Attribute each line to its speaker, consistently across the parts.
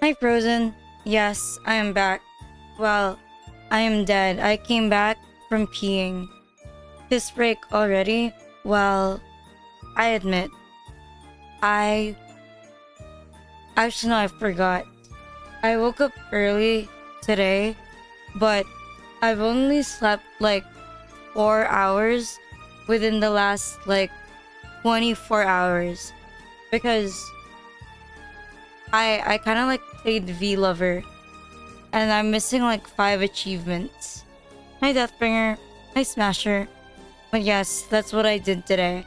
Speaker 1: Hi, Frozen. Yes, I am back. Well, I am dead. I came back from peeing. This break already? Well, I admit, I. Actually, no, I forgot. I woke up early today, but I've only slept like 4 hours within the last like 24 hours because I kind of like played V Lover and I'm missing like 5 achievements. Hi Deathbringer, hi Smasher. But yes, that's what I did today.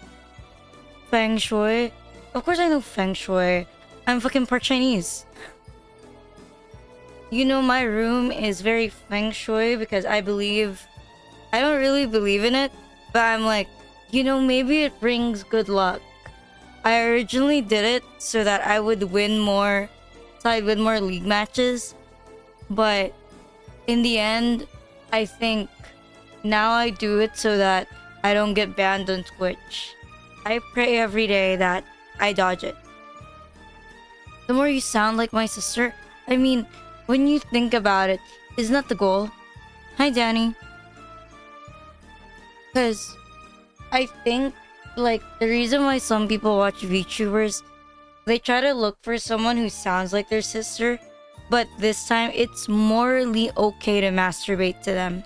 Speaker 1: Feng Shui? Of course I know Feng Shui. I'm fucking part Chinese. You know, my room is very Feng Shui because I don't really believe in it, but I'm like, maybe it brings good luck. I originally did it so that I would win more, so I'd win more league matches. But in the end, I think now I do it so that I don't get banned on Twitch. I pray every day that I dodge it. The more you sound like my sister, I mean, when you think about it, isn't that the goal? Hi, Danny. Because I think, like, the reason why some people watch VTubers, they try to look for someone who sounds like their sister, but this time it's morally okay to masturbate to them.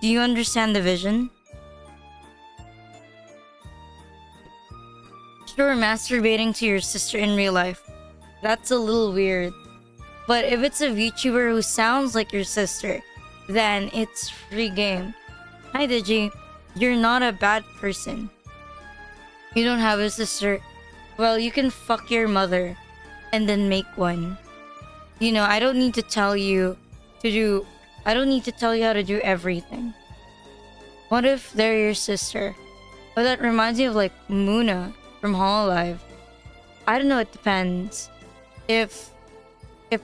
Speaker 1: Do you understand the vision? Sure, masturbating to your sister in real life. That's a little weird. But if it's a VTuber who sounds like your sister, then it's free game. Hi Digi, you're not a bad person. You don't have a sister. Well, you can fuck your mother and then make one. I don't need to tell you how to do everything. What if they're your sister? Well, that reminds me of like Muna from Hololive. I don't know, it depends. If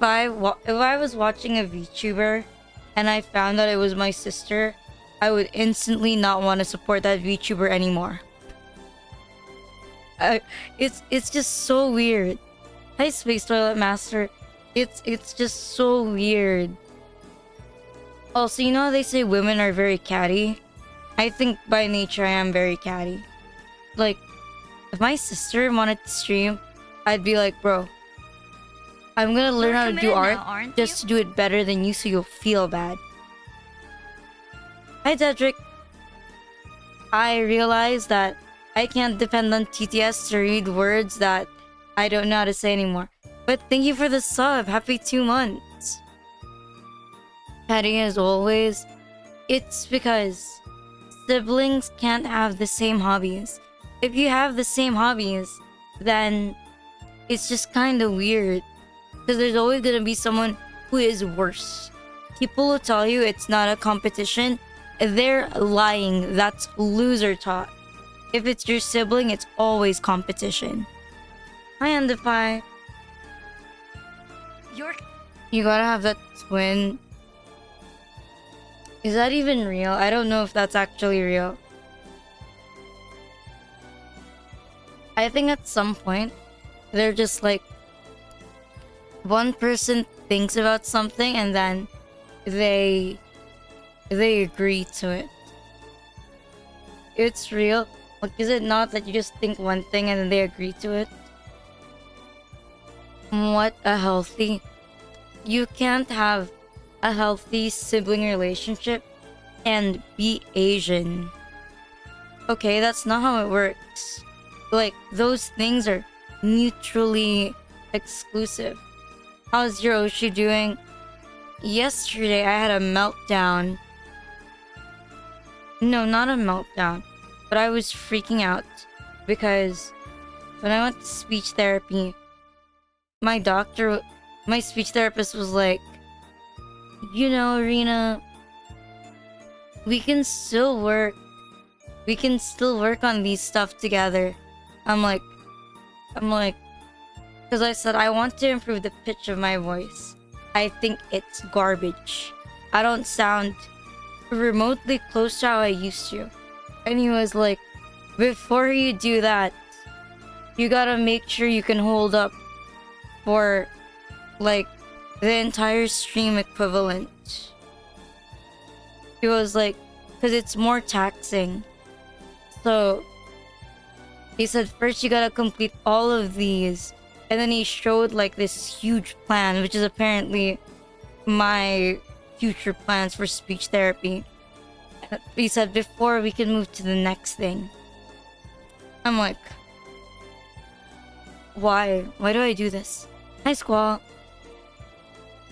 Speaker 1: I was watching a VTuber and I found that it was my sister, I would instantly not want to support that VTuber anymore. It's just so weird. Hi Space Toilet Master. It's just so weird. Also, you know how they say women are very catty? I think by nature I am very catty. Like, if my sister wanted to stream, I'd be like, bro, I'm gonna learn how to do art just to do it better than you so you'll feel bad. Hi Dedrick. I realized that I can't depend on TTS to read words that I don't know how to say anymore. But thank you for the sub. Happy 2 months. Petty as always. It's because siblings can't have the same hobbies. If you have the same hobbies, then it's just kind of weird. Because there's always going to be someone who is worse. People will tell you it's not a competition. They're lying. That's loser talk. If it's your sibling, it's always competition. Hi, Undefy. You gotta have that twin. Is that even real? I don't know if that's actually real. I think at some point, they're just like, one person thinks about something and then they agree to it. It's real. Like, is it not that you just think one thing and then they agree to it? What a healthy... You can't have a healthy sibling relationship and be Asian. Okay, that's not how it works. Like, those things are mutually exclusive. How's your Oshi doing? Yesterday I had a meltdown. No, not a meltdown. But I was freaking out because when I went to speech therapy, my speech therapist was like, Rena, we can still work on these stuff together. I'm like, because I said I want to improve the pitch of my voice. I think it's garbage. I don't sound remotely close to how I used to. And he was like, before you do that, you gotta make sure you can hold up for like the entire stream equivalent. He was like, because it's more taxing. So he said, first you gotta complete all of these. And then he showed like this huge plan, which is apparently my future plans for speech therapy. He said, before we can move to the next thing. I'm like, why? Why do I do this? Hi, Squall.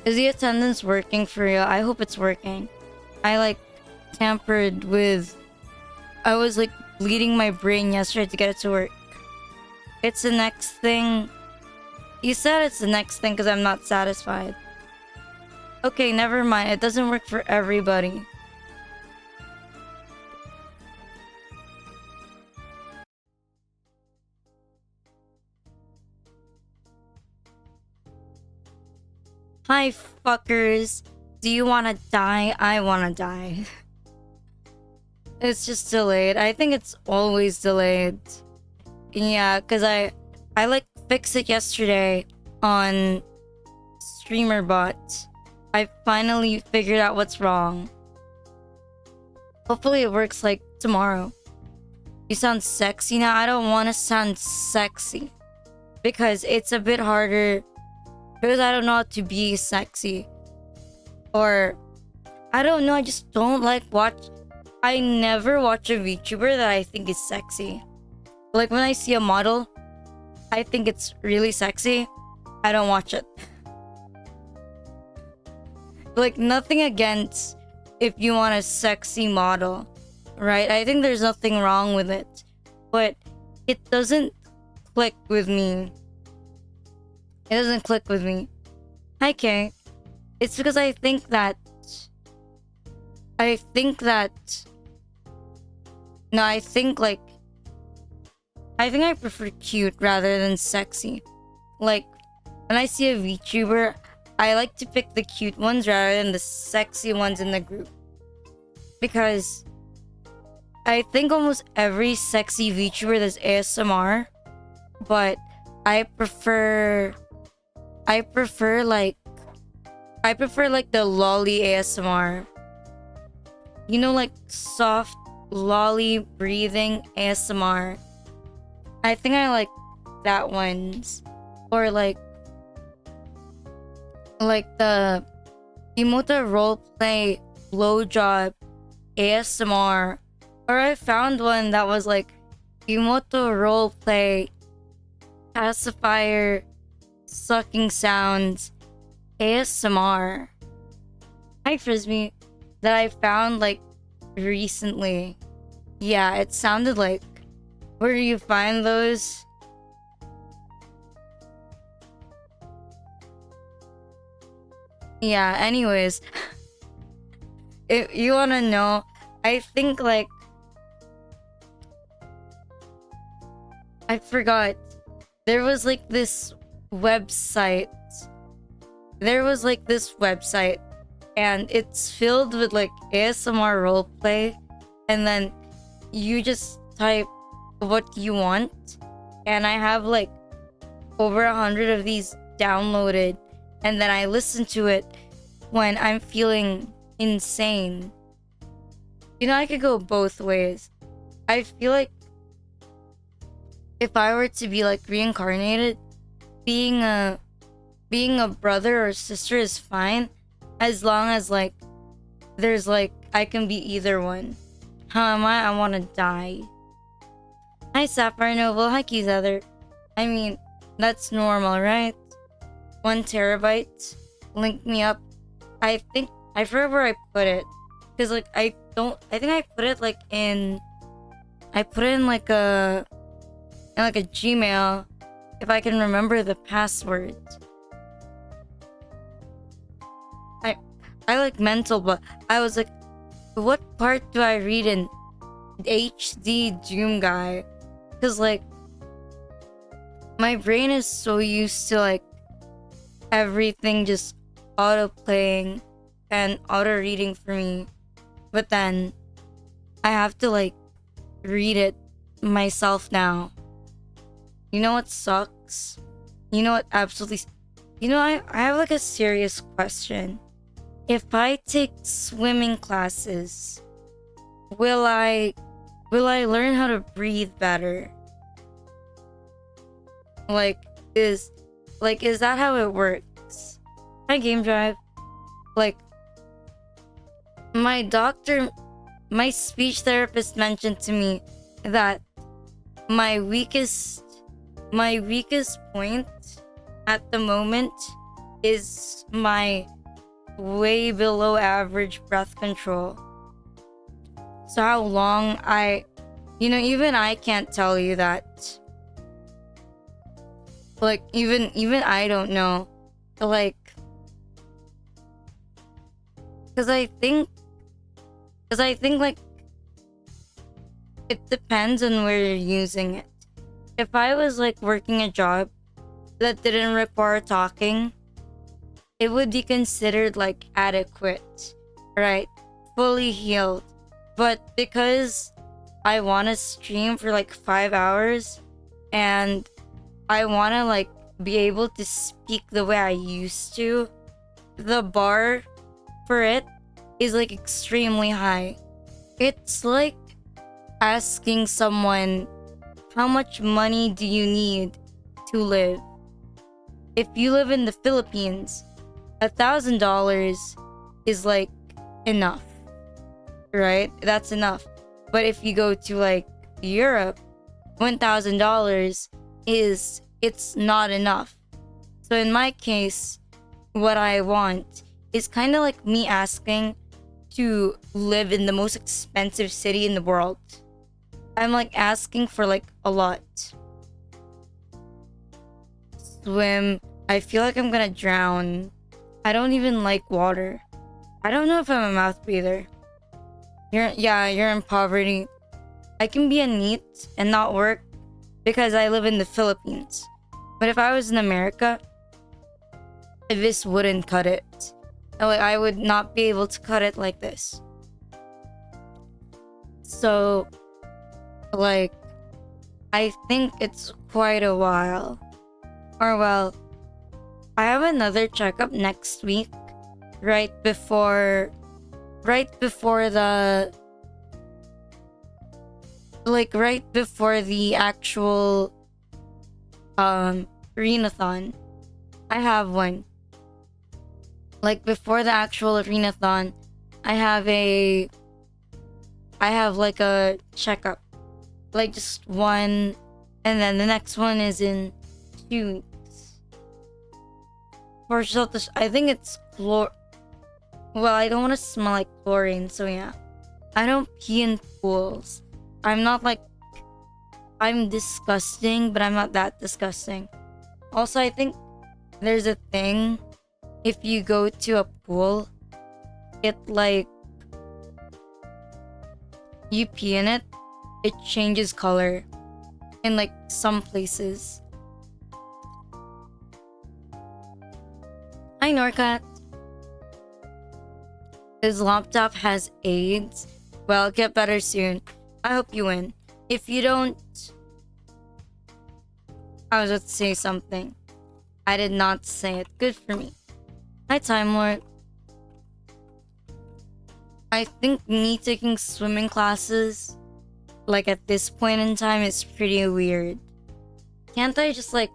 Speaker 1: Is the attendance working for you? I hope it's working. I like tampered with... I was like bleeding my brain yesterday to get it to work. It's the next thing. You said it's the next thing because I'm not satisfied. Okay, never mind. It doesn't work for everybody. Hi, fuckers. Do you want to die? I want to die. It's just delayed. I think it's always delayed. Yeah, because I like fixed it yesterday on StreamerBot. I finally figured out what's wrong. Hopefully it works like tomorrow. You sound sexy now. I don't want to sound sexy because it's a bit harder because I don't know how to be sexy. Or I don't know, I just don't like I never watch a VTuber that I think is sexy. Like when I see a model, I think it's really sexy, I don't watch it. Like nothing against if you want a sexy model, right? I think there's nothing wrong with it. But it doesn't click with me. It doesn't click with me. Hi, Kay. It's because I think that... No, I think I prefer cute rather than sexy. Like, when I see a VTuber, I like to pick the cute ones rather than the sexy ones in the group. Because I think almost every sexy VTuber does ASMR, but I prefer like the lolly ASMR. You know, like soft lolly breathing ASMR. I think I like that ones. Or like the Emoto roleplay blowjob ASMR. Or I found one that was like Emoto roleplay pacifier sucking sounds ASMR. Hi, Frisbee. That I found like recently. Yeah, it sounded like... Where do you find those? Yeah, anyways. If you wanna know, I think like... I forgot. There was like this website. And it's filled with like ASMR roleplay. And then you just type what you want. And I have like over 100 of these downloaded. And then I listen to it when I'm feeling insane. You know, I could go both ways. I feel like if I were to be like reincarnated, being a brother or sister is fine, as long as like there's like I can be either one. How am I? I want to die. Hi, Sapphire Noble. Hi, Keysother. I mean, that's normal, right? 1 terabyte. Link me up. I think I forgot where I put it, because like I think I put it like in. I put it in like a Gmail, if I can remember the password. I like mental, but I was like, what part do I read in HD Doom Guy? Because like my brain is so used to like everything just auto playing and auto reading for me, but then I have to like read it myself now. You know what sucks? You know what absolutely... I have like a serious question. If I take swimming classes, will I will I learn how to breathe better? Like is is that how it works? Hi Game Drive. Like my doctor my speech therapist mentioned to me that my weakest my weakest point at the moment is my way below average breath control. So how long even I can't tell you that. Like even I don't know. Like cuz I think like it depends on where you're using it. If I was like working a job that didn't require talking, it would be considered like adequate, right? Fully healed. But because I want to stream for like 5 hours and I want to like be able to speak the way I used to, the bar for it is like extremely high. It's like asking someone, how much money do you need to live? If you live in the Philippines, $1,000 is like enough, right? That's enough. But if you go to like Europe, $1,000 it's not enough. So in my case, what I want is kind of like me asking to live in the most expensive city in the world. I'm like asking for like a lot. Swim. I feel like I'm gonna drown. I don't even like water. I don't know if I'm a mouth breather. You're in poverty. I can be a NEET and not work because I live in the Philippines. But if I was in America, this wouldn't cut it. Like I would not be able to cut it like this. So like I think it's quite a while. Or well, I have another checkup next week, right before the actual arenathon. I have one. Like before the actual arenathon, I have like a checkup. Like just one, and then the next one is in 2 weeks. For sure, I think it's chlor. Well, I don't want to smell like chlorine, so yeah. I don't pee in pools. I'm not like. I'm disgusting, but I'm not that disgusting. Also, I think there's a thing. If you go to a pool, it like. You pee in it, it changes color. In like some places. Hi, Norcat. His laptop has AIDS. Well, get better soon. I hope you win. If you don't... I was about to say something. I did not say it. Good for me. Hi, Time Lord. I think me taking swimming classes, like at this point in time, is pretty weird. Can't I just like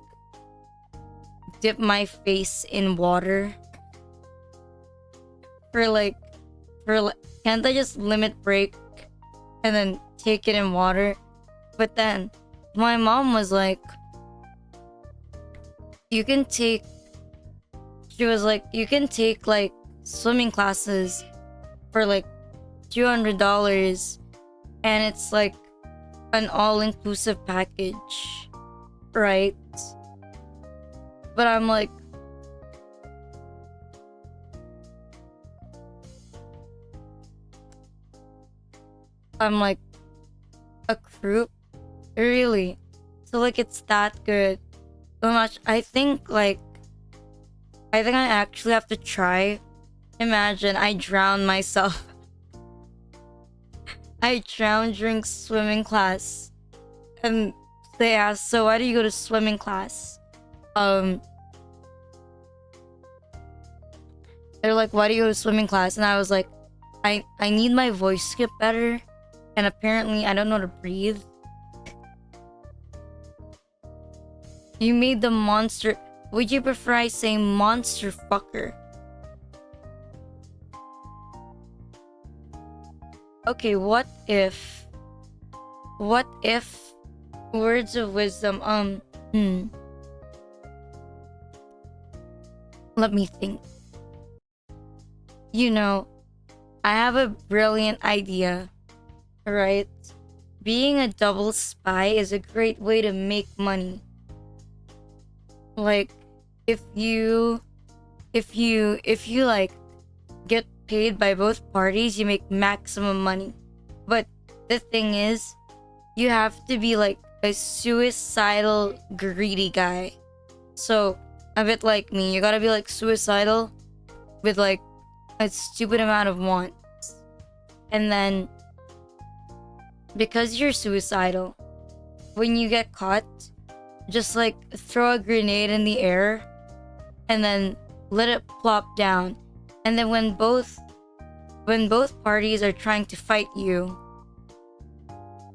Speaker 1: dip my face in water? Can't I just limit break and then take it in water? But then my mom was like, you can take like swimming classes for like $200, and it's like an all-inclusive package, right? But I'm like, a group? Really? So like it's that good? So much. I think I actually have to try. Imagine I drown myself. I drowned during swimming class. And they asked, so why do you go to swimming class? They're like, why do you go to swimming class? And I was like, I need my voice to get better. And apparently I don't know how to breathe. You made the monster. Would you prefer I say monster fucker? Okay, what if words of wisdom, let me think. You know, I have a brilliant idea, right? Being a double spy is a great way to make money. Like, if you like get paid by both parties, you make maximum money. But the thing is, you have to be like a suicidal, greedy guy. So, a bit like me, you gotta be like suicidal with like a stupid amount of wants. And then, because you're suicidal, when you get caught, just like throw a grenade in the air and then let it plop down. And then when both parties are trying to fight you,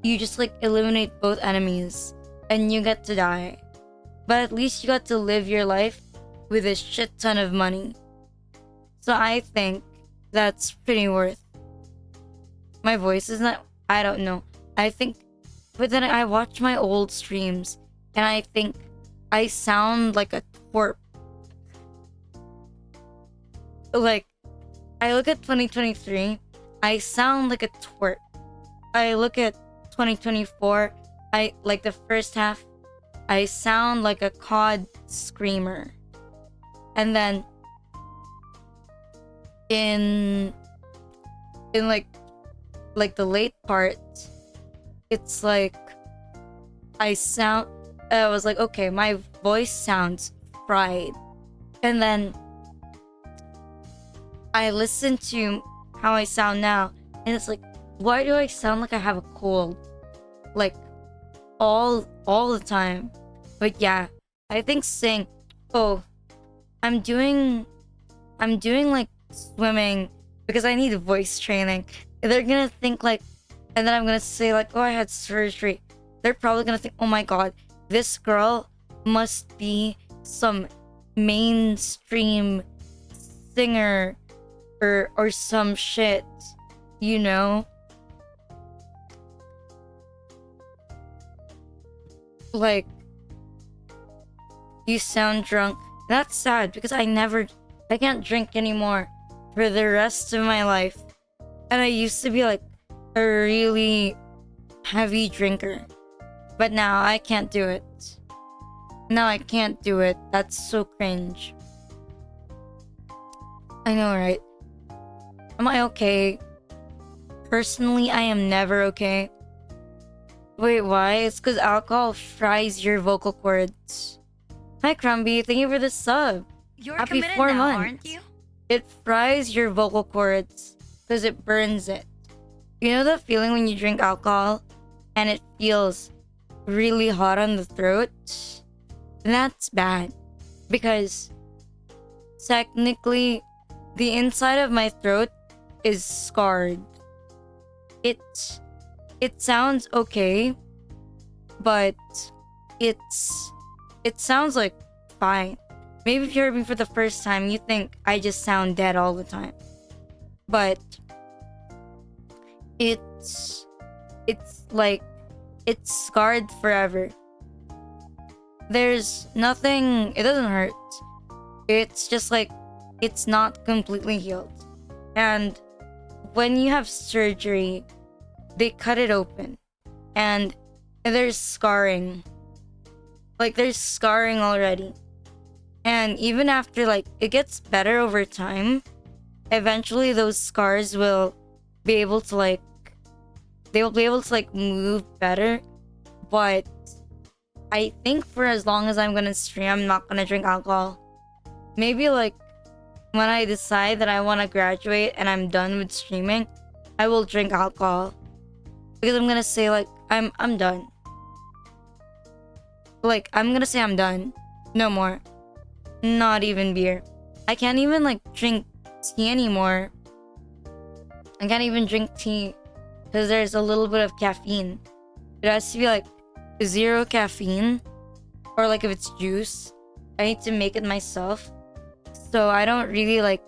Speaker 1: you just like eliminate both enemies and you get to die. But at least you got to live your life with a shit ton of money. So I think that's pretty worth. My voice is not, I don't know. I think, but then I watch my old streams and I think I sound like a twerp. Like, I look at 2023, I sound like a twerp. I look at 2024, I like the first half, I sound like a COD screamer. And then in like the late part, it's like I was like, okay, my voice sounds fried. And then I listen to how I sound now, and it's like, why do I sound like I have a cold? Like, all the time. But yeah, I think saying, oh, I'm doing like swimming because I need voice training. They're gonna think like, and then I'm gonna say like, oh, I had surgery. They're probably gonna think, oh my god, this girl must be some mainstream singer or some shit, you know? Like, you sound drunk. That's sad because I can't drink anymore for the rest of my life. And I used to be like a really heavy drinker. But now I can't do it. Now I can't do it. That's so cringe. I know, right? Am I okay? Personally, I am never okay. Wait, why? It's because alcohol fries your vocal cords. Hi, Crumby. Thank you for the sub.
Speaker 2: You're
Speaker 1: Happy
Speaker 2: committed
Speaker 1: 4
Speaker 2: now,
Speaker 1: months.
Speaker 2: aren't you?
Speaker 1: It fries your vocal cords because it burns it. You know that feeling when you drink alcohol and it feels really hot on the throat? That's bad because technically the inside of my throat is scarred. It sounds okay, but it sounds like fine. Maybe if you heard me for the first time, you think I just sound dead all the time. But it's like it's scarred forever. There's nothing, it doesn't hurt. It's just like it's not completely healed. And when you have surgery, they cut it open and there's scarring. Like there's scarring already. And even after like it gets better over time, eventually those scars will be able to like move better. But I think for as long as I'm gonna stream, I'm not gonna drink alcohol. Maybe like when I decide that I want to graduate and I'm done with streaming, I will drink alcohol. Because I'm gonna say like I'm done. Like I'm gonna say I'm done. No more. Not even beer. I can't even like drink tea anymore. I can't even drink tea because there's a little bit of caffeine. It has to be like zero caffeine, or like if it's juice, I need to make it myself. So I don't really like,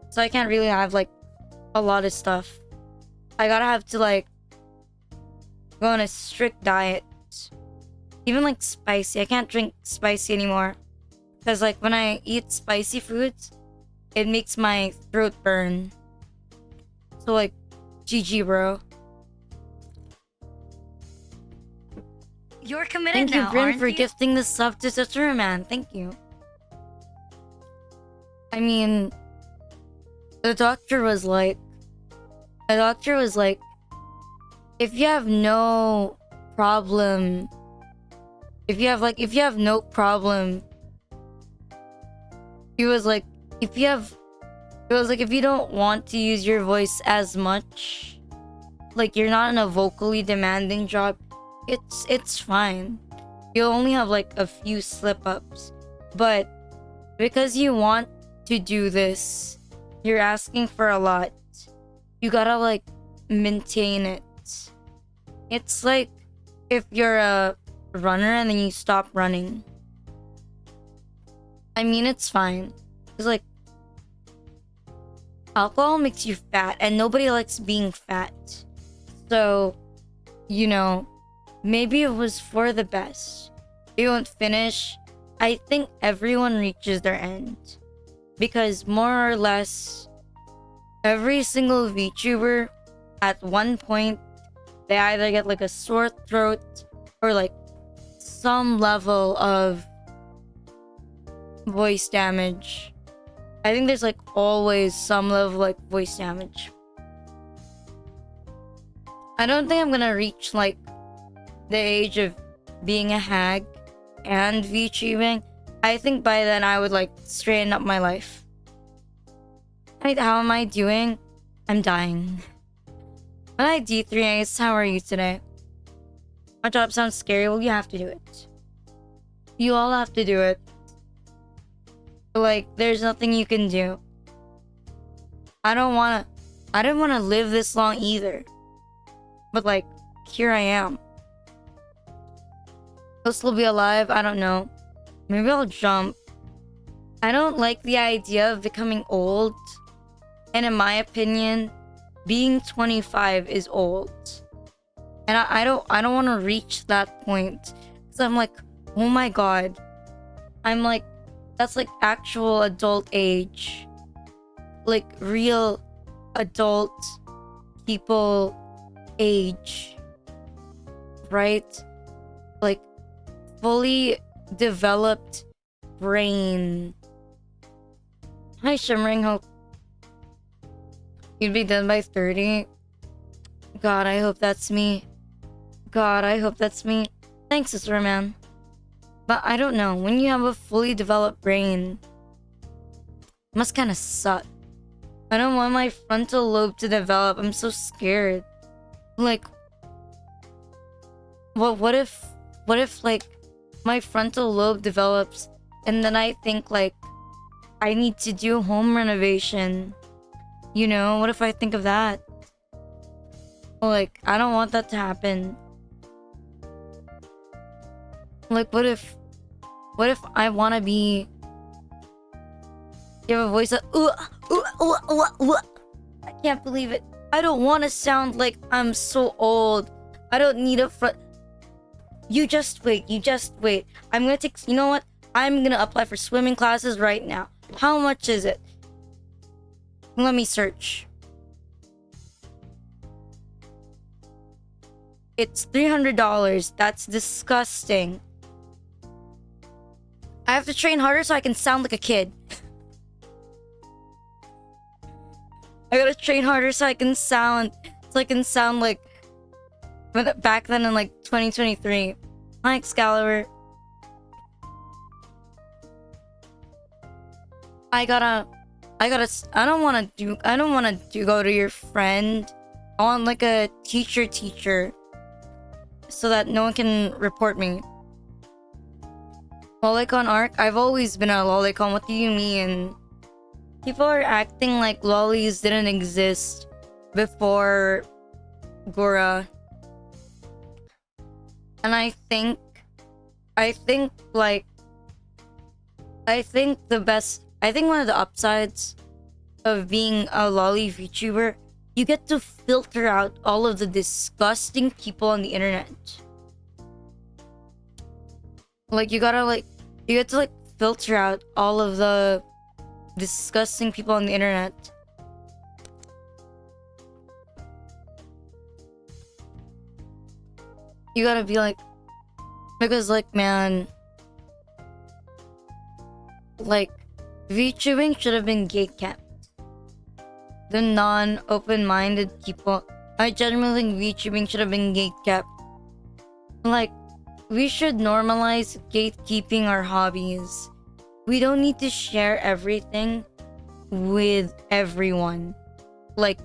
Speaker 1: so I can't really have like a lot of stuff. I gotta have to like go on a strict diet. Even like spicy, I can't drink spicy anymore because like when I eat spicy foods, it makes my throat burn. So like, GG, bro.
Speaker 2: You're committed
Speaker 1: Thank you,
Speaker 2: now,
Speaker 1: Bryn,
Speaker 2: aren't
Speaker 1: for
Speaker 2: you?
Speaker 1: gifting the sub to Sister Man. Thank you. I mean, the doctor was like, if you have no problem, if you have no problem, he was like, if you don't want to use your voice as much, like you're not in a vocally demanding job, it's fine. You'll only have like a few slip ups, but because you want to do this, you're asking for a lot. You gotta like maintain it. It's like if you're a runner and then you stop running. I mean, it's fine. It's like alcohol makes you fat and nobody likes being fat. So, you know, maybe it was for the best. You won't finish. I think everyone reaches their end. Because more or less, every single VTuber at one point, they either get like a sore throat or like some level of voice damage. I think there's like always some level of like voice damage. I don't think I'm gonna reach like the age of being a hag and VTubing. I think by then I would like straighten up my life. How am I doing? I'm dying. Hi D3 Ace, how are you today? My job sounds scary. Well, you have to do it. You all have to do it. Like, there's nothing you can do. I don't wanna live this long either. But like, here I am. I'll still be alive, I don't know. Maybe I'll jump. I don't like the idea of becoming old. And in my opinion, being 25 is old. And I don't want to reach that point. Cause I'm like, oh my god. I'm like, that's like actual adult age. Like real adult people age. Right? Like fully developed brain. Hi, Shimmering Hope. You'd be done by 30? God, I hope that's me. God, I hope that's me. Thanks, Sister Man. But I don't know. When you have a fully developed brain, it must kind of suck. I don't want my frontal lobe to develop. I'm so scared. Like, what if like my frontal lobe develops and then I think like I need to do home renovation? You know, what if I think of that? Like, I don't want that to happen. Like, what if I want to be... You have a voice that... I can't believe it. I don't want to sound like I'm so old. I don't need a front... You just wait. I'm gonna take... You know what? I'm gonna apply for swimming classes right now. How much is it? Let me search. It's $300. That's disgusting. I have to train harder so I can sound like a kid. I gotta train harder so I can sound like back then in like 2023. Hi, Excalibur. I don't want to go to your friend. I want like a teacher so that no one can report me. Lolicon arc? I've always been a Lolicon. What do you mean? People are acting like lollies didn't exist before Gora. And I think like I think one of the upsides of being a lolly VTuber, you get to filter out all of the disgusting people on the internet. Like you get to like filter out all of the disgusting people on the internet. You gotta be like, because like, man, like VTubing should have been gatekept. The non-open-minded people, I genuinely think VTubing should have been gatekept. Like, we should normalize gatekeeping our hobbies. We don't need to share everything with everyone. Like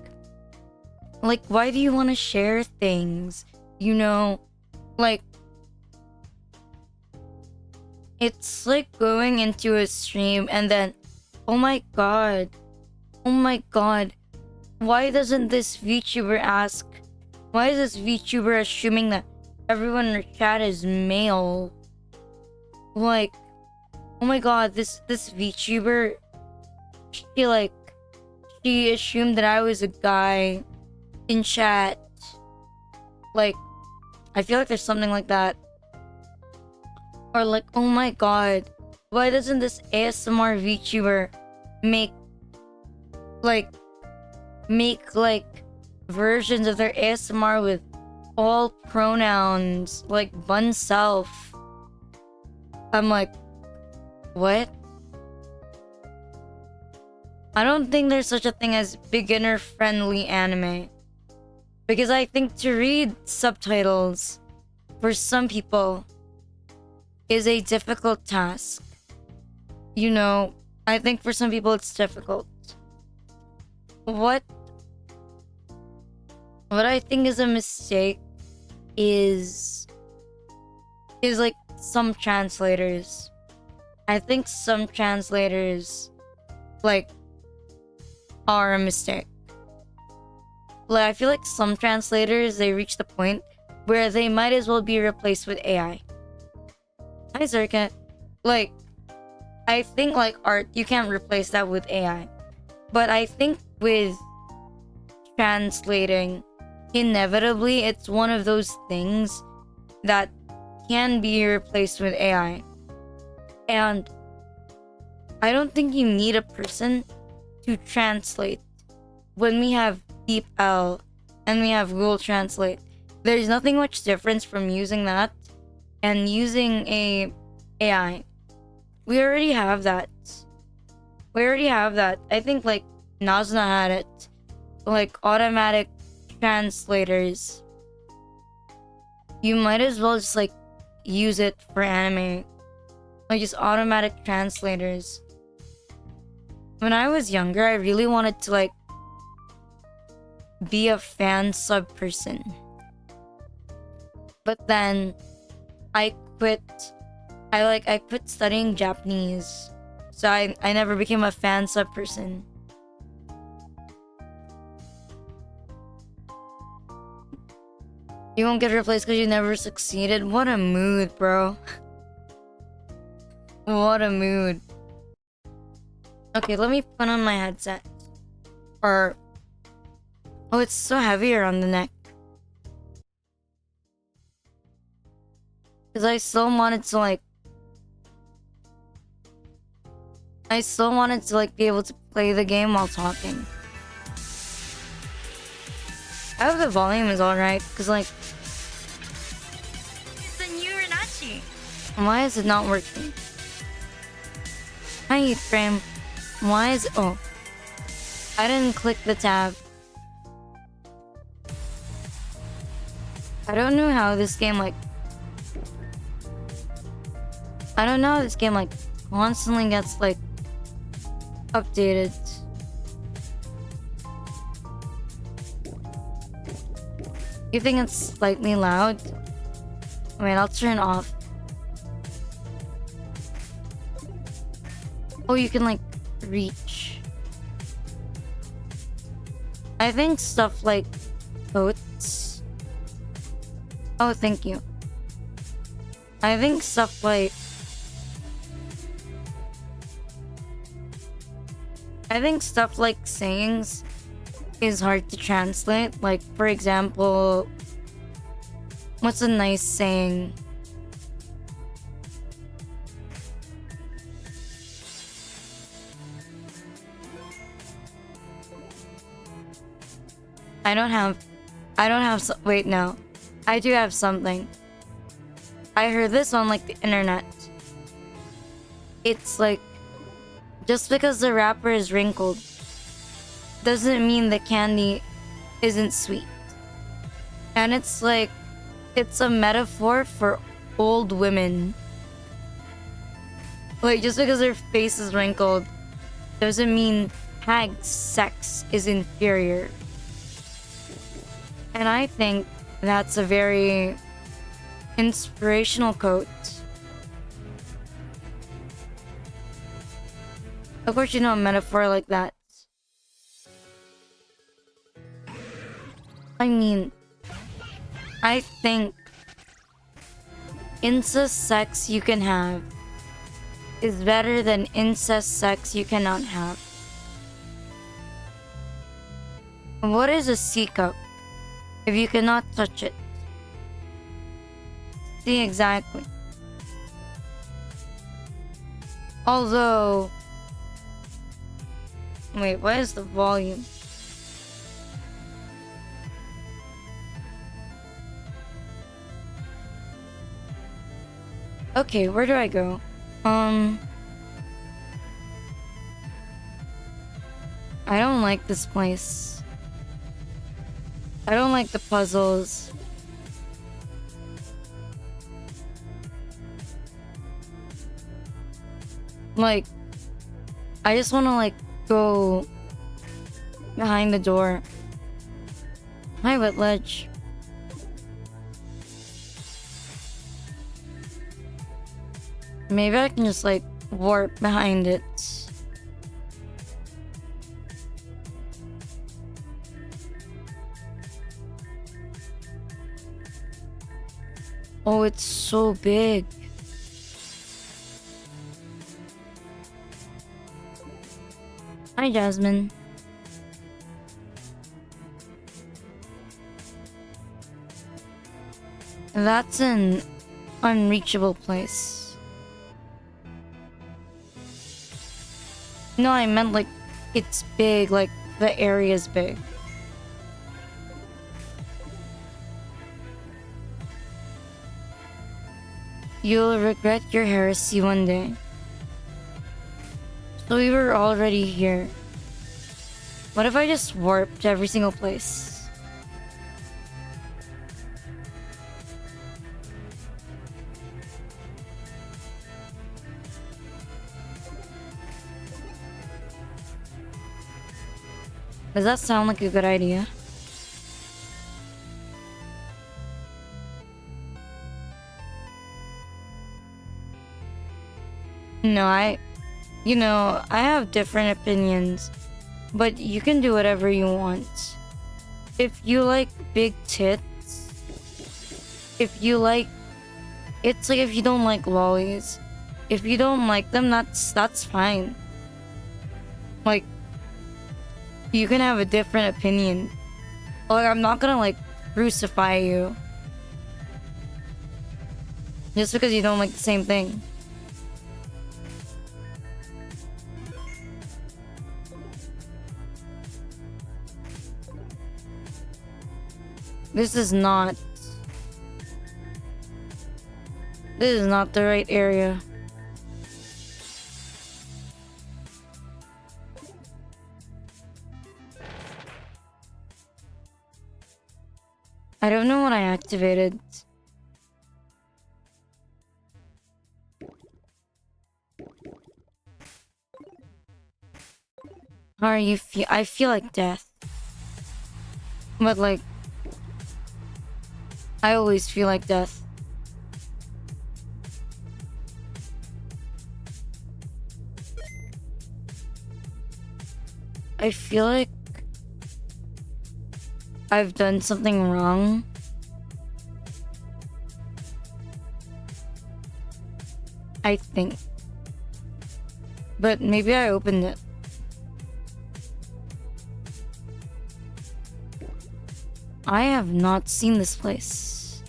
Speaker 1: why do you want to share things? You know, like, it's like going into a stream and then, oh my god, why doesn't this VTuber ask? Why is this VTuber assuming that everyone in her chat is male? Like, oh my god, this VTuber, she assumed that I was a guy in chat. Like, I feel like there's something like that. Or like, oh my god, why doesn't this ASMR VTuber make versions of their ASMR with all pronouns, like bun self? I'm like, what? I don't think there's such a thing as beginner friendly anime, because I think to read subtitles for some people is a difficult task. You know, I think for some people it's difficult. What I think is a mistake is like some translators. I think some translators like are a mistake. Like, I feel like some translators, they reach the point where they might as well be replaced with AI. Hi, Zerka. Like, I think like art, you can't replace that with AI. But I think with translating, inevitably, it's one of those things that can be replaced with AI. And I don't think you need a person to translate when we have DeepL and we have Google Translate. There's nothing much difference from using that and using a AI. We already have that. I think like Nazna had it. Like automatic translators. You might as well just like use it for anime. Like just automatic translators. When I was younger, I really wanted to like be a fan sub person. But then I quit studying Japanese. So I never became a fan sub person. You won't get replaced because you never succeeded? What a mood, bro. What a mood. Okay, let me put on my headset. Or... oh, it's so heavy around the neck. Because I still wanted to like... be able to play the game while talking. I hope the volume is alright, because like... it's the new Renachi! Why is it not working? Hi, Frame. Why is... oh. I didn't click the tab. I don't know how this game like... I don't know how this game like constantly gets like updated. You think it's slightly loud? Wait, I'll turn it off. Oh, you can like reach. I think stuff like coats. Oh, thank you. I think stuff like sayings is hard to translate. Like, for example, what's a nice saying? I don't have, wait, no. I do have something. I heard this on like the internet. It's like, just because the wrapper is wrinkled doesn't mean the candy isn't sweet. And it's like, it's a metaphor for old women. Like, just because their face is wrinkled doesn't mean hag sex is inferior. And I think that's a very inspirational quote. Of course, you know a metaphor like that. I mean, I think incest sex you can have is better than incest sex you cannot have. What is a C cup if you cannot touch it? See, exactly. Although, wait, what is the volume? Okay, where do I go? I don't like this place. I don't like the puzzles. Like, I just want to like go behind the door. Hi, wet ledge. Maybe I can just like warp behind it. Oh, it's so big. Hi, Jasmine. That's an unreachable place. No, I meant like it's big, like the area's big. You'll regret your heresy one day. So we were already here. What if I just warped to every single place? Does that sound like a good idea? No, I have different opinions, but you can do whatever you want. If you like big tits, if you like, it's like if you don't like lollies, if you don't like them, that's fine. Like, you can have a different opinion. Like, I'm not gonna like crucify you just because you don't like the same thing. This is not the right area. I don't know what I activated. How are you feel? I feel like death. But like, I always feel like death. I feel like I've done something wrong. I think. But maybe I opened it. I have not seen this place.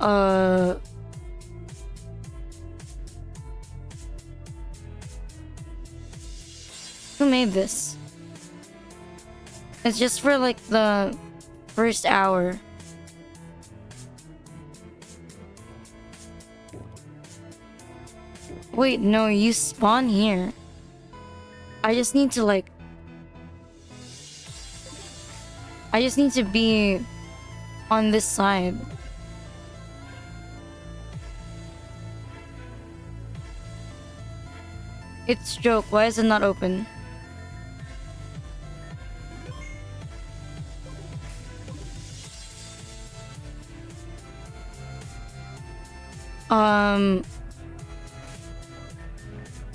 Speaker 1: Uh... Who made this? It's just for like the first hour. Wait, no, you spawn here. I just need to like... I just need to be on this side. It's joke, why is it not open?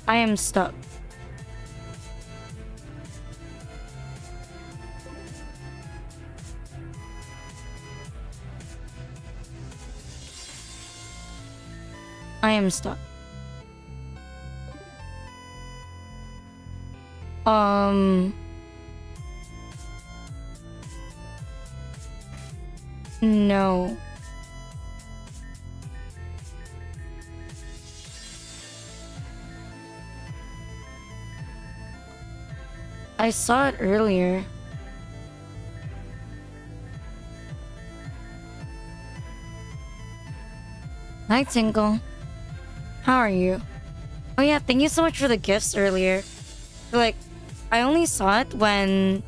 Speaker 1: I am stuck. I am stuck. No. I saw it earlier. Hi, Tinkle. How are you? Oh yeah, thank you so much for the gifts earlier. Like, I only saw it when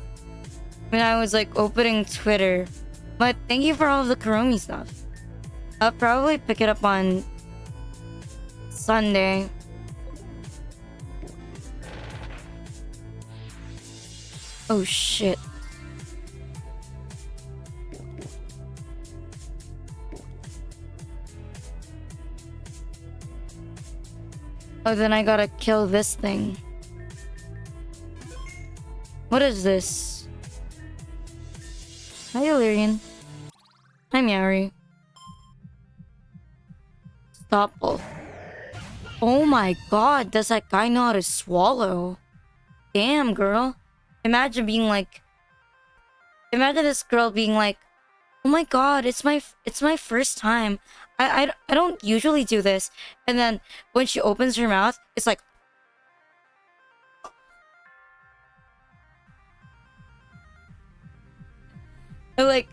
Speaker 1: I was like opening Twitter. But thank you for all of the Kuromi stuff. I'll probably pick it up on Sunday. Oh shit. Oh, then I gotta kill this thing. What is this? Hi, Illyrian. Hi, Miauri. Stopple. Oh my god, does that guy know how to swallow? Damn, girl. Imagine being like... Imagine this girl being like, oh my god, it's my first time. I don't usually do this. And then when she opens her mouth, it's like... I'm like,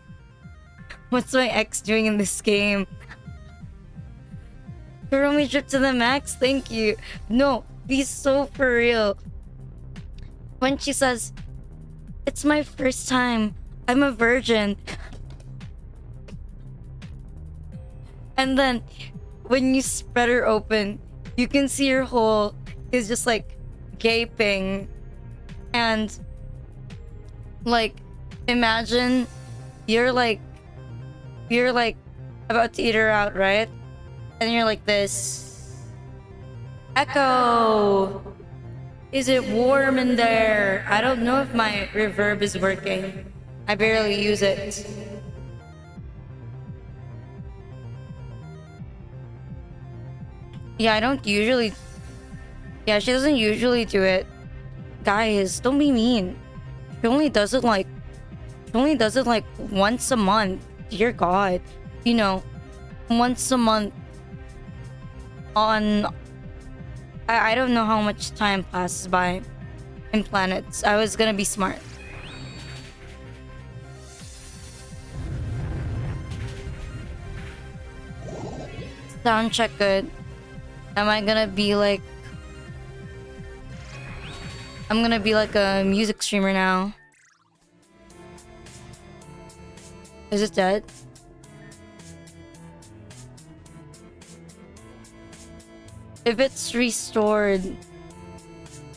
Speaker 1: what's my ex doing in this game? Kuromi trip to the max, thank you. No, be so for real. When she says, it's my first time, I'm a virgin. And then when you spread her open, you can see her hole is just like gaping. And like, imagine you're like about to eat her out, right? And you're like this. Echo! Is it warm in there? I don't know if my reverb is working. I barely use it. Yeah, I don't usually... Yeah, she doesn't usually do it. Guys, don't be mean. She only does it like... She only does it like once a month. Dear God. You know, once a month on... I don't know how much time passes by in planets. I was gonna be smart. Sound check good. Am I gonna be like... I'm gonna be like a music streamer now. Is it dead? If it's restored,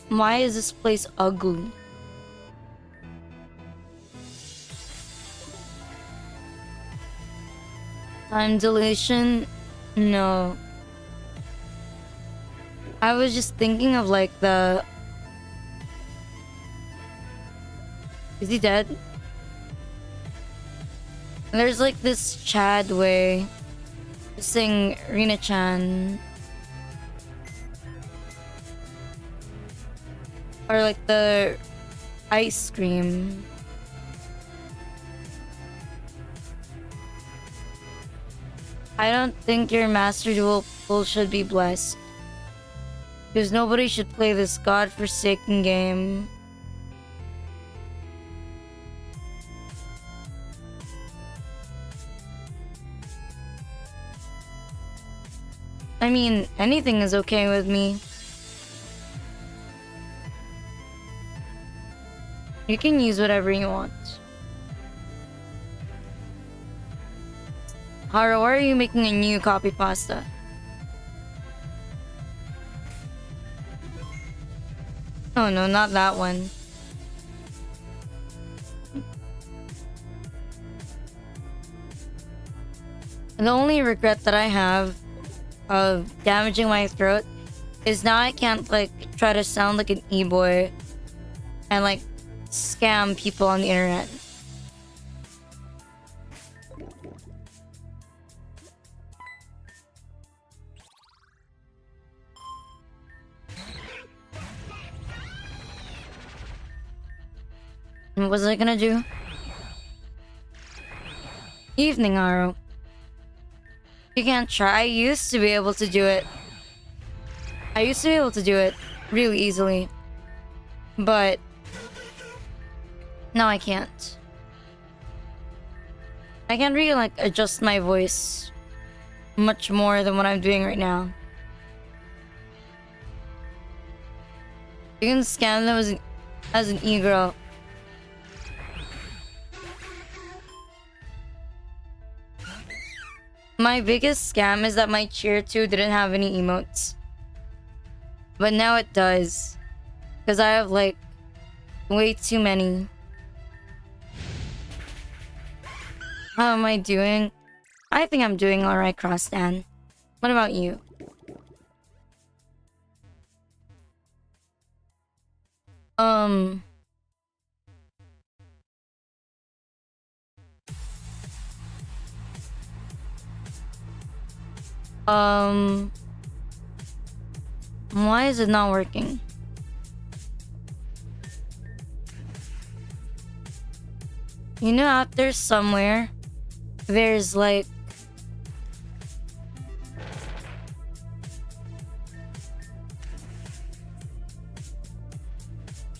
Speaker 1: why is this place ugly? Time dilation? No. I was just thinking of like the... Is he dead? There's like this Chad way to sing Rina-chan. Or like the ice cream. I don't think your Master Duel pool should be blessed. Because nobody should play this godforsaken game. I mean, anything is okay with me. You can use whatever you want. Haro, why are you making a new copy pasta? Oh no, not that one. The only regret that I have of damaging my throat is now I can't like try to sound like an e-boy and like scam people on the internet. What was I gonna do? Evening, Aro. You can't try. I used to be able to do it. I used to be able to do it really easily. But now I can't. I can't really like adjust my voice much more than what I'm doing right now. You can scam them as an e-girl. My biggest scam is that my cheer 2 didn't have any emotes. But now it does. Because I have like way too many. How am I doing? I think I'm doing alright, Crossstan. What about you? Why is it not working? You know, out there somewhere, there's like...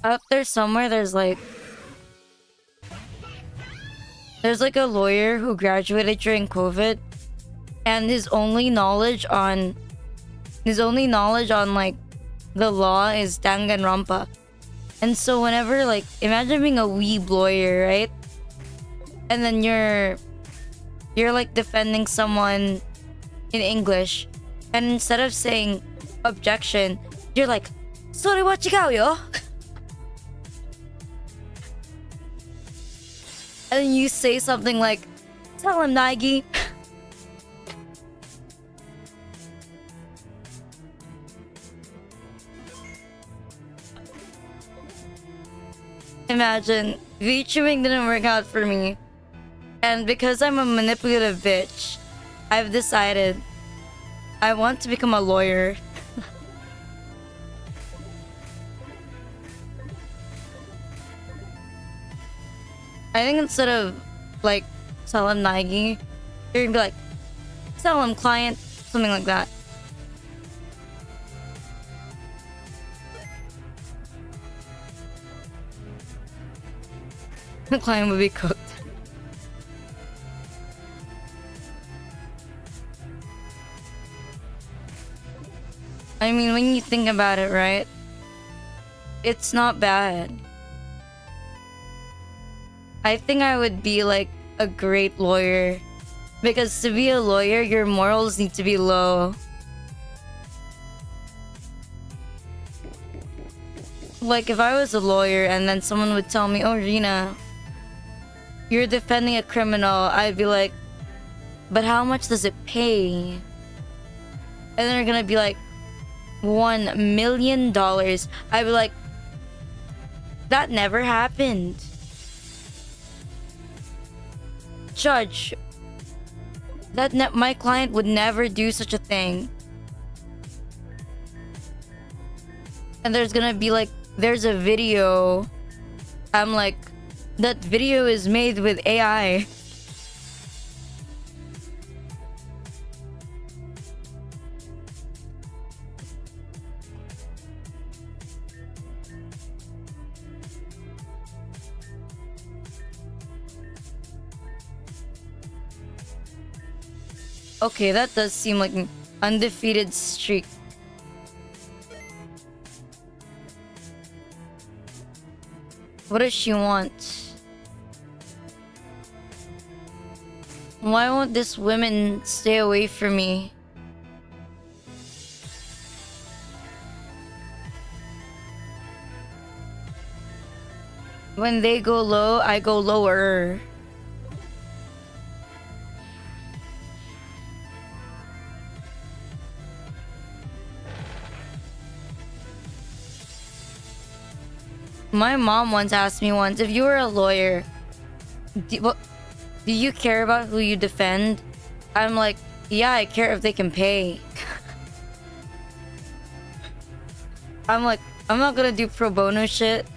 Speaker 1: Out there somewhere, there's like a lawyer who graduated during COVID, and his only knowledge on like the law is Danganronpa. And so whenever like, imagine being a weeb lawyer, right? And then you're like defending someone in English, and instead of saying objection, you're like, "Sorry, wa chigau yo." And you say something like, "Tell him, Nagi." Imagine, VTubing didn't work out for me. And because I'm a manipulative bitch, I've decided I want to become a lawyer. I think instead of like, tell him Nagi, you're gonna be like, tell him client, something like that. The client would be cooked. I mean, when you think about it, right? It's not bad. I think I would be like a great lawyer. Because to be a lawyer, your morals need to be low. Like if I was a lawyer and then someone would tell me, "Oh, Rina, you're defending a criminal," I'd be like, but how much does it pay? And then they're gonna be like, $1 million. I'd be like, that never happened. Judge, my client would never do such a thing. And there's gonna be like, there's a video. I'm like, that video is made with AI. Okay, that does seem like an undefeated streak. What does she want? Why won't this woman stay away from me? When they go low, I go lower. My mom once asked me if you were a lawyer, do you care about who you defend? I'm like, yeah, I care if they can pay. I'm like, I'm not gonna do pro bono shit.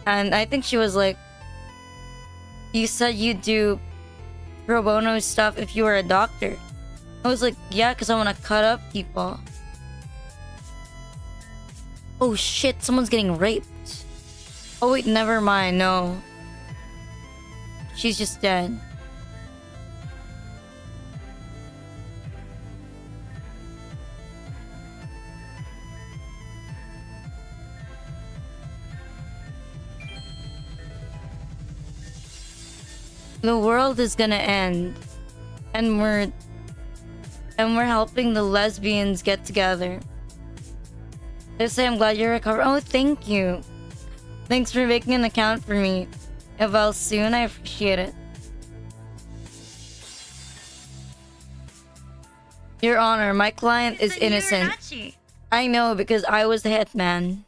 Speaker 1: And I think she was like, you said you'd do pro bono stuff if you were a doctor. I was like, yeah, because I want to cut up people. Oh shit, someone's getting raped. Oh wait, never mind, no. She's just dead. The world is gonna end. And we're helping the lesbians get together. They say I'm glad you're recovered. Oh, thank you. Thanks for making an account for me. If I'll soon, I appreciate it. Your Honor, my client is innocent. I know because I was the hitman.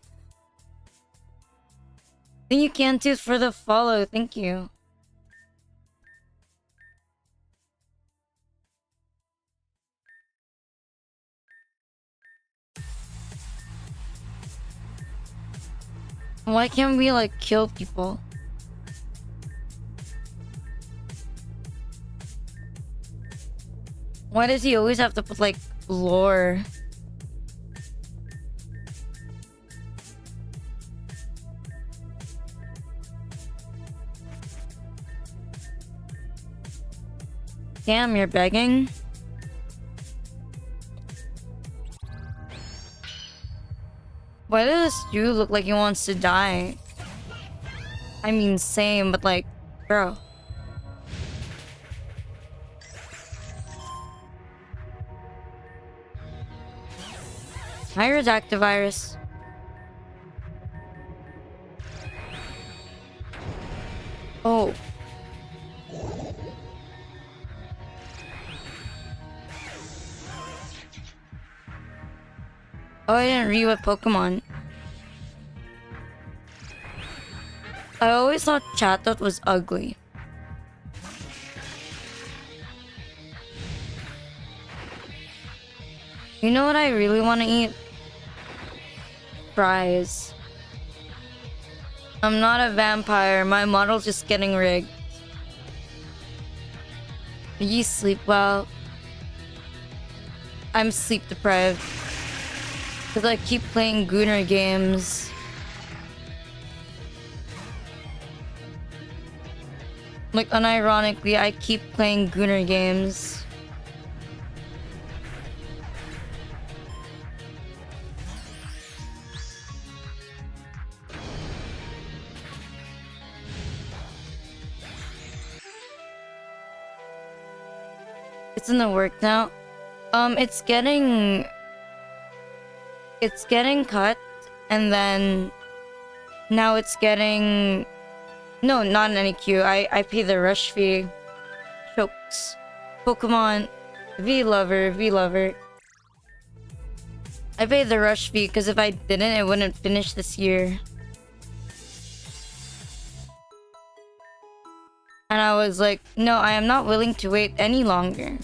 Speaker 1: Thank you, Cantooth, for the follow. Thank you. Why can't we like kill people? Why does he always have to put like lore? Damn, you're begging? Why does Stu look like he wants to die? I mean, same, but like, bro. Hi, Redactive Virus. Oh. Oh, I didn't read what Pokémon. I always thought Chatot was ugly. You know what I really want to eat? Fries. I'm not a vampire. My model's just getting rigged. You sleep well. I'm sleep deprived. Because I keep playing Gooner games. Like, unironically, I keep playing Gooner games. It's in the work now. It's getting cut, and then now it's getting No, not in any queue. I pay the rush fee. Chokes. Pokemon. V lover, V lover. I paid the rush fee because if I didn't, it wouldn't finish this year. And I was like, no, I am not willing to wait any longer.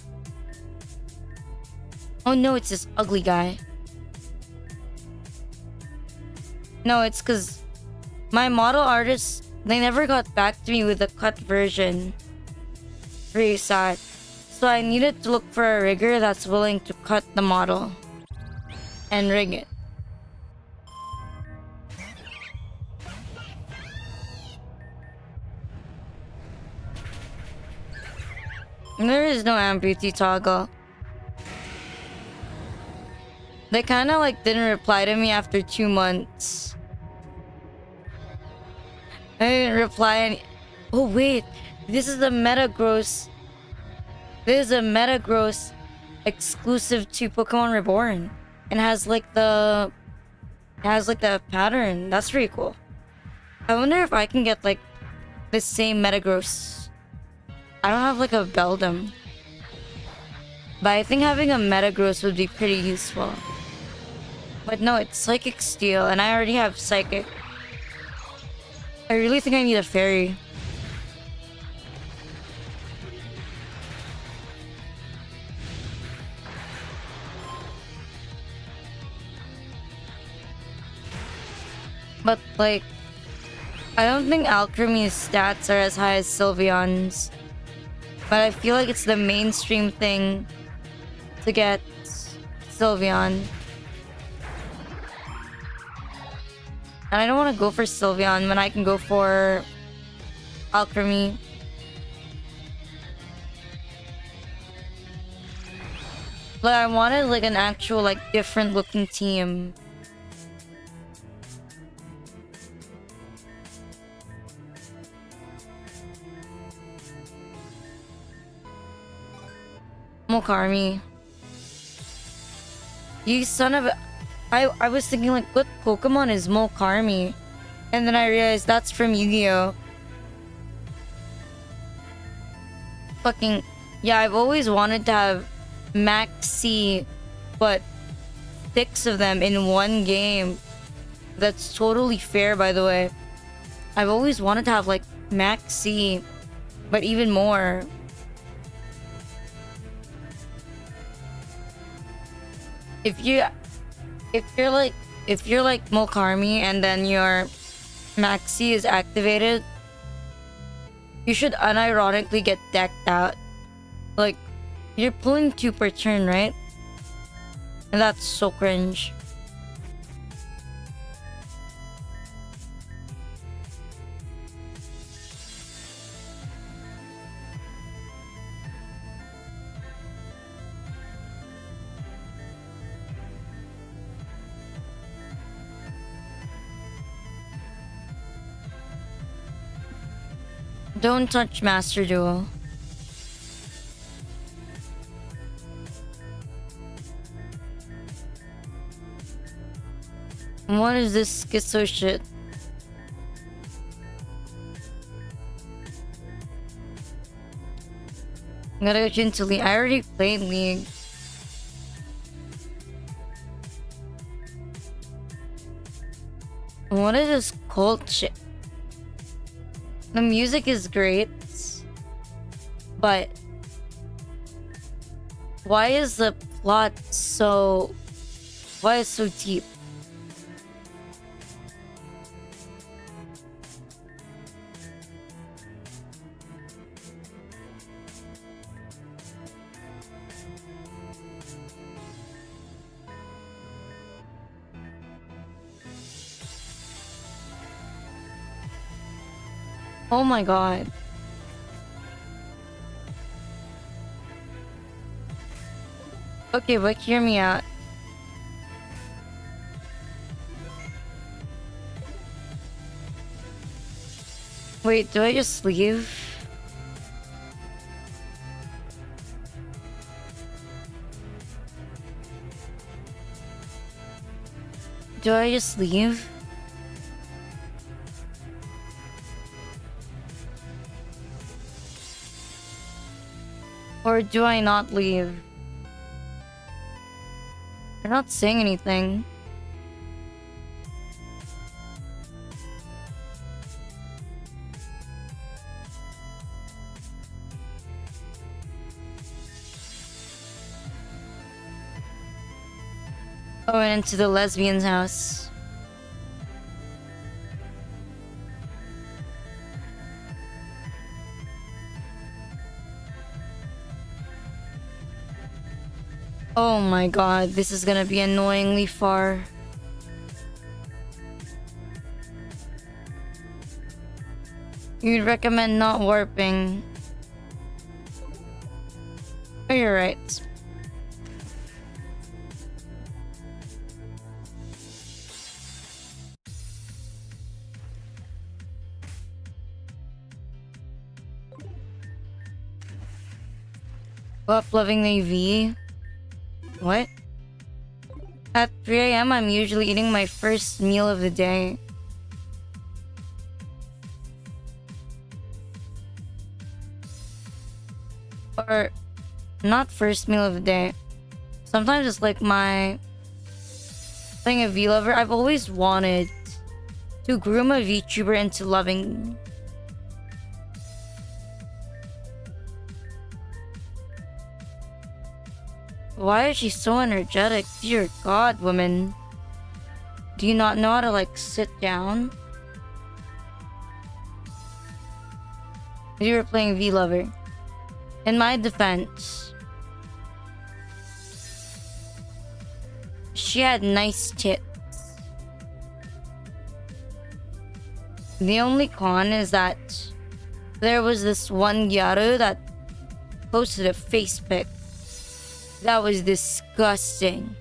Speaker 1: Oh no, it's this ugly guy. No, it's because my model artists, they never got back to me with the cut version. Very sad. So I needed to look for a rigger that's willing to cut the model and rig it. There is no amputee toggle. They kind of like didn't reply to me after 2 months. I didn't reply any. Oh wait, this is a Metagross. This is a Metagross exclusive to Pokemon Reborn, and has like the pattern. That's pretty cool. I wonder if I can get like the same Metagross. I don't have like a Beldum, but I think having a Metagross would be pretty useful. But no, it's Psychic Steel, and I already have Psychic. I really think I need a Fairy. But like, I don't think Alchemy's stats are as high as Sylveon's. But I feel like it's the mainstream thing to get Sylveon. And I don't want to go for Sylveon when I can go for Alchemy. But I wanted like an actual like different looking team. Mokarmi. You son of a... I was thinking like, what Pokemon is Mokarmi? And then I realized that's from Yu-Gi-Oh! Fucking... Yeah, I've always wanted to have Max C, but 6 of them in one game. That's totally fair, by the way. I've always wanted to have like Max C, but even more. If you're like Mokarmi and then your Maxi is activated, you should unironically get decked out. Like, you're pulling 2 per turn, right? And that's so cringe. Don't touch Master Duel. What is this schizo shit? I'm gonna go into League. I already played League. What is this cult shit? The music is great, but why is the plot so... Why is it so deep? Oh my god. Okay, but hear me out. Wait, do I just leave? Do I just leave? Or do I not leave? They're not saying anything. Oh, and into the lesbian's house. Oh my god, this is gonna be annoyingly far. You'd recommend not warping. Oh, you're right. Up loving the AV. What? At 3 a.m. I'm usually eating my first meal of the day. Or not first meal of the day. Sometimes it's like my thing a V-lover. I've always wanted to groom a VTuber into loving. Why is she so energetic? Dear God, woman. Do you not know how to, like, sit down? You were playing V-Lover. In my defense, she had nice tits. The only con is that there was this one Gyaru that posted a face pic. That was disgusting.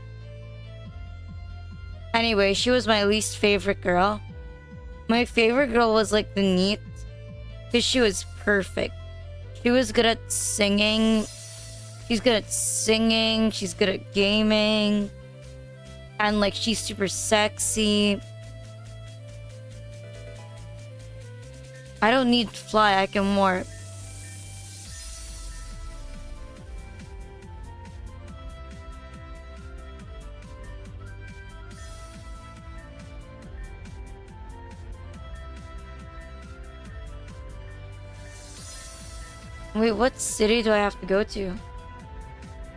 Speaker 1: Anyway, she was my least favorite girl. My favorite girl was like the Neat, because she was perfect. She was good at singing. She's good at singing. She's good at gaming. And like she's super sexy. I don't need to fly, I can warp. Wait, what city do I have to go to?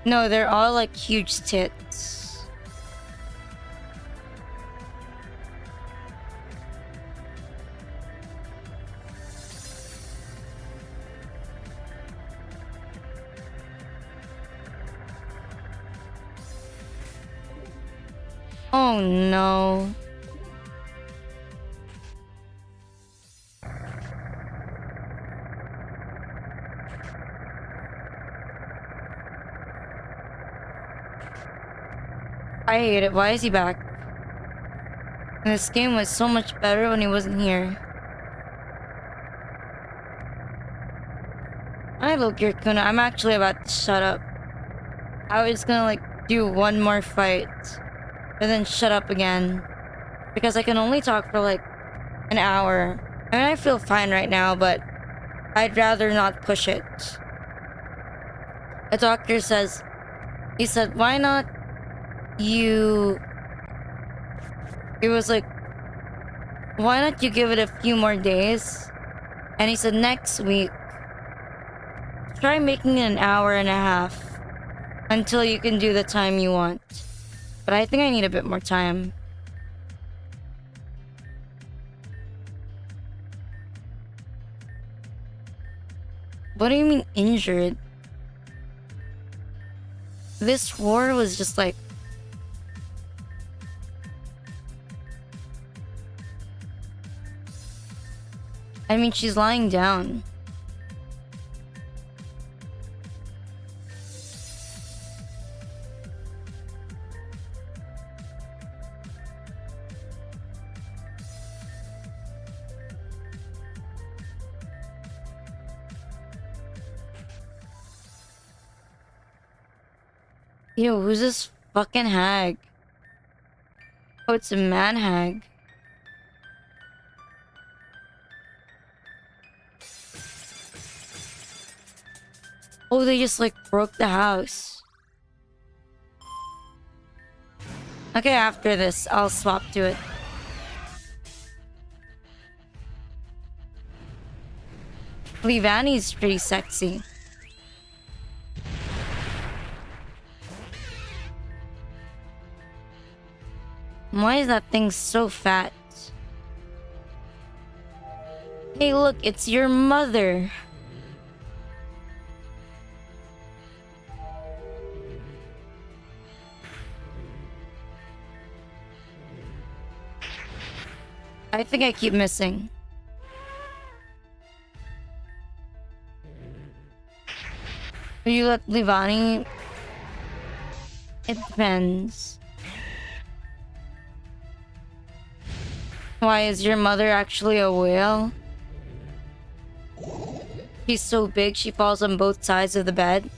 Speaker 1: No, they're all like huge tits. Oh no. I hate it. Why is he back? And this game was so much better when he wasn't here. Hi, Loki Kuna. I'm actually about to shut up. I was gonna like do one more fight, but then shut up again. Because I can only talk for like an hour. I mean, I feel fine right now, but I'd rather not push it. A doctor says, he said, why not you... He was like, why not you give it a few more days? And he said, next week, try making it an hour and a half until you can do the time you want. But I think I need a bit more time. What do you mean injured? This war was just like... I mean, she's lying down. Yo, who's this fucking hag? Oh, it's a man hag. Oh, they just like broke the house. Okay, after this, I'll swap to it. Levani's pretty sexy. Why is that thing so fat? Hey, look, it's your mother. I think I keep missing. Will you let Levani? It depends. Why, is your mother actually a whale? She's so big she falls on both sides of the bed.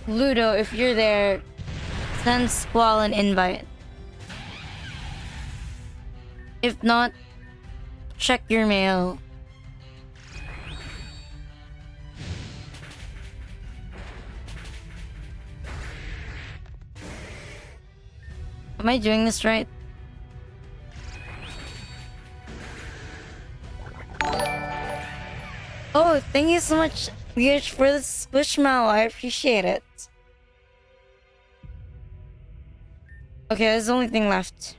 Speaker 1: Ludo, if you're there, send Squall an invite. If not, check your mail. Am I doing this right? Oh, thank you so much, Lish, for the squishmallow. I appreciate it. Okay, that's the only thing left.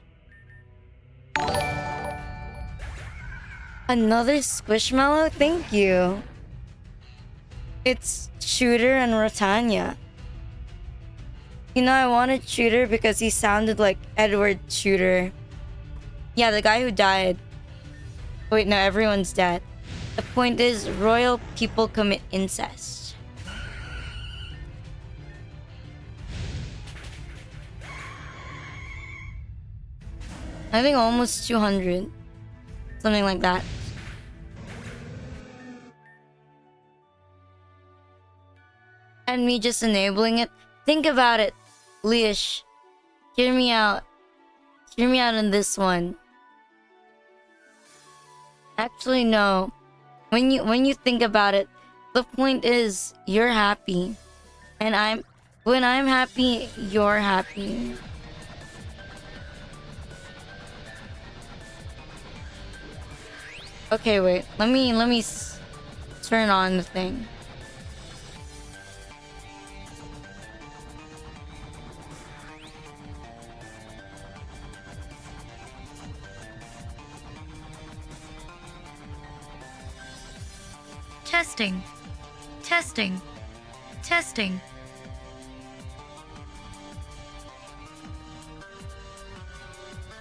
Speaker 1: Another squishmallow? Thank you. It's Shooter and Rotanya. You know, I wanted Shooter because he sounded like Edward Shooter. Yeah, the guy who died. Wait, no, everyone's dead. The point is, royal people commit incest. I think almost 200. Something like that. And me just enabling it. Think about it, Lish. Hear me out. Hear me out on this one. Actually, no. When you think about it, the point is you're happy, and when I'm happy, you're happy. Okay, wait. Let me turn on the thing.
Speaker 2: Testing. Testing. Testing.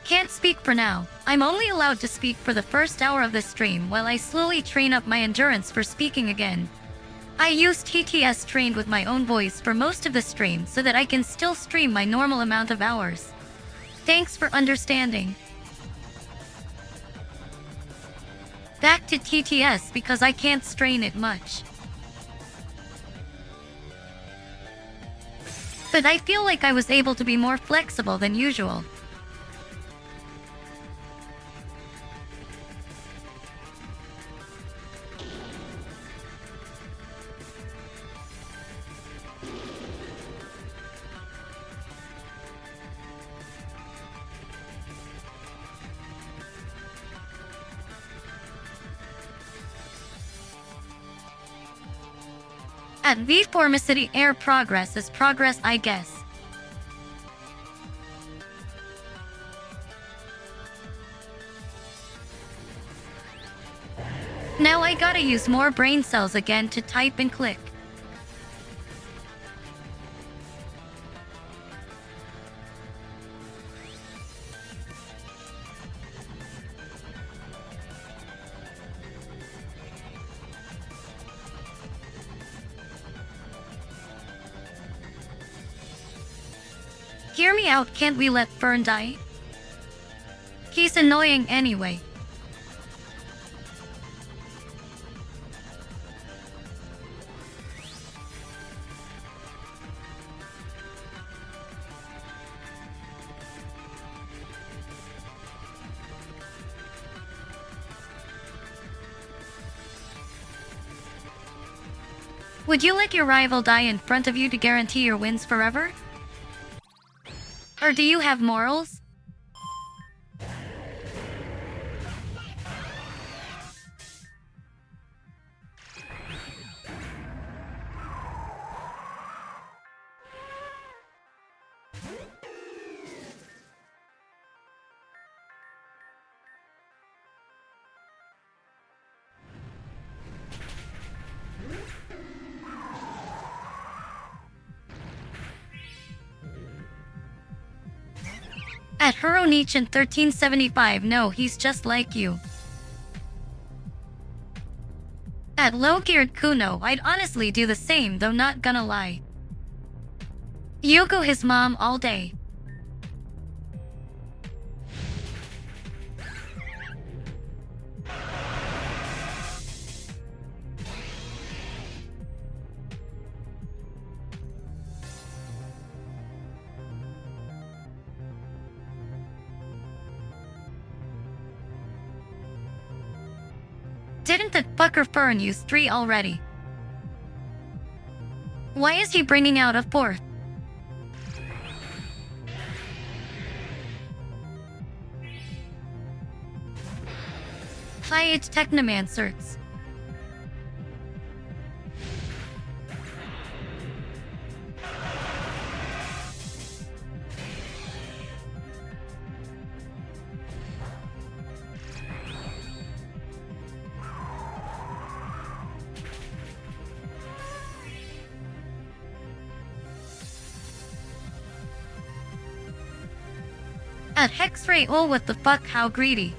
Speaker 2: Can't speak for now. I'm only allowed to speak for the first hour of the stream while I slowly train up my endurance for speaking again. I use TTS trained with my own voice for most of the stream so that I can still stream my normal amount of hours. Thanks for understanding. Back to TTS because I can't strain it much. But I feel like I was able to be more flexible than usual. At V-Formicity Air progress is progress, I guess. Now I gotta use more brain cells again to type and click. Hear me out, can't we let Fern die? He's annoying anyway. Would you let your rival die in front of you to guarantee your wins forever? Or do you have morals? At Huronich in 1375, no, he's just like you. At low-geared Kuno, I'd honestly do the same, though not gonna lie. Yoko his mom all day. Didn't that fucker Fern use 3 already? Why is he bringing out a 4th? High-age Technomancers. At Hexray, oh what the fuck, how greedy.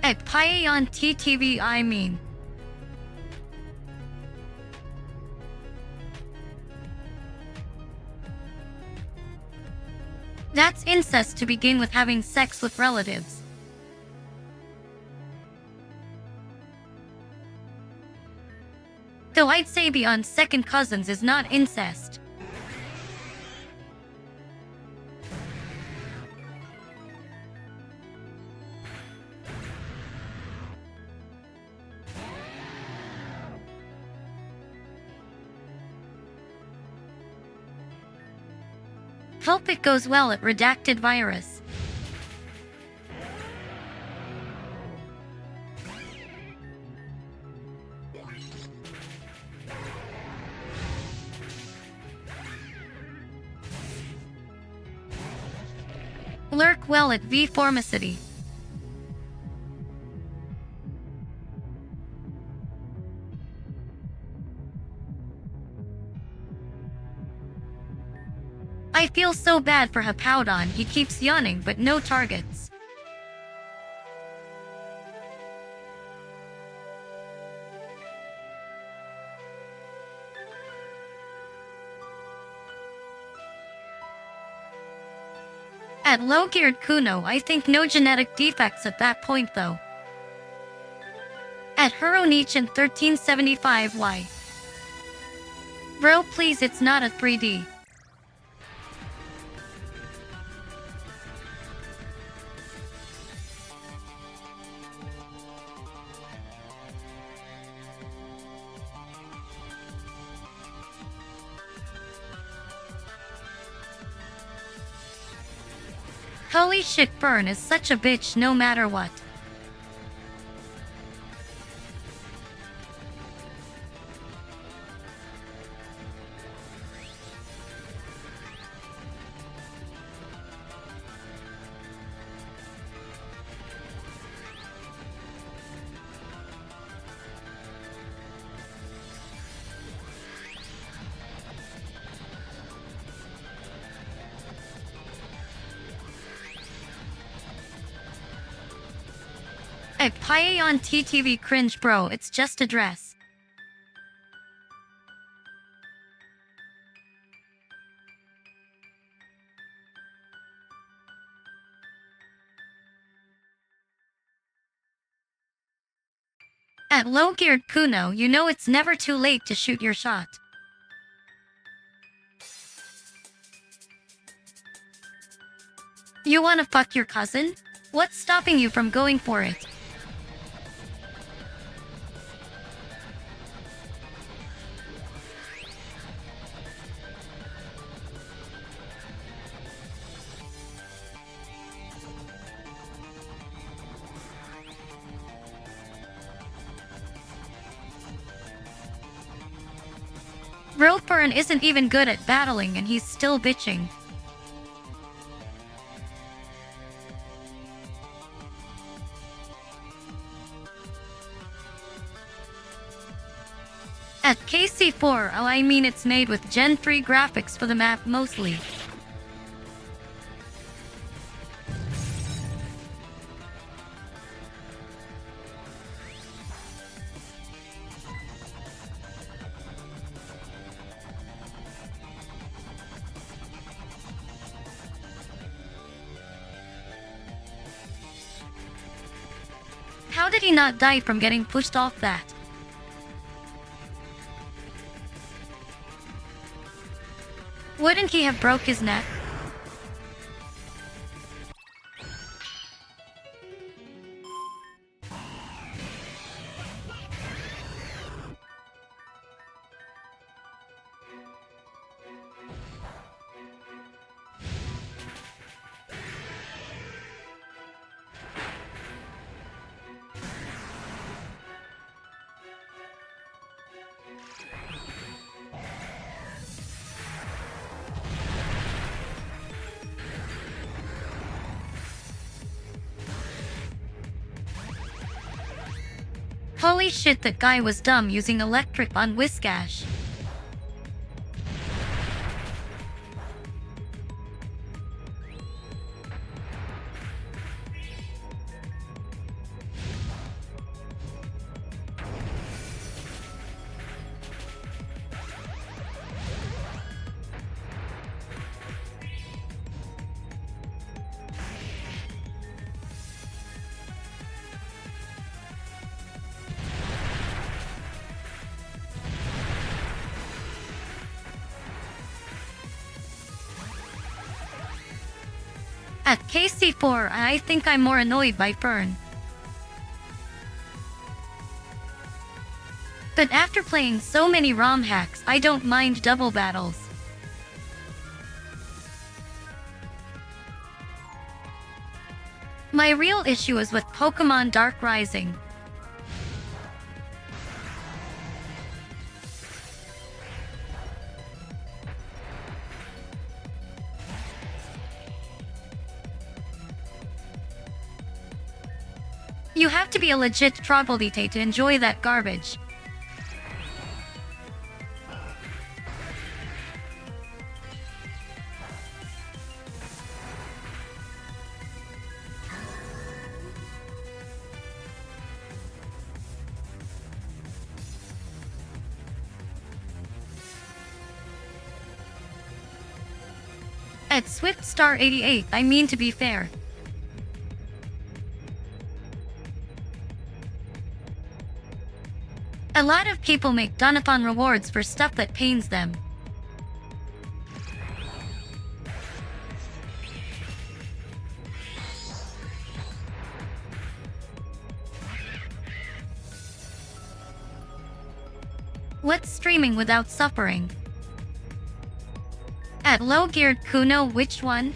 Speaker 2: At Paeon TTV I mean. That's incest to begin with, having sex with relatives. Though I'd say beyond second cousins is not incest. Hope it goes well at Redacted Virus. Lurk well at V Formicity. I feel so bad for Hippowdon, he keeps yawning but no targets. At low-geared Kuno, I think no genetic defects at that point though. At Huronich in 1375, why? Bro, please, it's not a 3D. Holy shit, Fern is such a bitch no matter what. At Paeon TTV cringe bro, it's just a dress. At low-geared Kuno, you know it's never too late to shoot your shot. You wanna fuck your cousin? What's stopping you from going for it? Reborn isn't even good at battling and he's still bitching. At KC4, oh I mean it's made with Gen 3 graphics for the map mostly. How did he not die from getting pushed off that? Wouldn't he have broke his neck? Holy shit, that guy was dumb using electric on Whiskash. At KC4, I think I'm more annoyed by Fern. But after playing so many ROM hacks, I don't mind double battles. My real issue is with Pokémon Dark Rising. You have to be a legit troglodyte to enjoy that garbage. At Swift Star 88, I mean to be fair. A lot of people make donathon rewards for stuff that pains them. What's streaming without suffering? At low-geared Kuno, which one?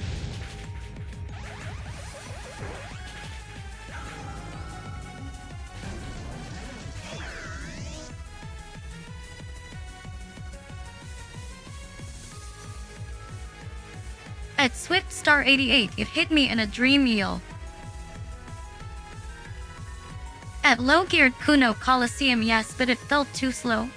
Speaker 2: At Swift Star 88, it hit me in a dream eel. At low-geared Kuno Coliseum, yes, but it felt too slow.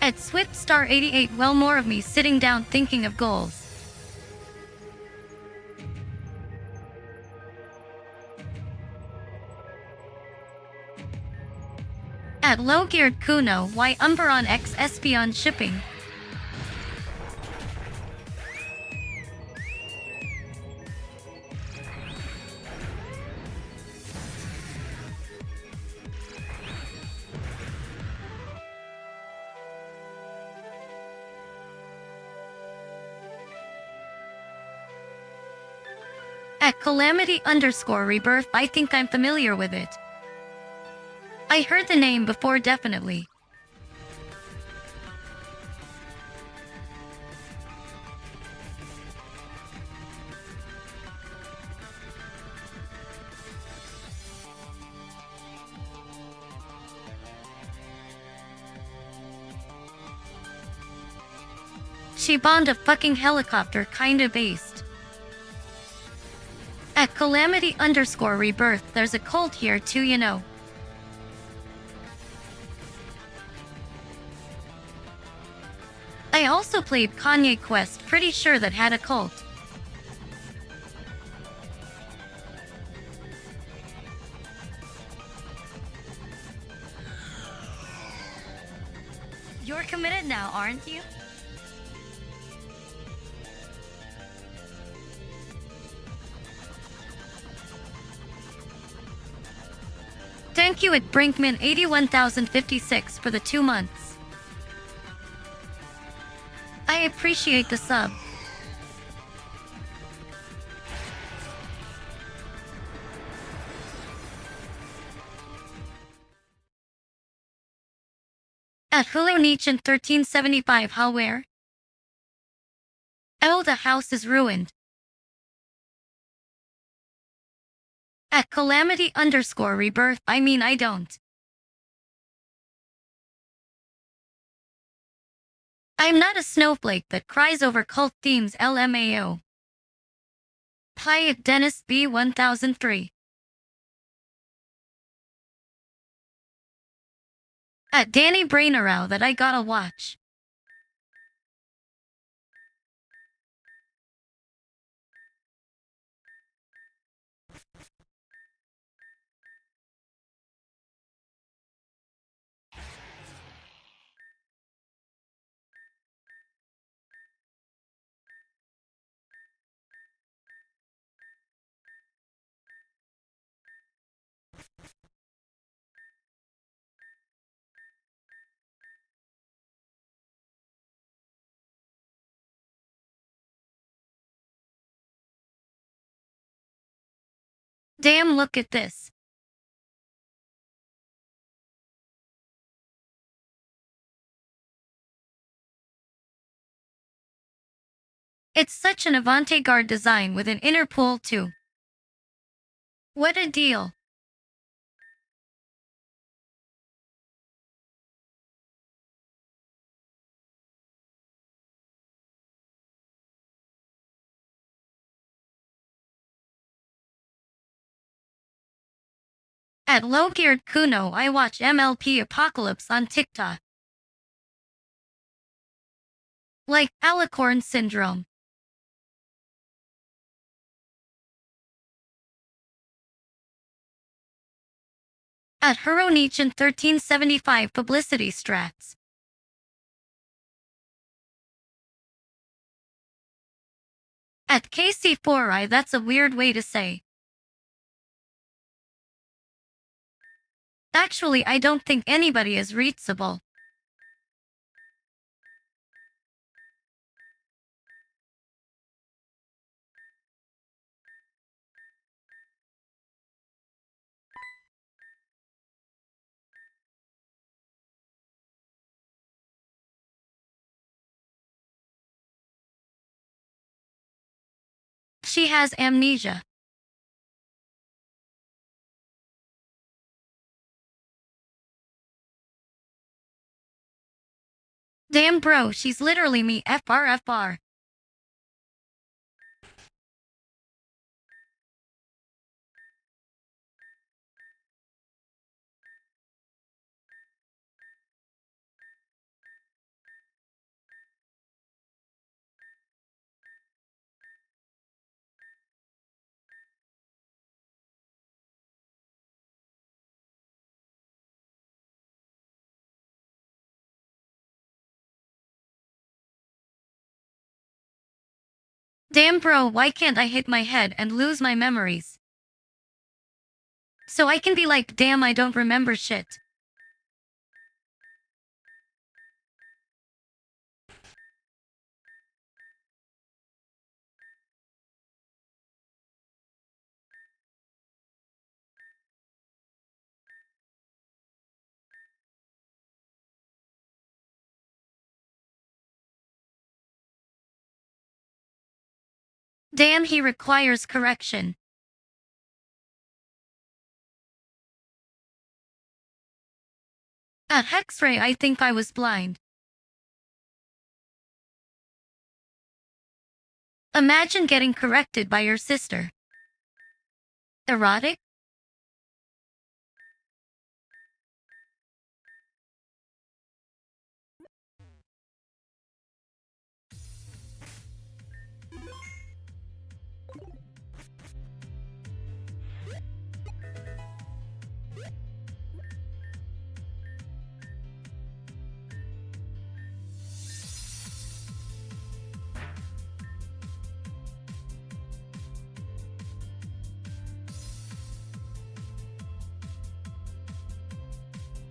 Speaker 2: At SwiftStar88, well, more of me sitting down thinking of goals. At Low-Geared Kuno, why Umberon X Espion shipping? At Calamity_Rebirth, I think I'm familiar with it. I heard the name before, definitely. She bombed a fucking helicopter, kinda based. At Calamity_Rebirth, there's a cult here too, you know. I also played Kanye Quest, pretty sure that had a cult. You're committed now, aren't you? Thank you at Brinkman81056 for the 2 months. I appreciate the sub. At Hulonichen1375, how where? Oh, the house is ruined. At Calamity_Rebirth, I mean, I don't. I'm not a snowflake that cries over cult themes, LMAO. Hi at Dennis B1003. At Danny Brainerow, that I gotta watch. Damn, look at this. It's such an avant-garde design with an inner pool too. What a deal. At Low-Geared Kuno, I watch MLP Apocalypse on TikTok. Like Alicorn Syndrome. At Huronichan1375, publicity strats. At KC4i, that's a weird way to say. Actually, I don't think anybody is reachable. She has amnesia. Damn bro, she's literally me, FR. Damn bro, why can't I hit my head and lose my memories? So I can be like, damn, I don't remember shit. Damn, he requires correction. At X-ray, I think I was blind. Imagine getting corrected by your sister. Erotic?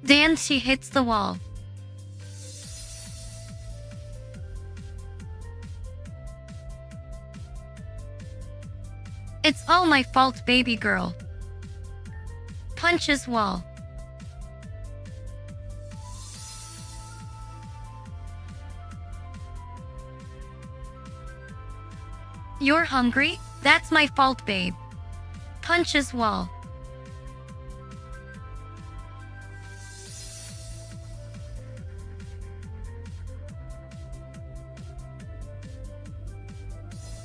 Speaker 2: Then she hits the wall. It's all my fault, baby girl. Punches wall. You're hungry? That's my fault, babe. Punches wall.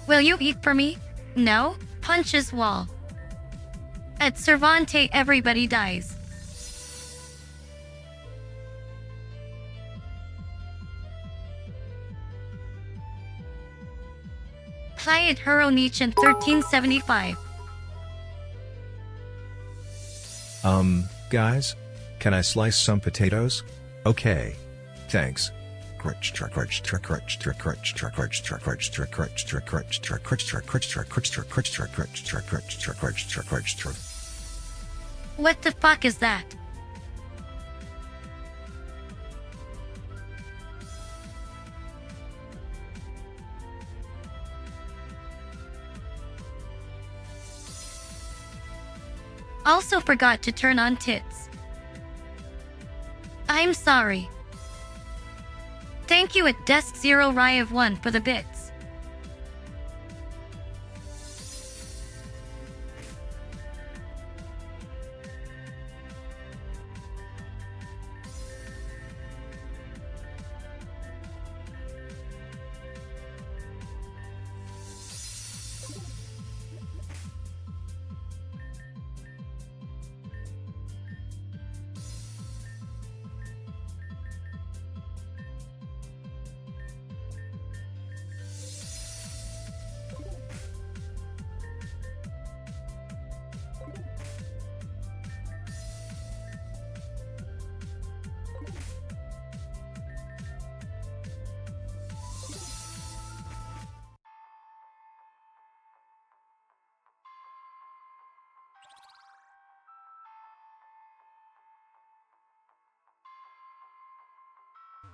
Speaker 2: Will you eat for me? No? Punches wall. At Cervante, everybody dies. Playa Hero Nietzsche in 1375.
Speaker 3: Guys? Can I slice some potatoes? Okay. Thanks.
Speaker 2: What the fuck is that? Also forgot to turn on tits. I'm sorry. Thank you at Desk Zero Rye 1 for the bits.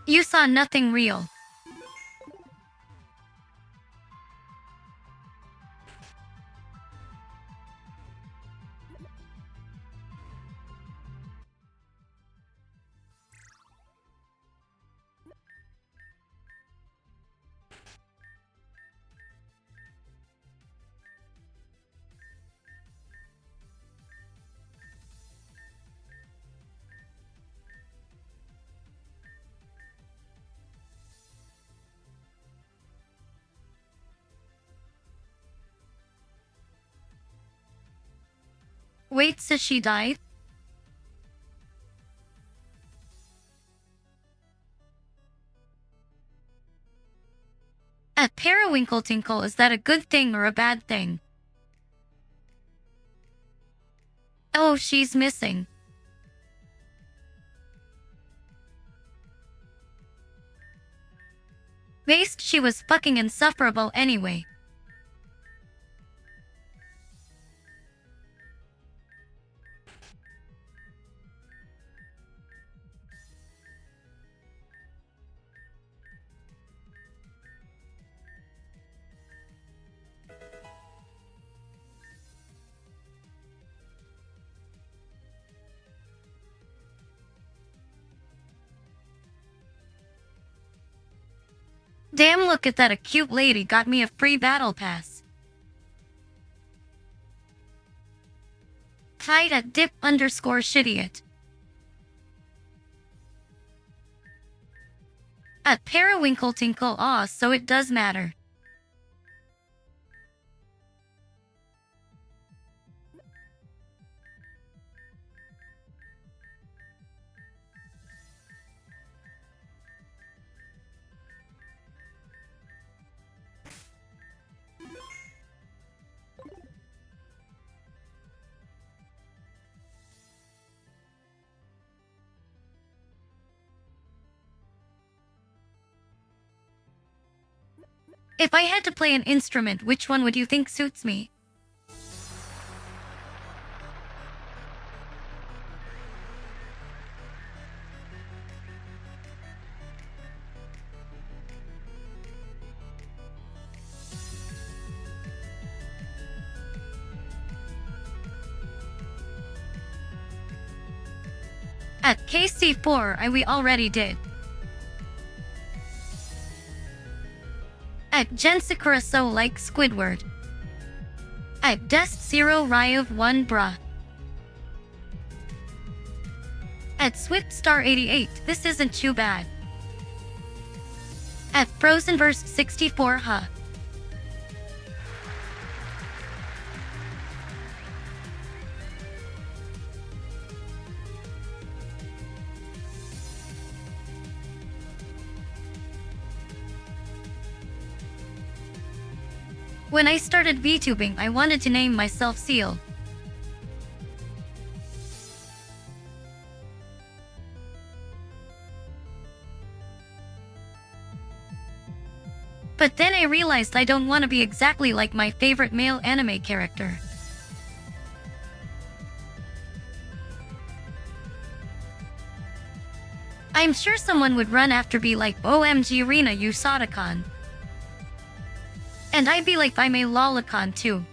Speaker 2: You saw nothing real. Wait, so she died? At Periwinkle-Tinkle, is that a good thing or a bad thing? Oh, she's missing. Based, she was fucking insufferable anyway. Damn, look at that, a cute lady got me a free battle pass. Fight at dip_shidiot. At Periwinkle Tinkle, aw, so it does matter. If I had to play an instrument, which one would you think suits me? At KC4, we already did. At Jensakura, so like Squidward. At Dest 0 Ryov 1 Bruh. At Swiftstar 88, this isn't too bad. At Frozenverse 64, huh? When I started VTubing, I wanted to name myself Seal. But then I realized I don't want to be exactly like my favorite male anime character. I'm sure someone would run after be like, OMG Rina Usada-kan. And I'd be like, I'm a lolicon too.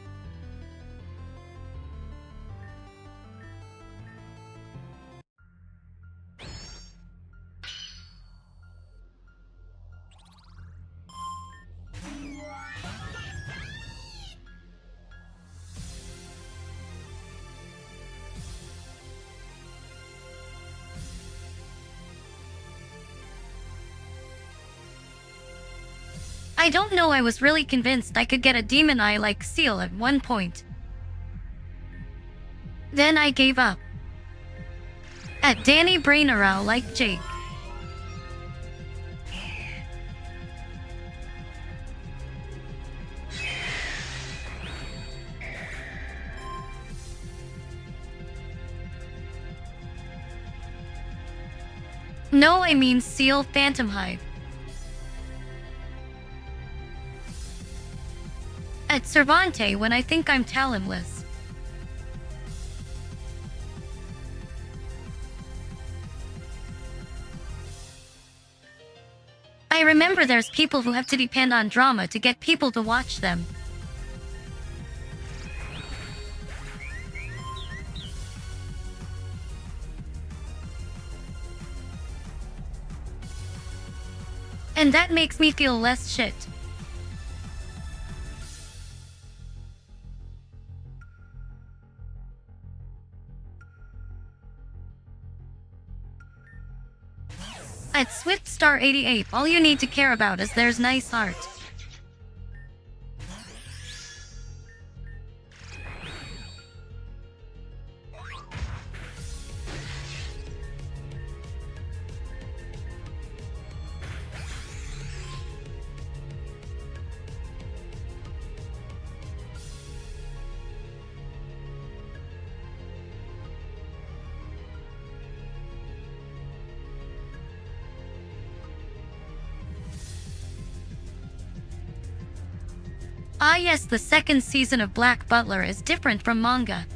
Speaker 2: I don't know, I was really convinced I could get a demon eye like Seal at one point. Then I gave up. At Danny Brainarrow like Jake. No, I mean Seal Phantom Hive. At Cervante when I think I'm talentless. I remember there's people who have to depend on drama to get people to watch them. And that makes me feel less shit. At Swiftstar 88, all you need to care about is there's nice art. Ah yes, the second season of Black Butler is different from manga.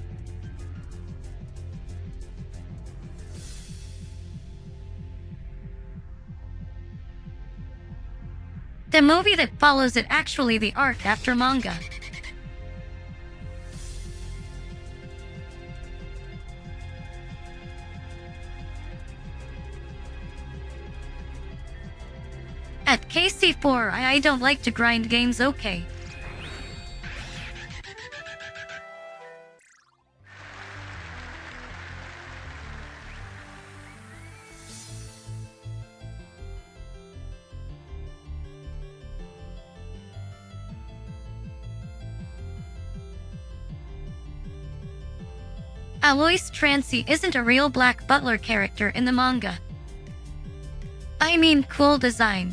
Speaker 2: The movie that follows it actually the arc after manga. At KC4, I don't like to grind games, okay. Alois Trancy isn't a real Black Butler character in the manga. I mean, cool design.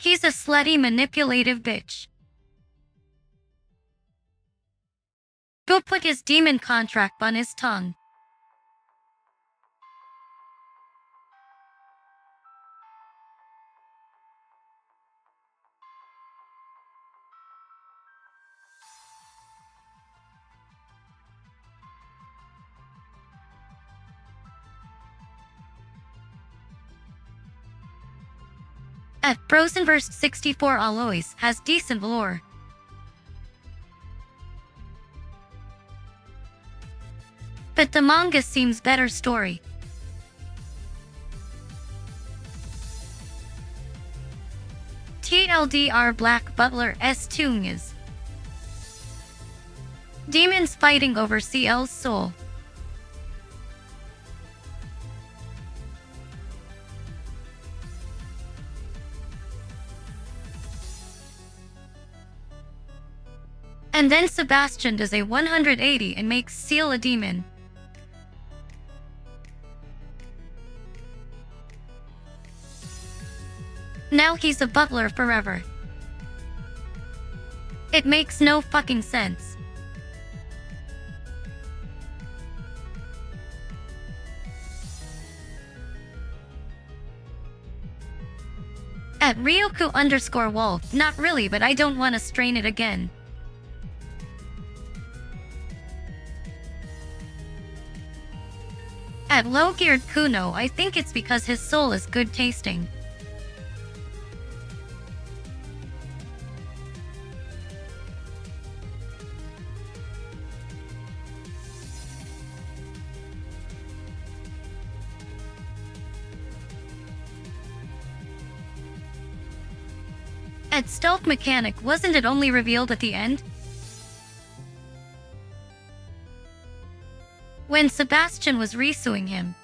Speaker 2: He's a slutty, manipulative bitch. Go put his demon contract on his tongue. At Frozenverse 64, Alois has decent lore. But the manga seems better story. TLDR Black Butler S Tung is demons fighting over CL's soul. And then Sebastian does a 180 and makes Seal a demon. Now he's a butler forever. It makes no fucking sense. At Ryoku_Wolf, not really, but I don't want to strain it again. At Low-Geared Kuno, I think it's because his soul is good tasting. At Stealth Mechanic, wasn't it only revealed at the end? When Sebastian was resuing him.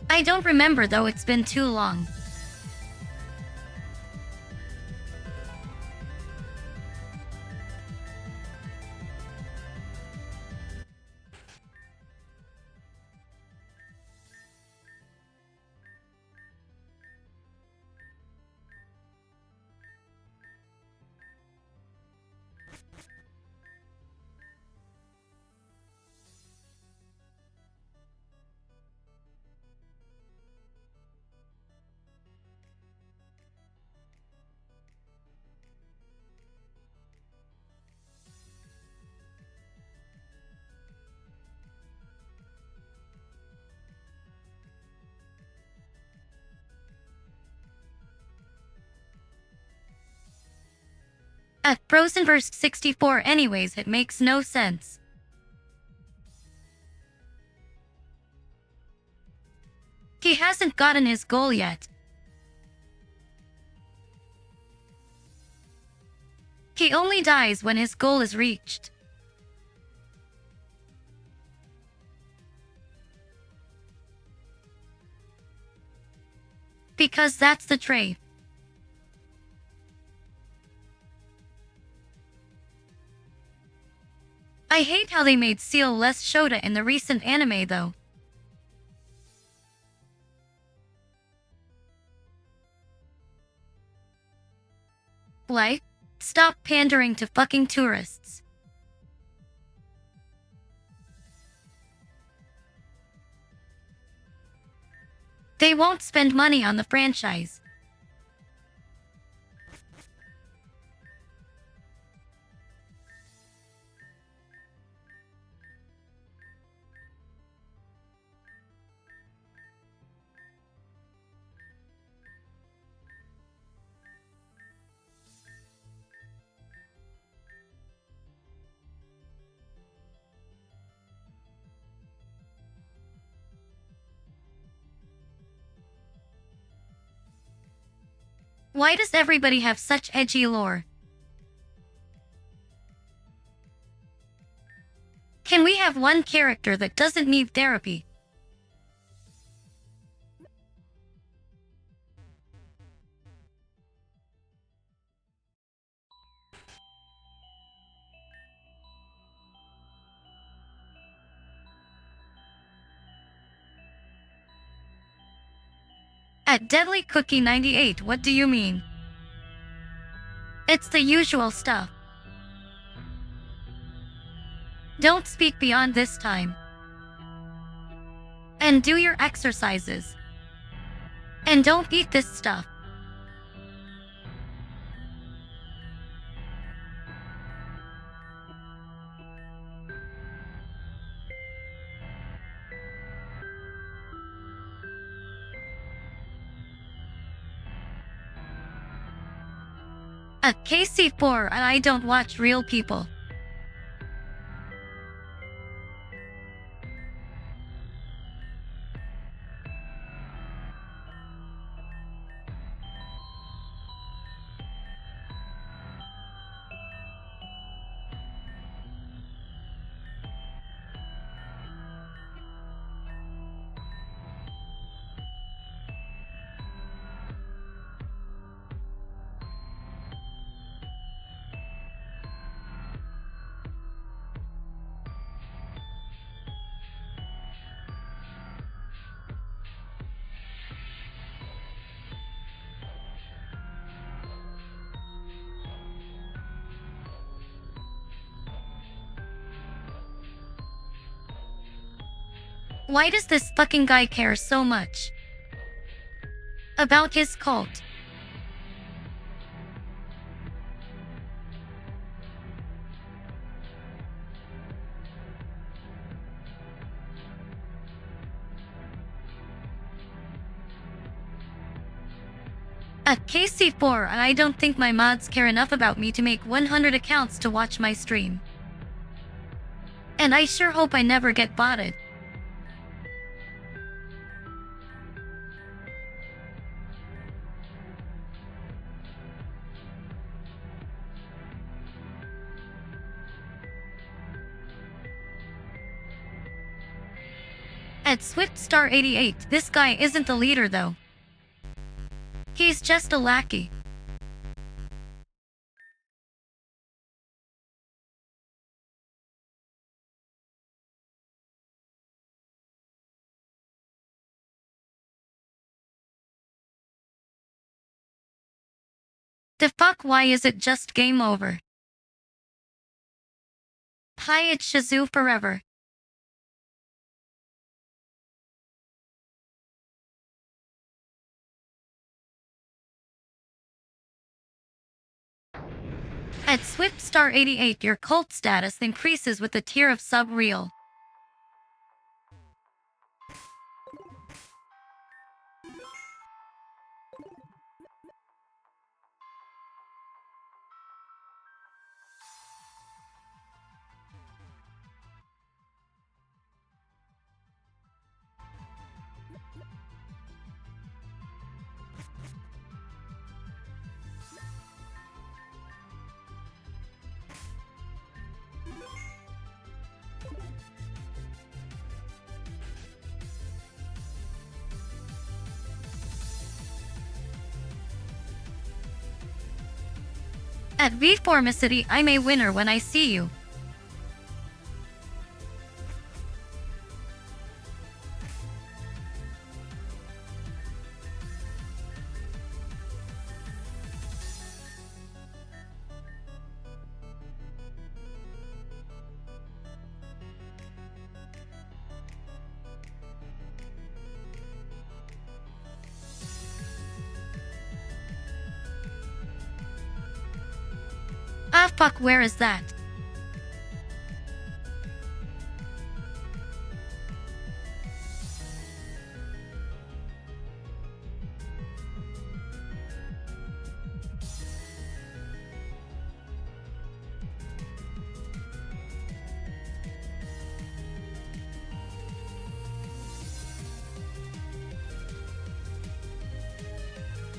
Speaker 2: I don't remember though, it's been too long. At Frozenverse 64 anyways, it makes no sense. He hasn't gotten his goal yet. He only dies when his goal is reached. Because that's the trait. I hate how they made Seal less Shota in the recent anime though. Like, stop pandering to fucking tourists. They won't spend money on the franchise. Why does everybody have such edgy lore? Can we have one character that doesn't need therapy? At Deadly Cookie 98, what do you mean? It's the usual stuff. Don't speak beyond this time. And do your exercises. And don't eat this stuff. At KC4, I don't watch real people. Why does this fucking guy care so much about his cult? At KC4, I don't think my mods care enough about me to make 100 accounts to watch my stream. And I sure hope I never get botted. At SwiftStar88, this guy isn't the leader though. He's just a lackey. The fuck, why is it just game over? Hi, it's Shazoo forever. At SwiftStar88, your cult status increases with the tier of sub-real. At V-Formicity, I'm a winner when I see you. Ah fuck, where is that?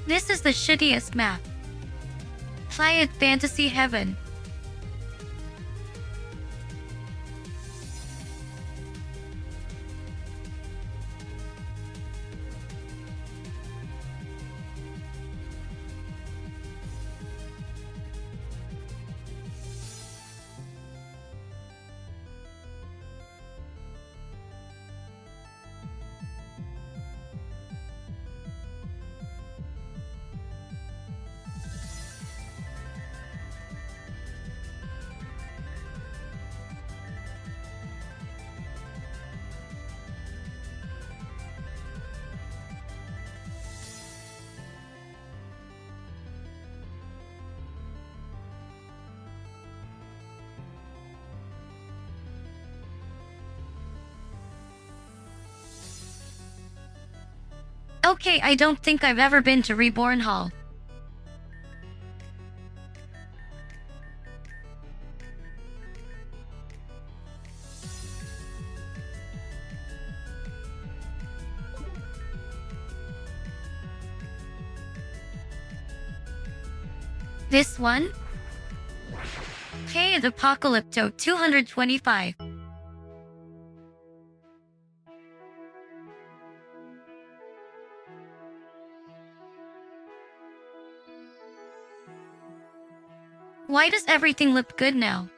Speaker 2: This is the shittiest map. Play it Fantasy Heaven. Okay, I don't think I've ever been to Reborn Hall. This one? Hey, the Apocalypto 225. Why does everything look good now?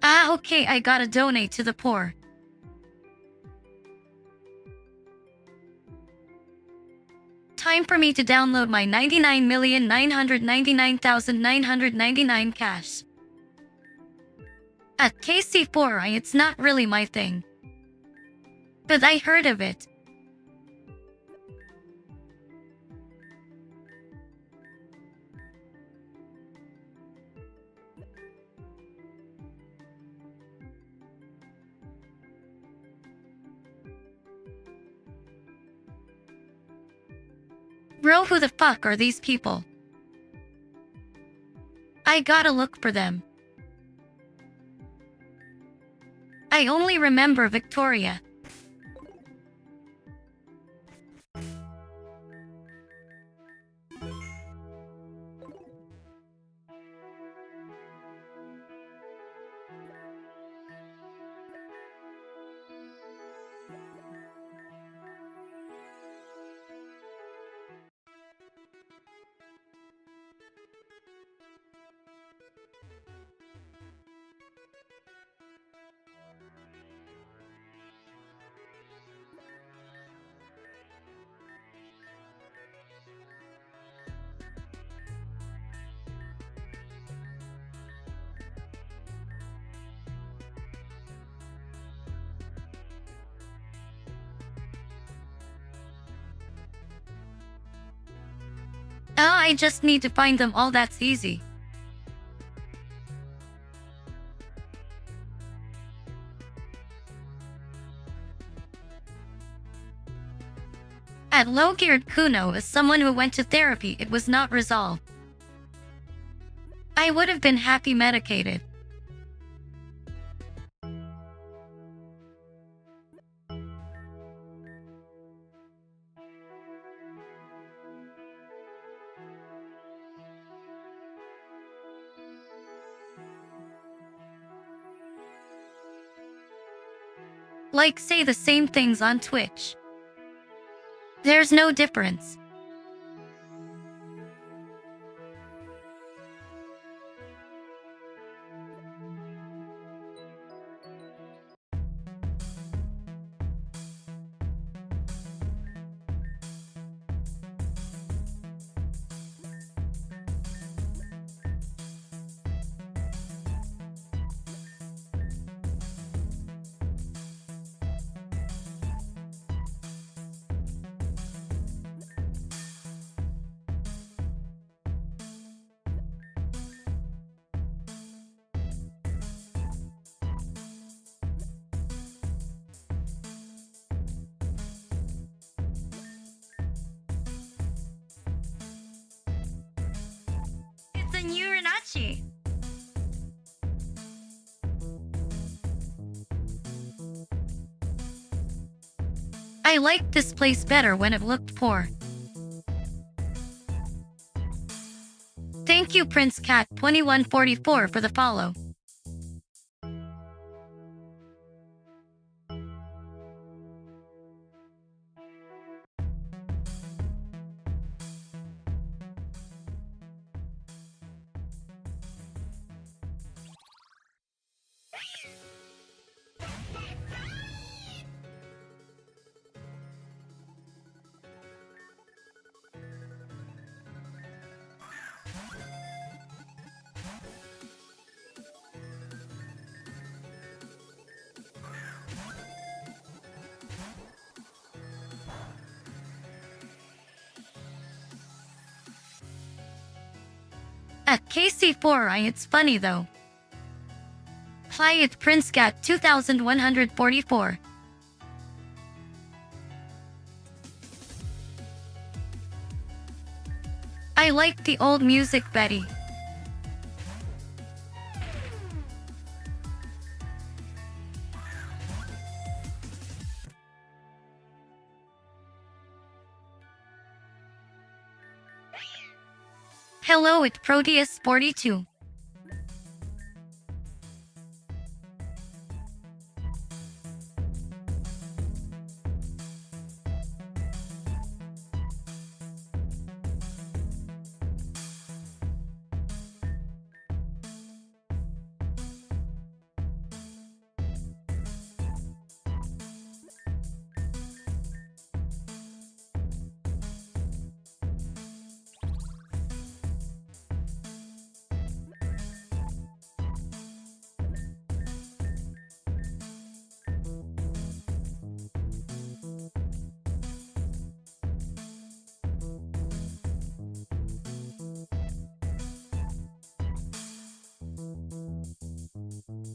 Speaker 2: Ah, okay, I gotta donate to the poor. Time for me to download my 99,999,999 cash. At KC4I, it's not really my thing. But I heard of it. Bro, who the fuck are these people? I gotta look for them. I only remember Victoria. Ah, I just need to find them all, that's easy. At low-geared Kuno, as someone who went to therapy, it was not resolved. I would have been happy medicated. Like say the same things on Twitch. There's no difference. a new Renachi. I liked this place better when it looked poor. Thank you Prince Cat 2144 for the follow. At KC4I it's funny though. Play it Prince Cat 2144. I like the old music Betty. Hello it's Proteus 42.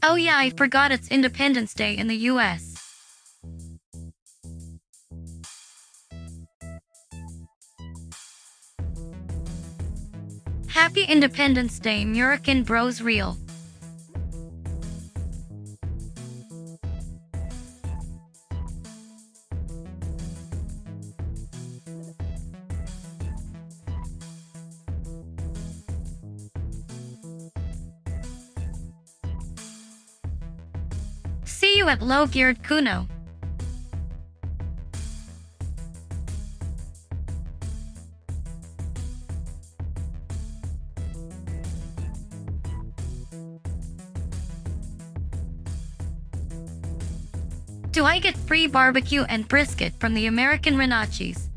Speaker 2: Oh yeah, I forgot it's Independence Day in the US. Happy Independence Day, American Bros Real. See you at Low Geared Kuno. Do I get free barbecue and brisket from the American Renachis?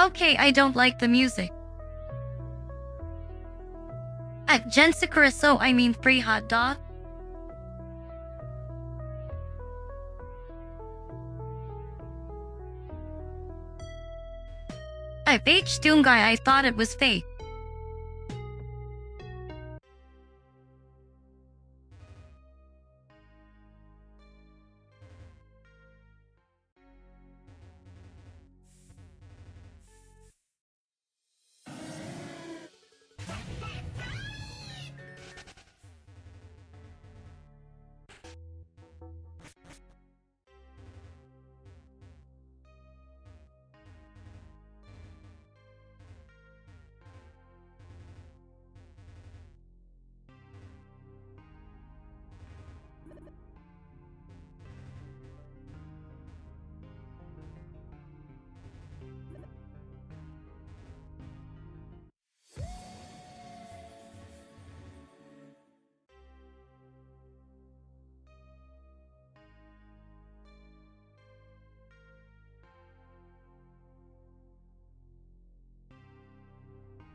Speaker 2: Okay, I don't like the music. At Jensicura, so I mean free hot dog? At H Doomguy, I thought it was fake.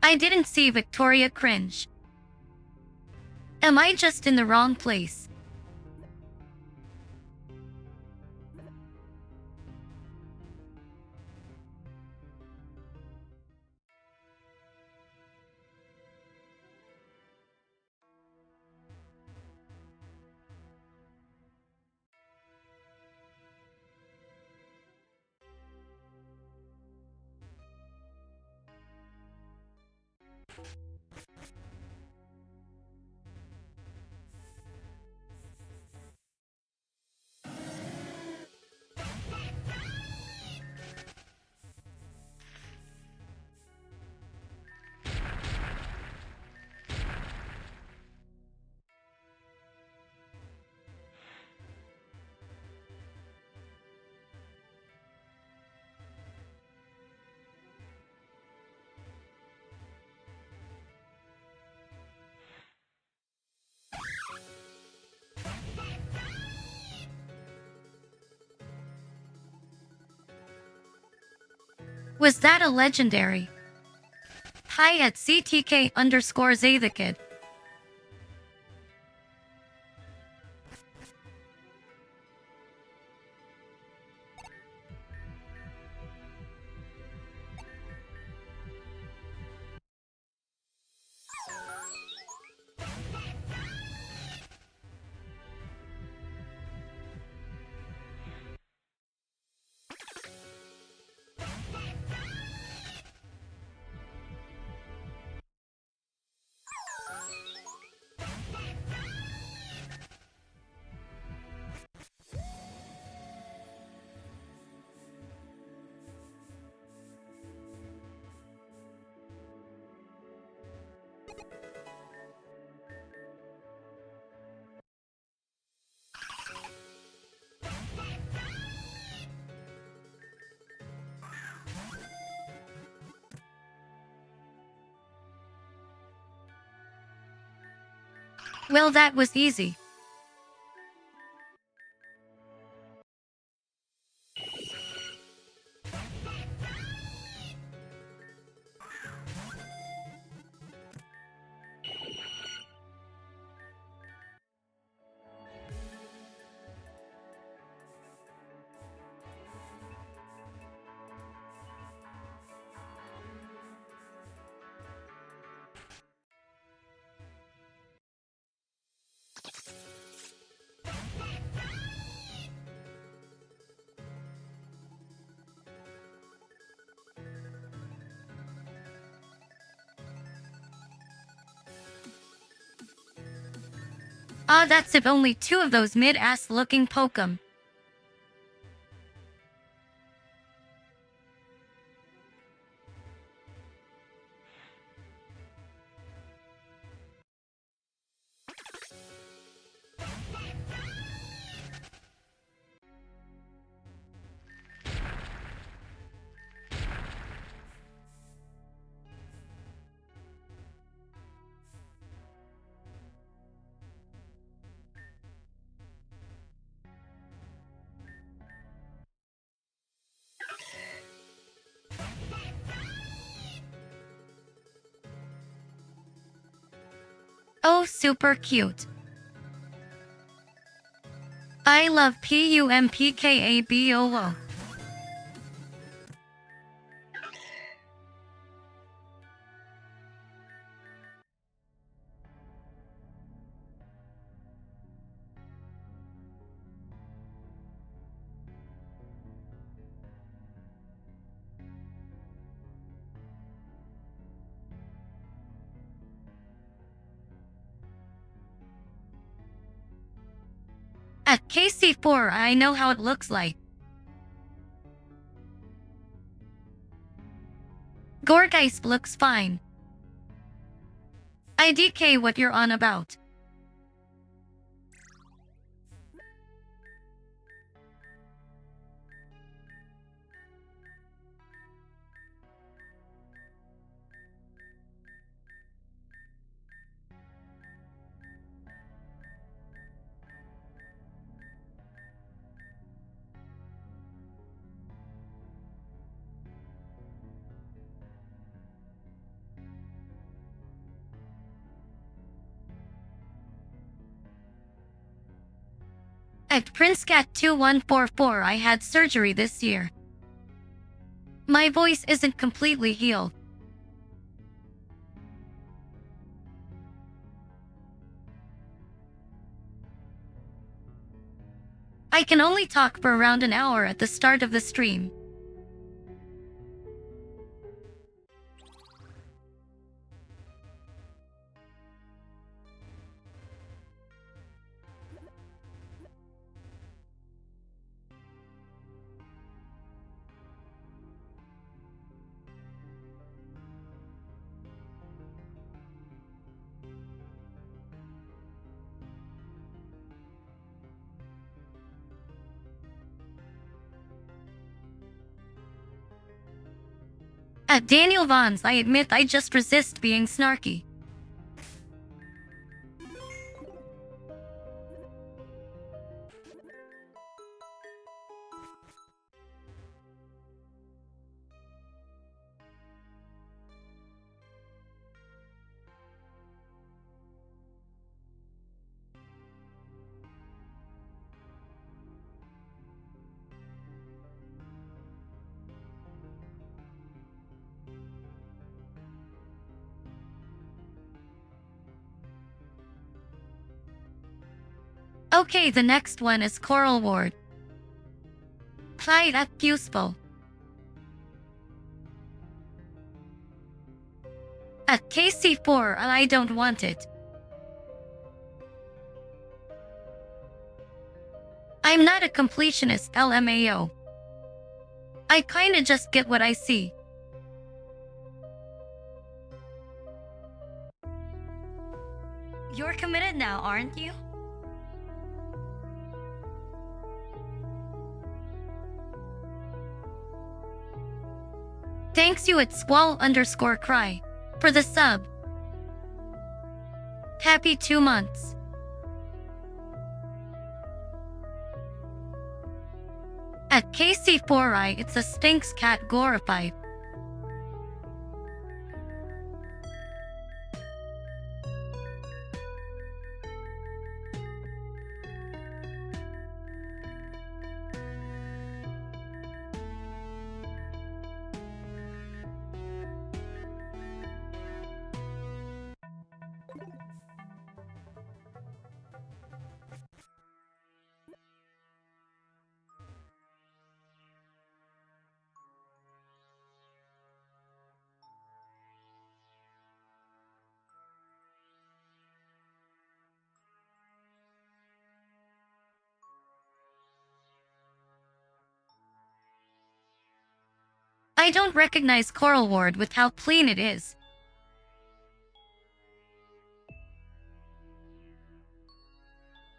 Speaker 2: I didn't see Victoria cringe. Am I just in the wrong place? Was that a legendary? Hi at CTK underscore Zay the Kid. Well, that was easy. Ah, that's if only two of those mid-ass looking Pokémon. Oh, super cute. I love PUMPKABOO. At KC4, I know how it looks like. Gorgeist looks fine. IDK what you're on about. At PrinceCat2144, I had surgery this year. My voice isn't completely healed. I can only talk for around an hour at the start of the stream. At Daniel Vaughn's, I admit I just resist being snarky. Okay, the next one is Coral Ward. Clyde at useful. At KC4, I don't want it. I'm not a completionist, LMAO. I kinda just get what I see. You're committed now, aren't you? Thanks you at Squall_cry for the sub. Happy 2 months. At KC4i, it's a Stinks Cat glorified. I don't recognize Coral Ward with how clean it is.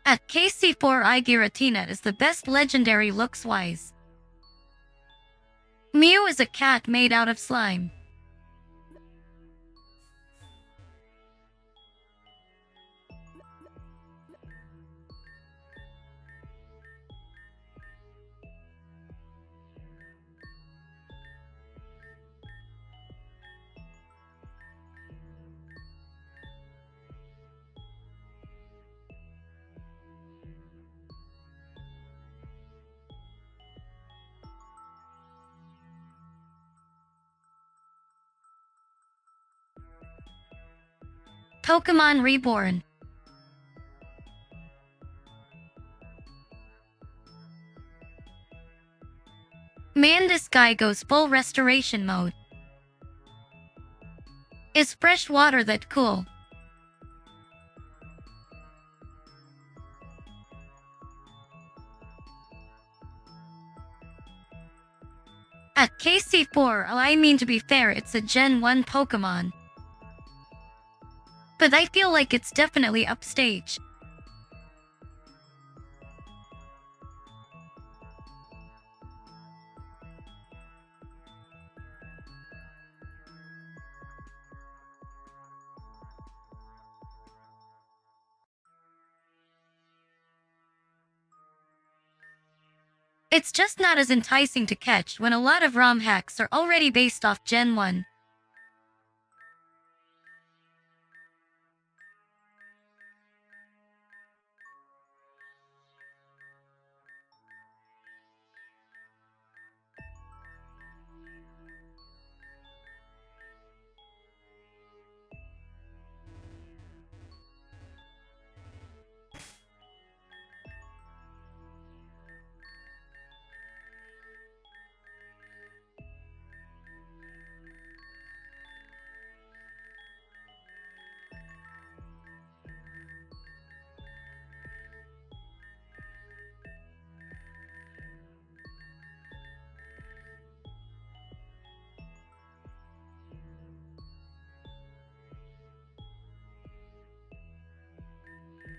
Speaker 2: At KC4i, Giratina is the best legendary looks-wise. Mew is a cat made out of slime. Pokémon Reborn. Man, this guy goes full restoration mode. Is fresh water that cool? At KC4, I mean, to be fair, it's a Gen 1 Pokémon. But I feel like it's definitely upstage. It's just not as enticing to catch when a lot of ROM hacks are already based off Gen 1.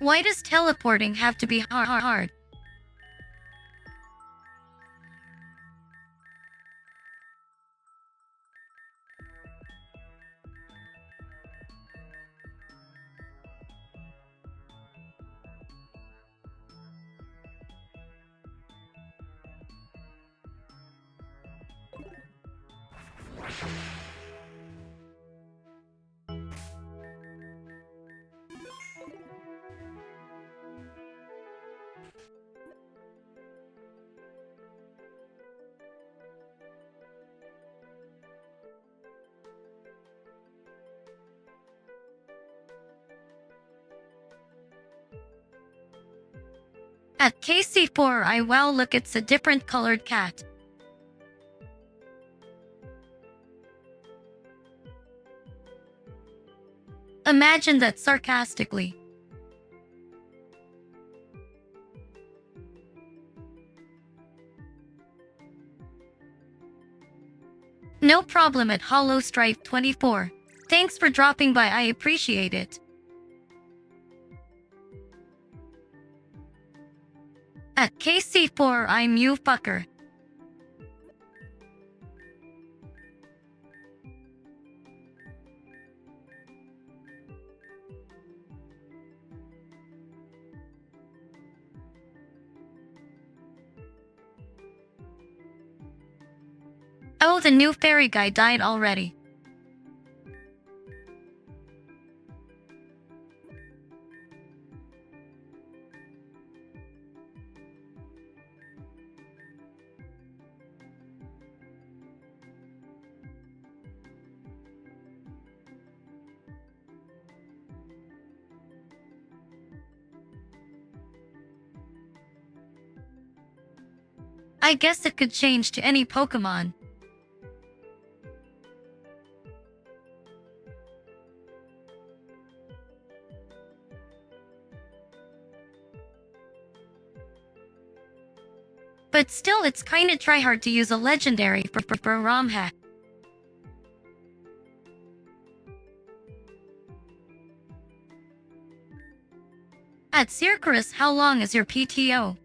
Speaker 2: Why does teleporting have to be hard? At KC4, wow, look, it's a different colored cat. Imagine that sarcastically. No problem at Hollow Stripe 24. Thanks for dropping by, I appreciate it. At KC4, I'm you fucker. Oh, the new fairy guy died already. I guess it could change to any Pokémon. But still, it's kinda tryhard to use a legendary for a ROM hack. At Circarus, how long is your PTO?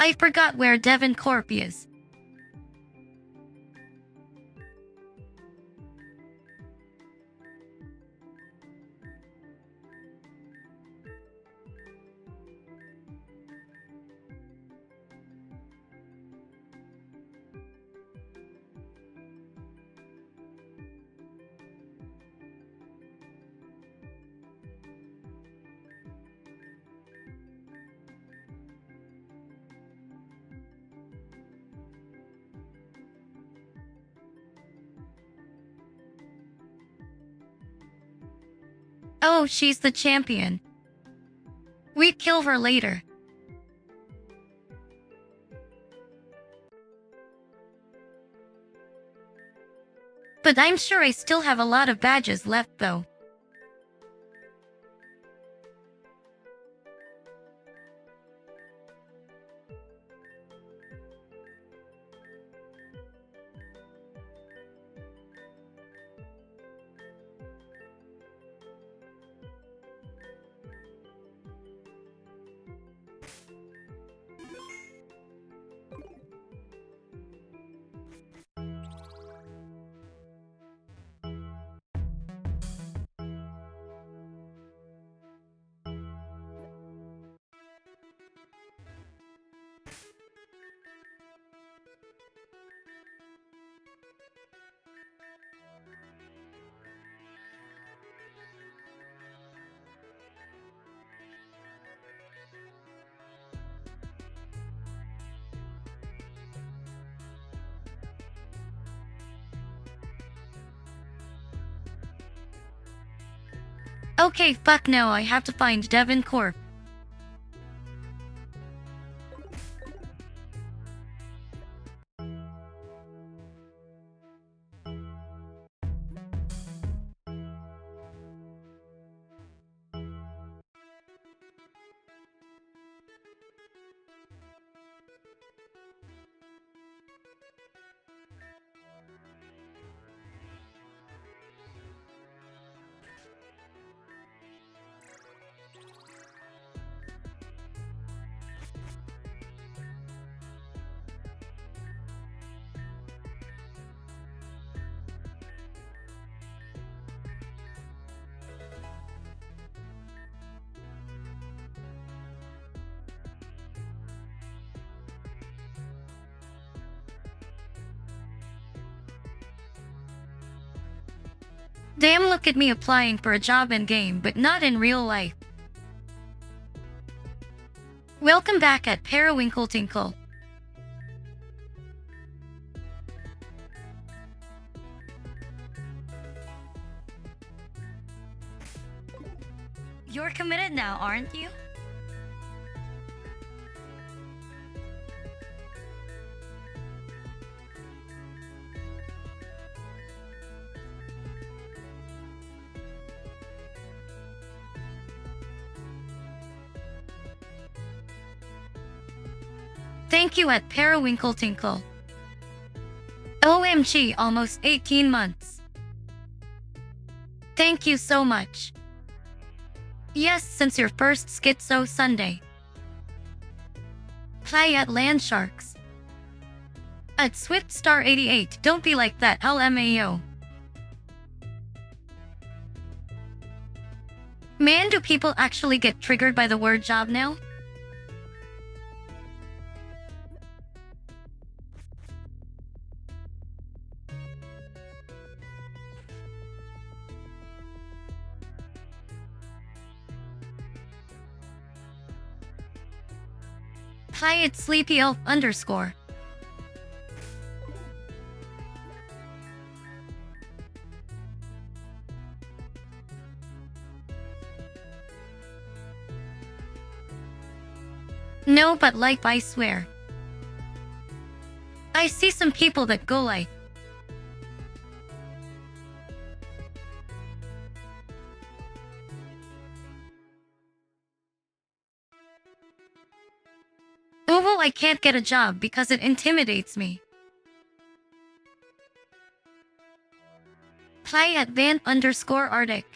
Speaker 2: I forgot where Devon Corp is. Oh, she's the champion. We kill her later. But I'm sure I still have a lot of badges left though. Okay, fuck no, I have to find Devon Corp. Damn, look at me applying for a job in game, but not in real life. Welcome back at Periwinkle Tinkle. You're committed now, aren't you? Thank you at Periwinkle Tinkle. OMG, almost 18 months. Thank you so much. Yes, since your first Schizo Sunday. Play at Land Sharks. At Swift Star 88, don't be like that, LMAO. Man, do people actually get triggered by the word job now? Play at Sleepy Elf _ No, but like, I swear. I see some people that go like. Oh, well, I can't get a job because it intimidates me. Play at Van _ Arctic.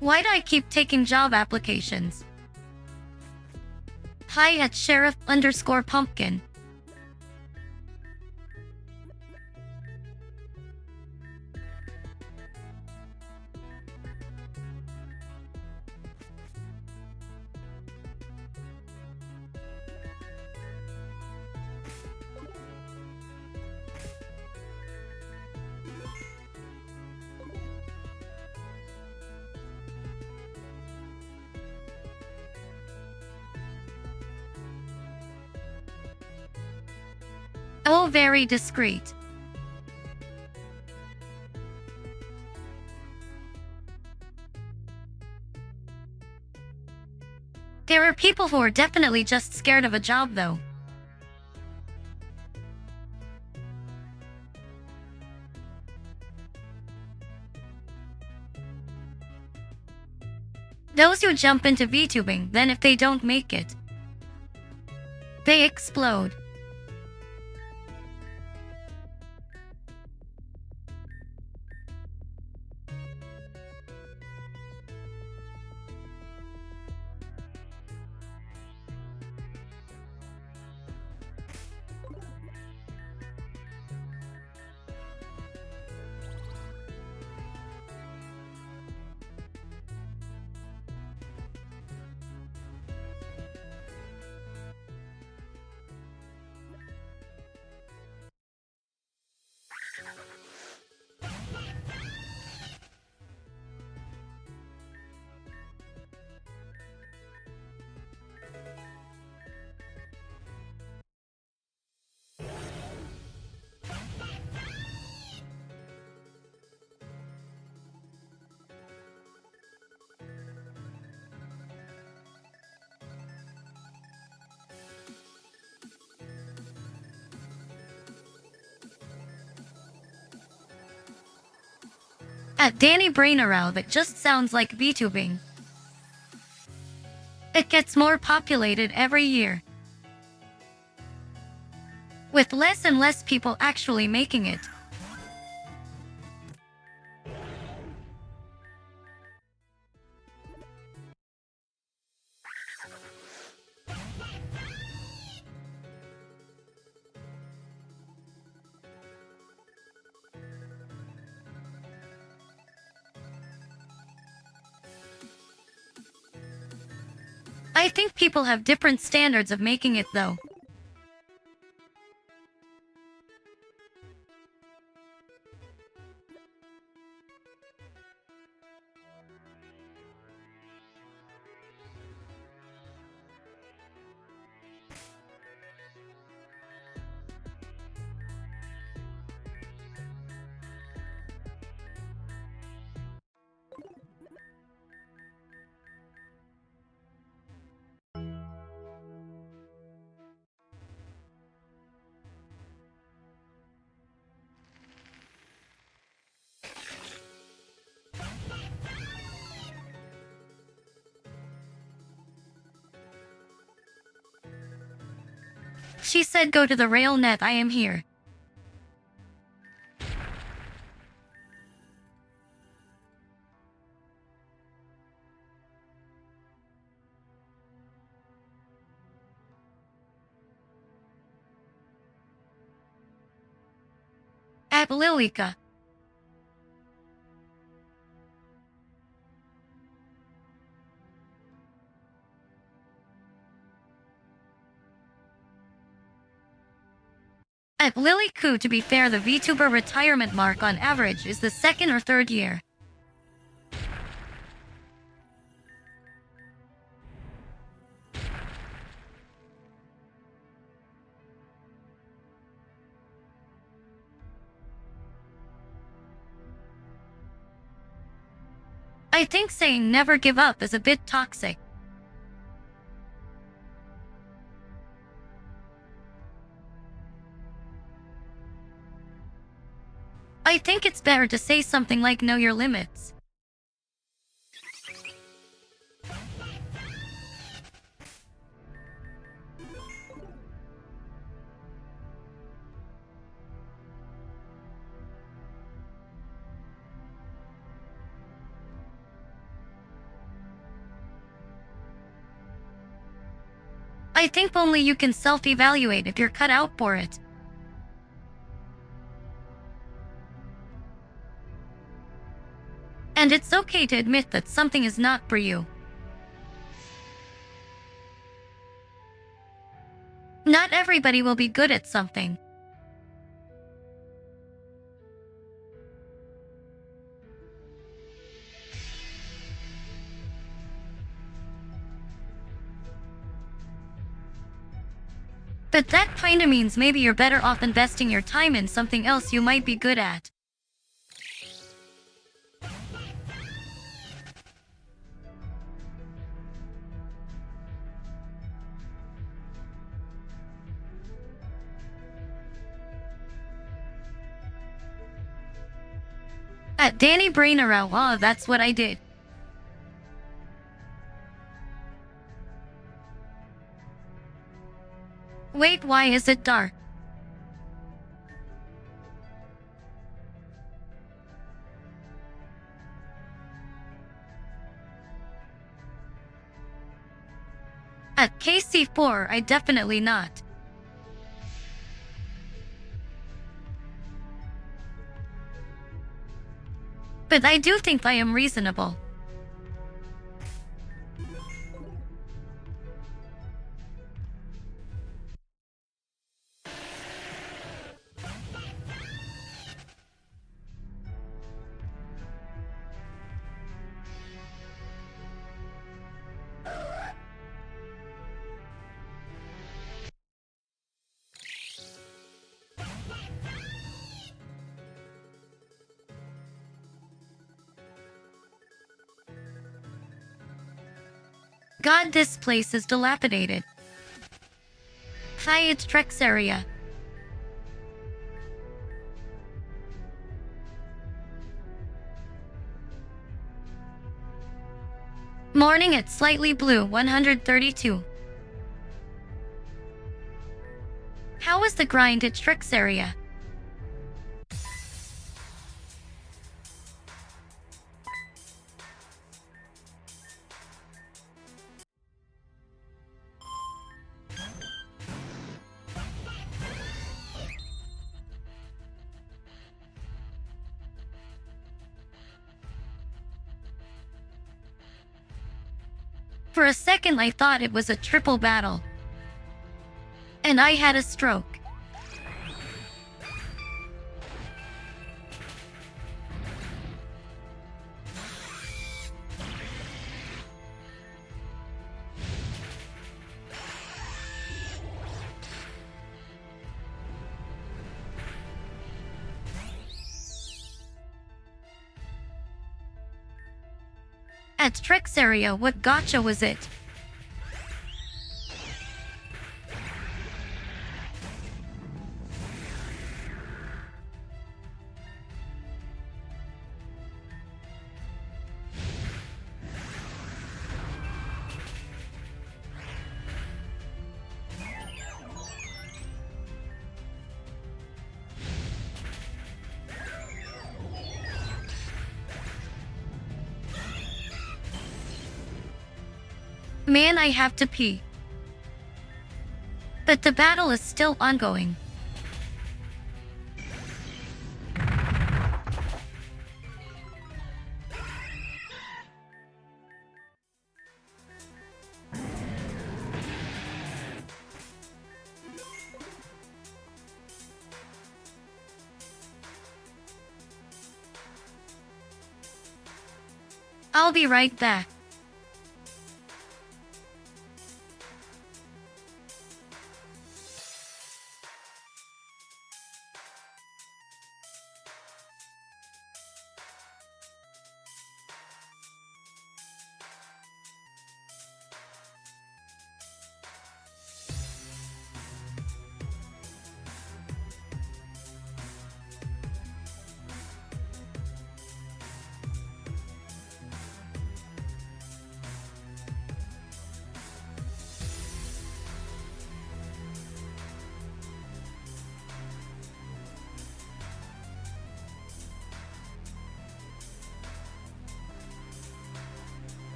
Speaker 2: Why do I keep taking job applications? Hi at Sheriff _ Pumpkin. Oh, very discreet. There are people who are definitely just scared of a job, though. Those who jump into VTubing, then if they don't make it, they explode. At Danny Brainarrow, that just sounds like VTubing. It gets more populated every year, with less and less people actually making it. I think people have different standards of making it though. She said go to the rail net, I am here. At Lilica. At Liliku, to be fair, the VTuber retirement mark on average is the second or third year. I think saying never give up is a bit toxic. I think it's better to say something like know your limits. I think only you can self-evaluate if you're cut out for it. And it's okay to admit that something is not for you. Not everybody will be good at something. But that kinda means maybe you're better off investing your time in something else you might be good at. At Danny Brainarrow, that's what I did. Wait, why is it dark? At KC4, I definitely not. But I do think I am reasonable. God, this place is dilapidated. Hi, it's Trex area. Morning at Slightly Blue 132. How is the grind at Trex area? For a second I thought it was a triple battle. And I had a stroke. At Trex area, what gotcha was it? Man, I have to pee. But the battle is still ongoing. I'll be right back.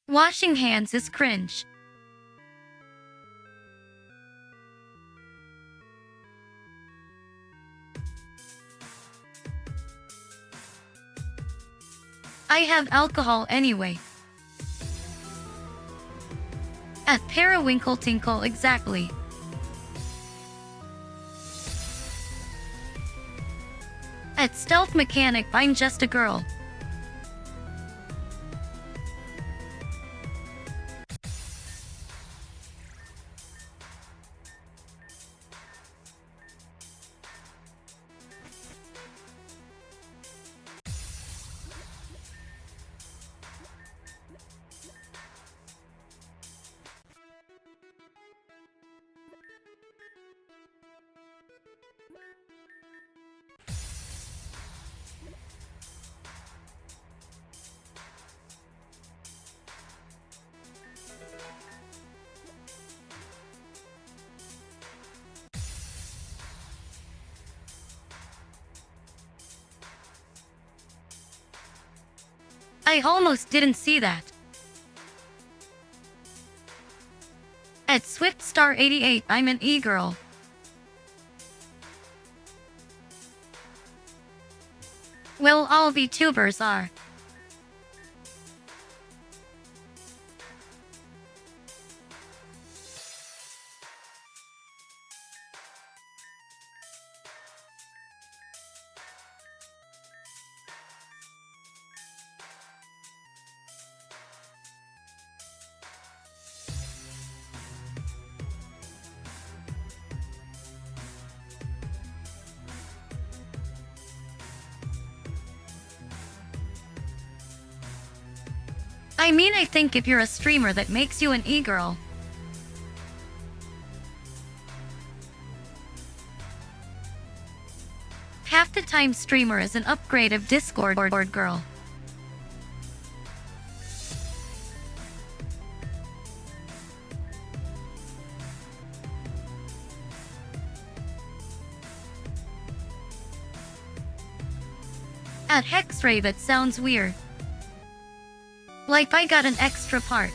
Speaker 2: Washing hands is cringe. I have alcohol anyway. At Periwinkle Tinkle exactly. At Stealth Mechanic I'm just a girl. I almost didn't see that. At SwiftStar88 I'm an e-girl. Well, all VTubers are. I mean, I think if you're a streamer, that makes you an e-girl. Half the time streamer is an upgrade of Discord girl. At Hexray, that sounds weird. Like I got an extra part.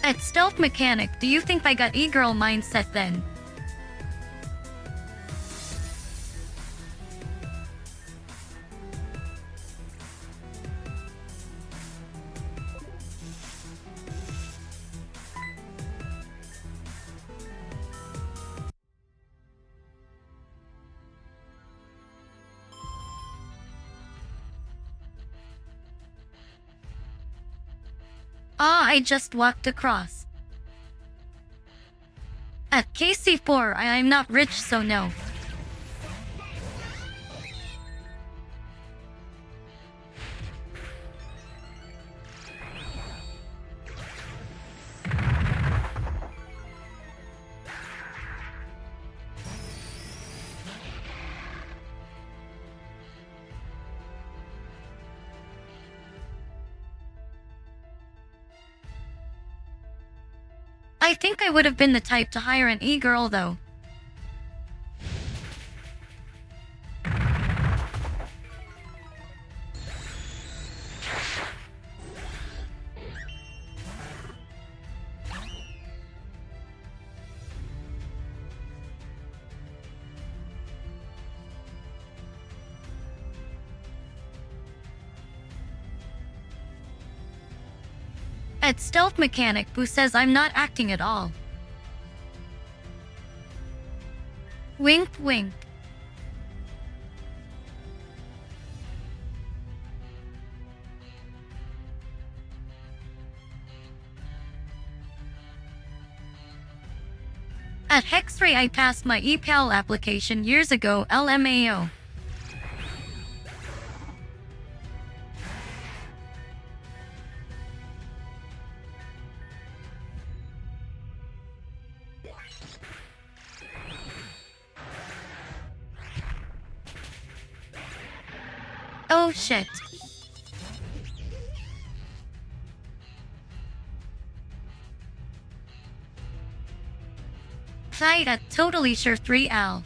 Speaker 2: At Stealth Mechanic, do you think I got e-girl mindset then? Ah, I just walked across. At KC4, I'm not rich, so no. I think I would have been the type to hire an e-girl though. At Stealth Mechanic, who says I'm not acting at all. Wink wink. At Hexray, I passed my ePal application years ago, LMAO. Oh shit. Fight at totally sure 3L.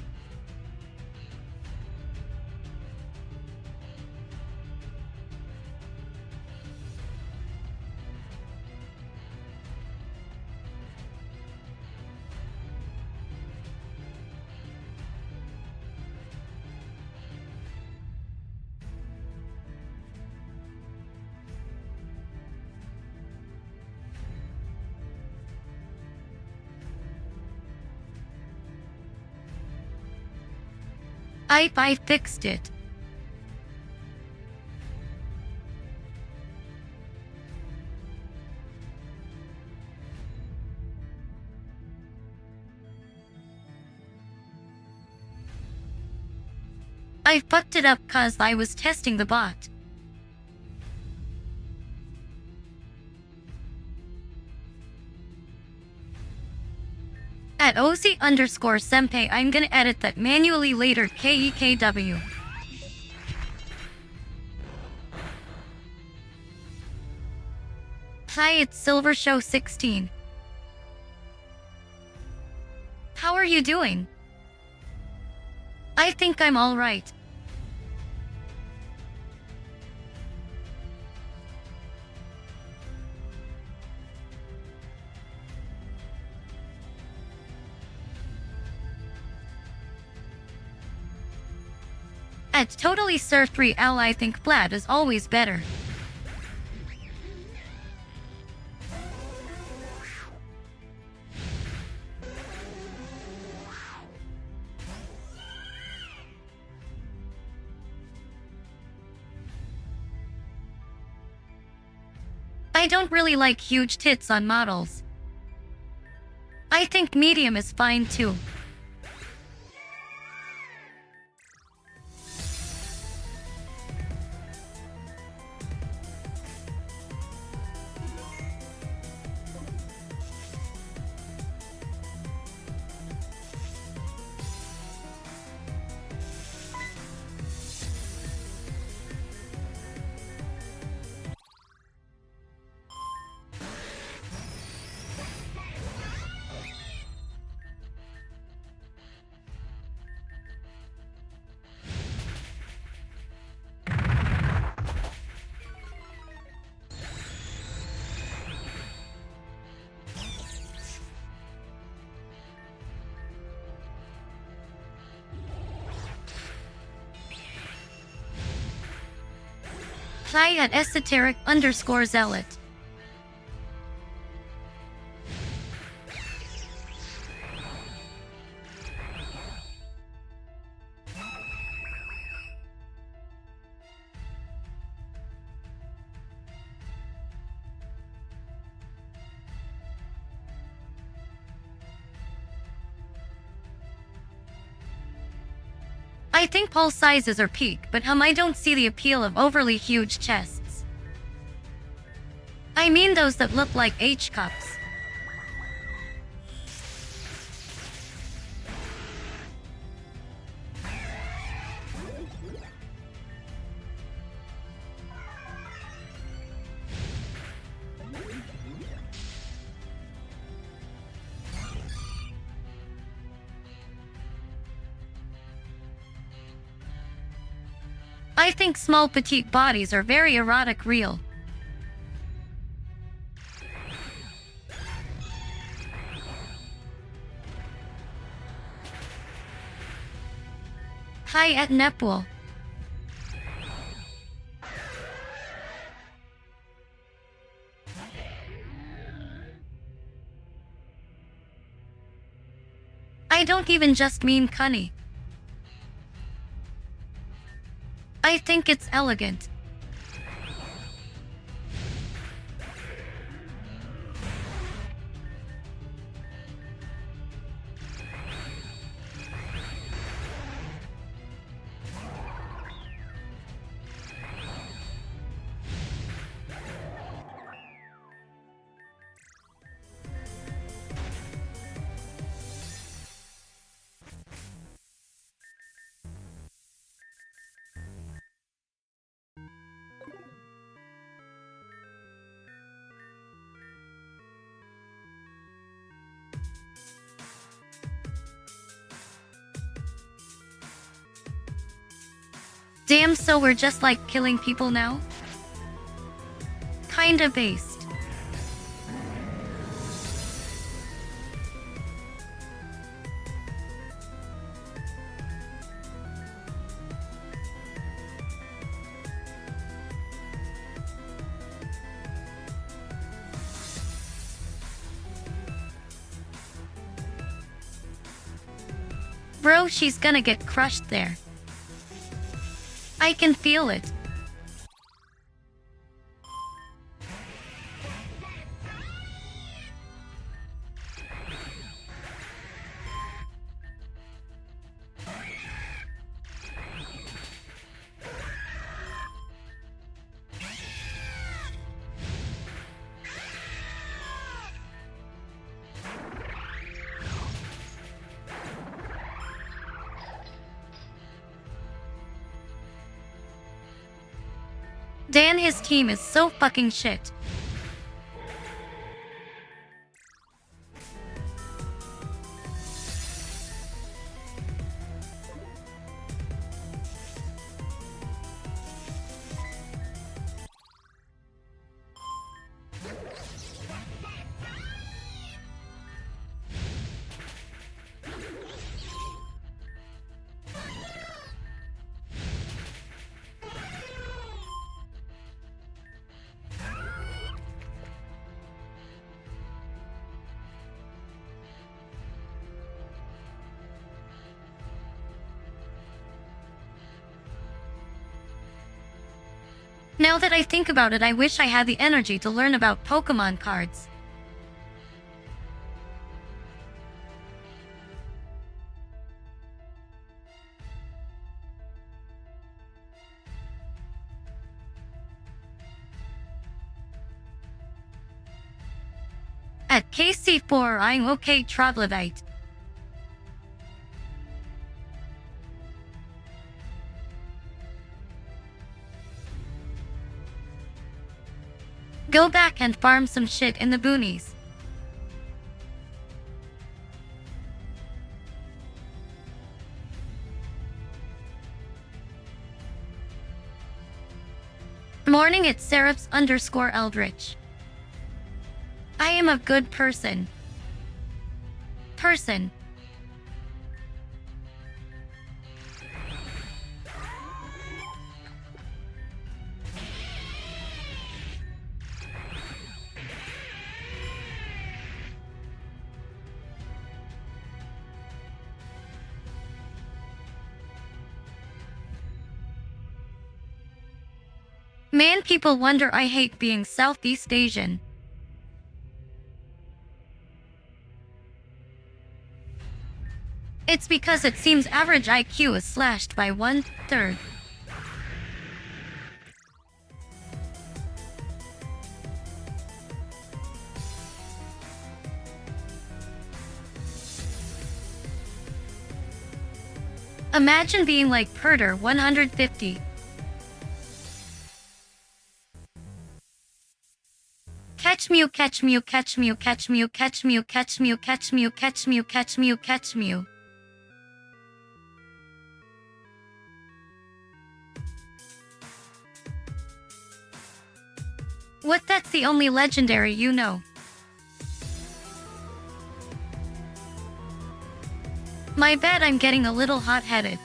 Speaker 2: I fixed it. I fucked it up cause I was testing the bot. At OC_Senpai, I'm gonna edit that manually later, KEKW. Hi, it's Silver Show 16. How are you doing? I think I'm alright. At Totally Sir 3L, I think flat is always better. I don't really like huge tits on models. I think medium is fine too. Hi at esoteric_zealot. I think Paul's sizes are peak, but I don't see the appeal of overly huge chests. I mean those that look like H cups. I think small petite bodies are very erotic real. Hi at Nepal. I don't even just mean cunny. I think it's elegant. Damn, so we're just like killing people now? Kinda based. Bro, she's gonna get crushed there. I can feel it. Dan, his team is so fucking shit. Now that I think about it, I wish I had the energy to learn about Pokémon cards. At KC4, I'm okay, Troglodyte. Go back and farm some shit in the boonies. Morning, it's Seraphs_Eldritch. I am a good person. Man, people wonder I hate being Southeast Asian. It's because it seems average IQ is slashed by 1/3. Imagine being like Perder 150. Catch Mew, catch Mew, catch Mew, catch Mew, catch Mew, catch Mew, catch Mew, catch Mew, catch Mew, catch Mew. What? That's the only legendary you know. My bad, I'm getting a little hot-headed.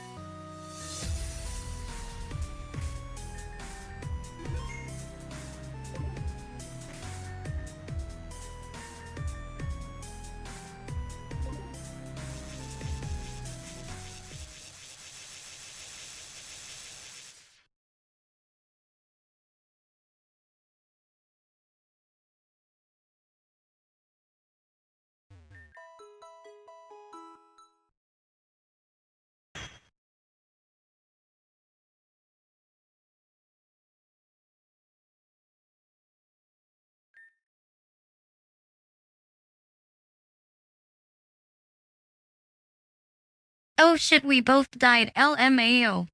Speaker 2: Oh shit, we both died, LMAO.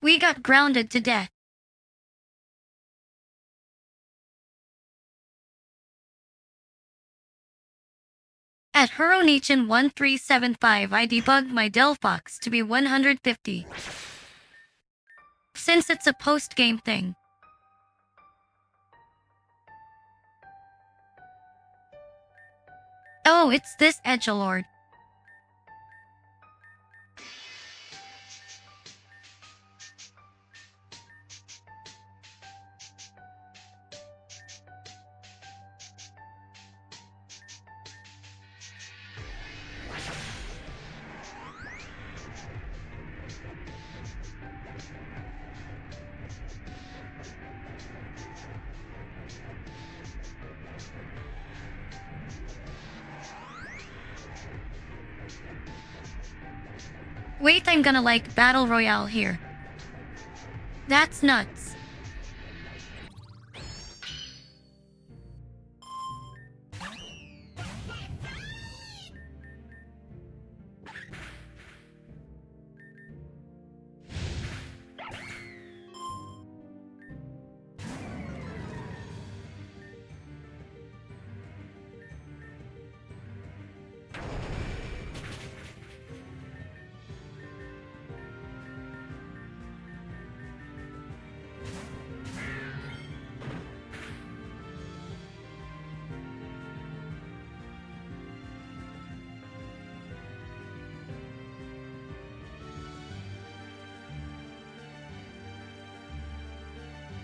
Speaker 2: We got grounded to death. At Huronichan 1375 I debugged my Delphox to be 150. Since it's a post-game thing. Oh, it's this edgelord. Wait, I'm gonna like Battle Royale here. That's nuts.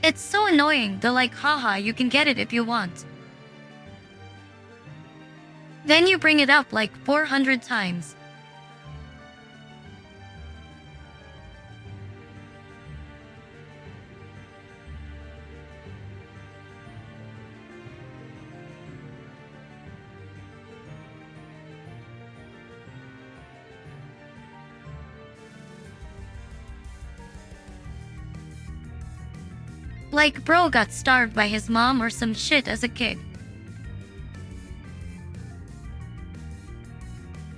Speaker 2: It's so annoying, the like haha, you can get it if you want. Then you bring it up like 400 times. Like bro got starved by his mom or some shit as a kid.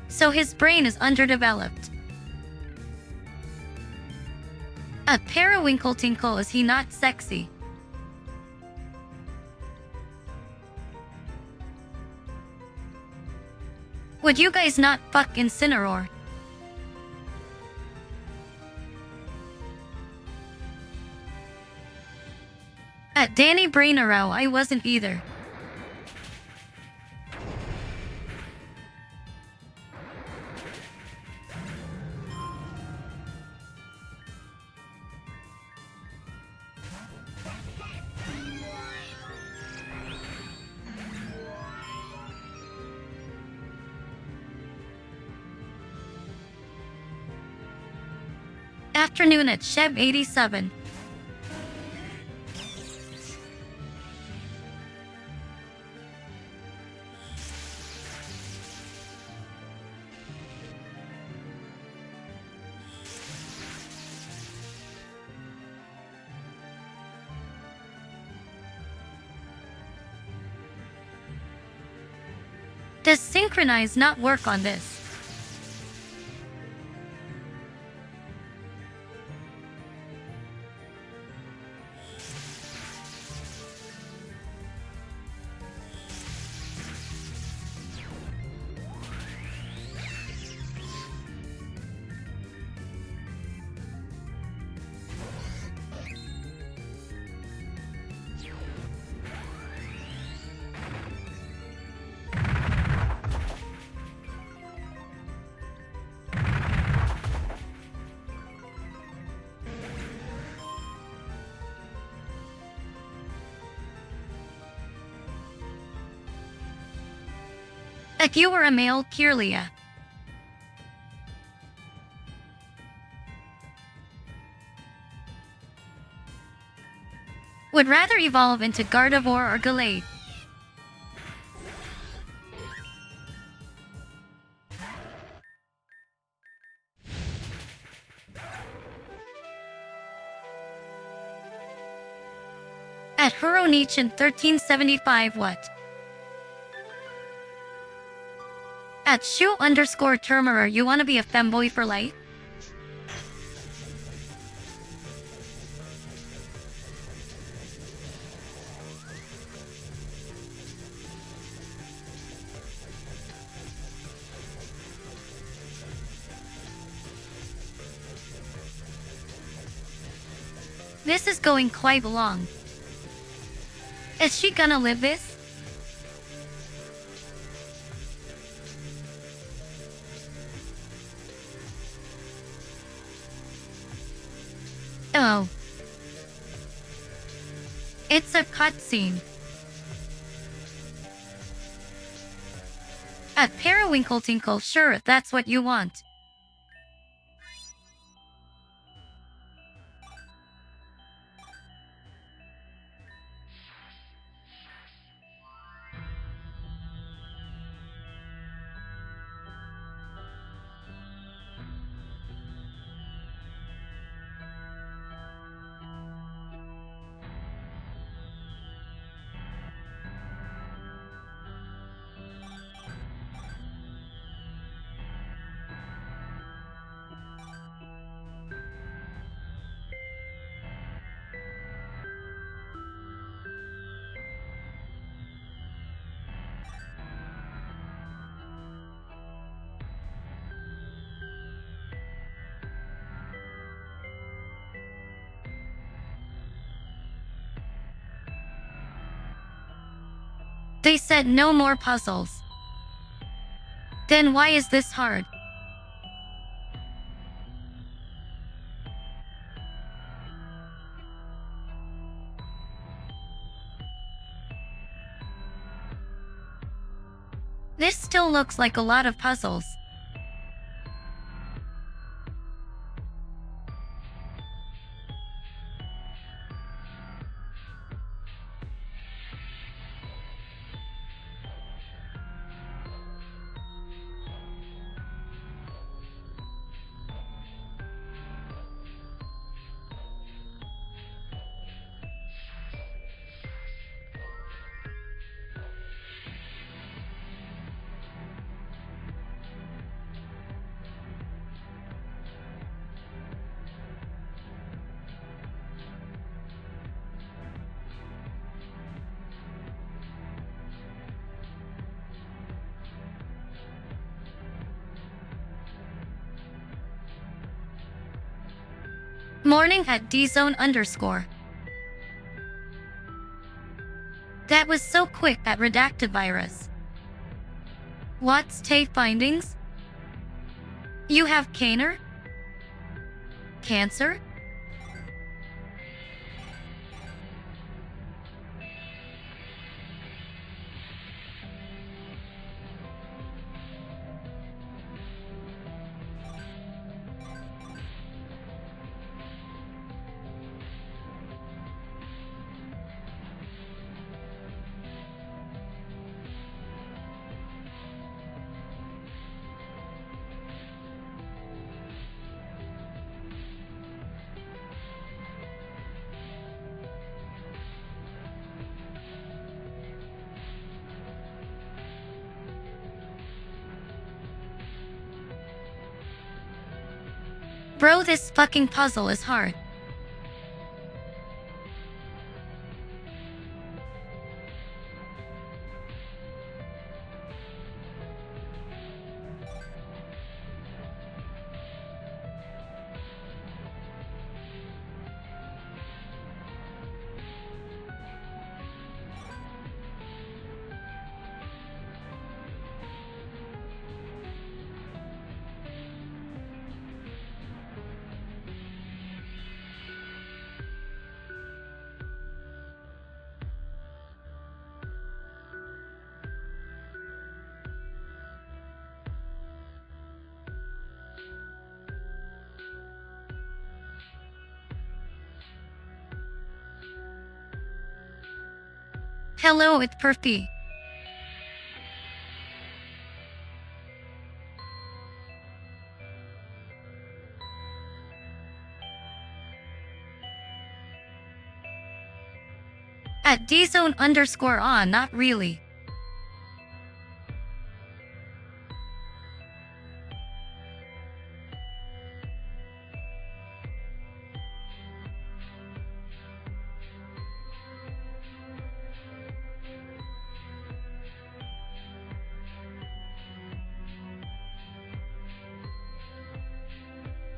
Speaker 2: So his brain is underdeveloped. A periwinkle tinkle, is he not sexy? Would you guys not fuck Incineroar? At Danny Brainarrow I wasn't either. Afternoon at Sheb 87. Does synchronize not work on this? If you were a male Kirlia, would rather evolve into Gardevoir or Gallade. At Huronich in 1375 what? At Shu_Termerer you wanna be a femboy for life? This is going quite long. Is she gonna live this? Oh. It's a cutscene. At Periwinkle Tinkle, sure, if that's what you want. They said no more puzzles. Then why is this hard? This still looks like a lot of puzzles. Morning at dzone_. That was so quick at redacted virus. What's Tay findings? You have Caner? Cancer? Bro, this fucking puzzle is hard. Hello, it's Perfy. At dzone_on, not really.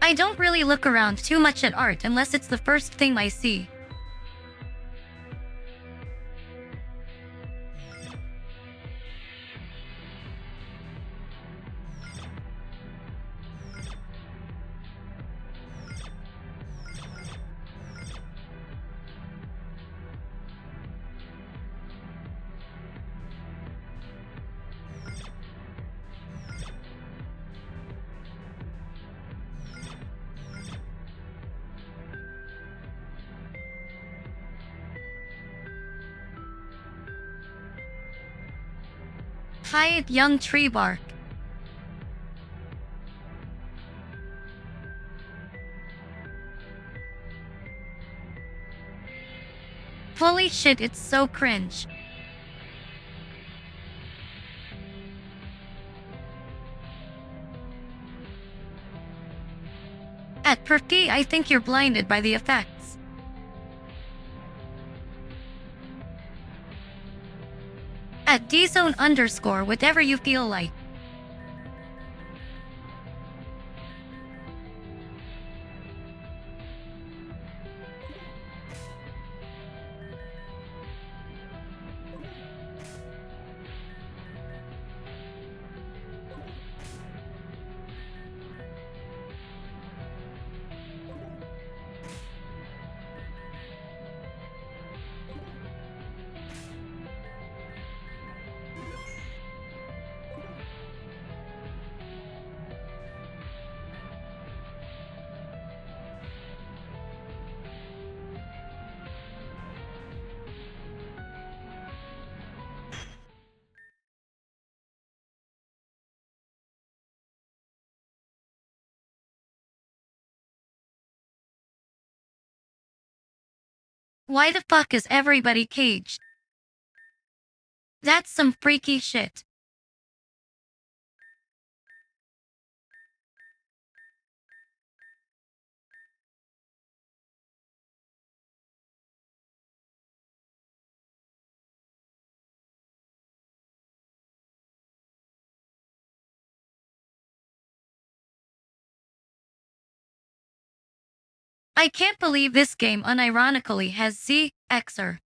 Speaker 2: I don't really look around too much at art unless it's the first thing I see. Hired young tree bark. Holy shit, it's so cringe. At Perfy, I think you're blinded by the effects. At dzone_, whatever you feel like. Why the fuck is everybody caged? That's some freaky shit. I can't believe this game unironically has ZXer.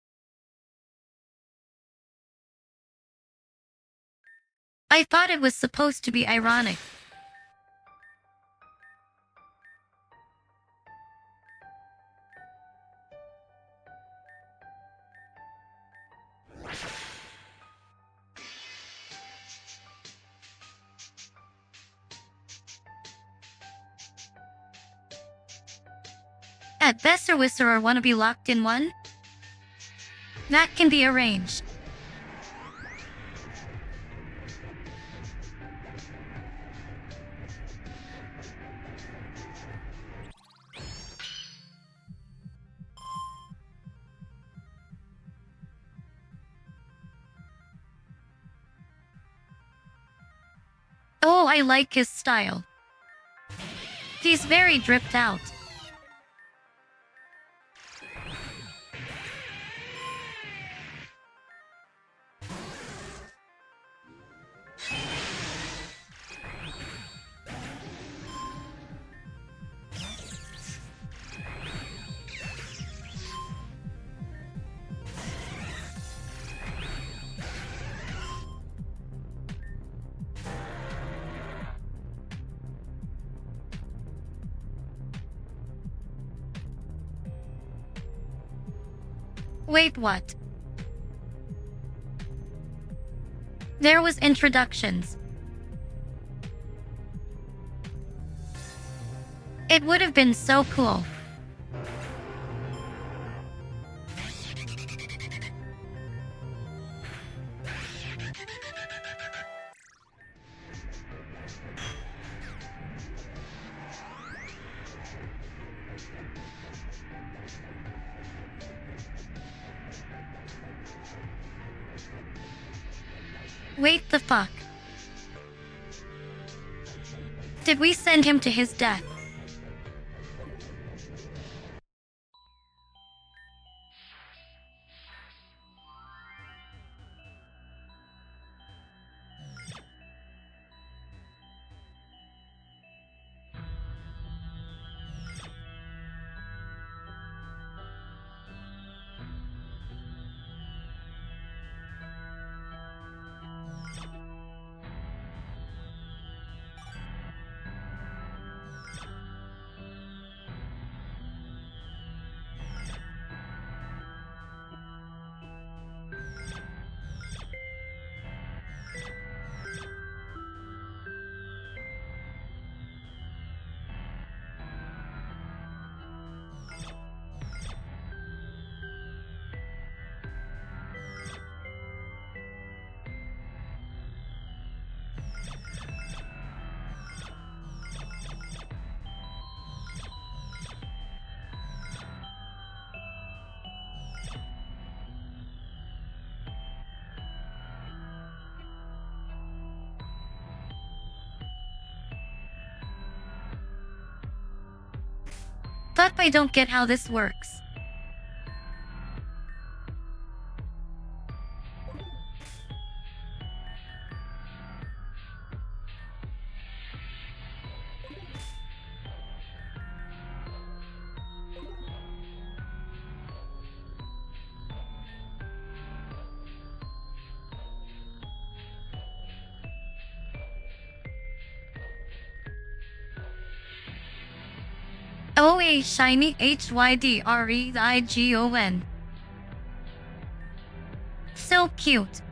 Speaker 2: I thought it was supposed to be ironic. At Besserwisser wanna be locked in one? That can be arranged. Oh, I like his style. She's very dripped out. Wait, what? There was introductions. It would have been so cool. Wait the fuck. Did we send him to his death? But I don't get how this works. OA shiny HYDREIGON. So cute.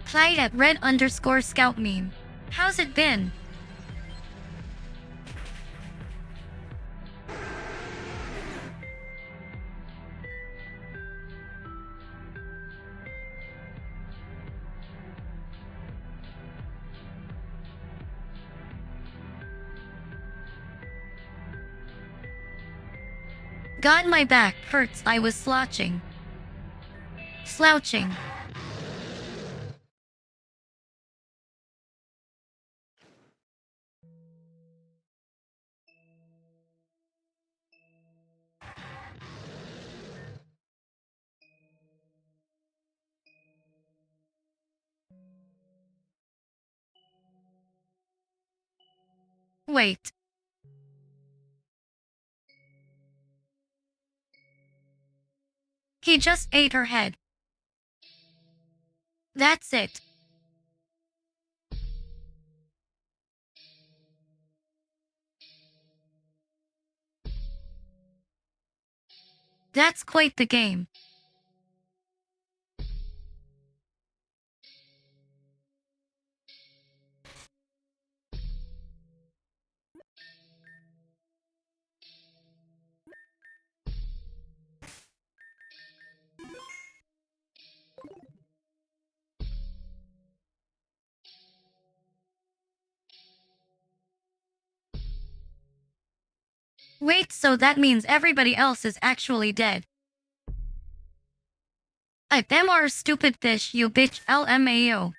Speaker 2: Clyde at red_scout meme. How's it been? God, my back hurts. I was slouching. Wait. He just ate her head. That's it. That's quite the game. Wait, so that means everybody else is actually dead. I them are stupid fish, you bitch, LMAO.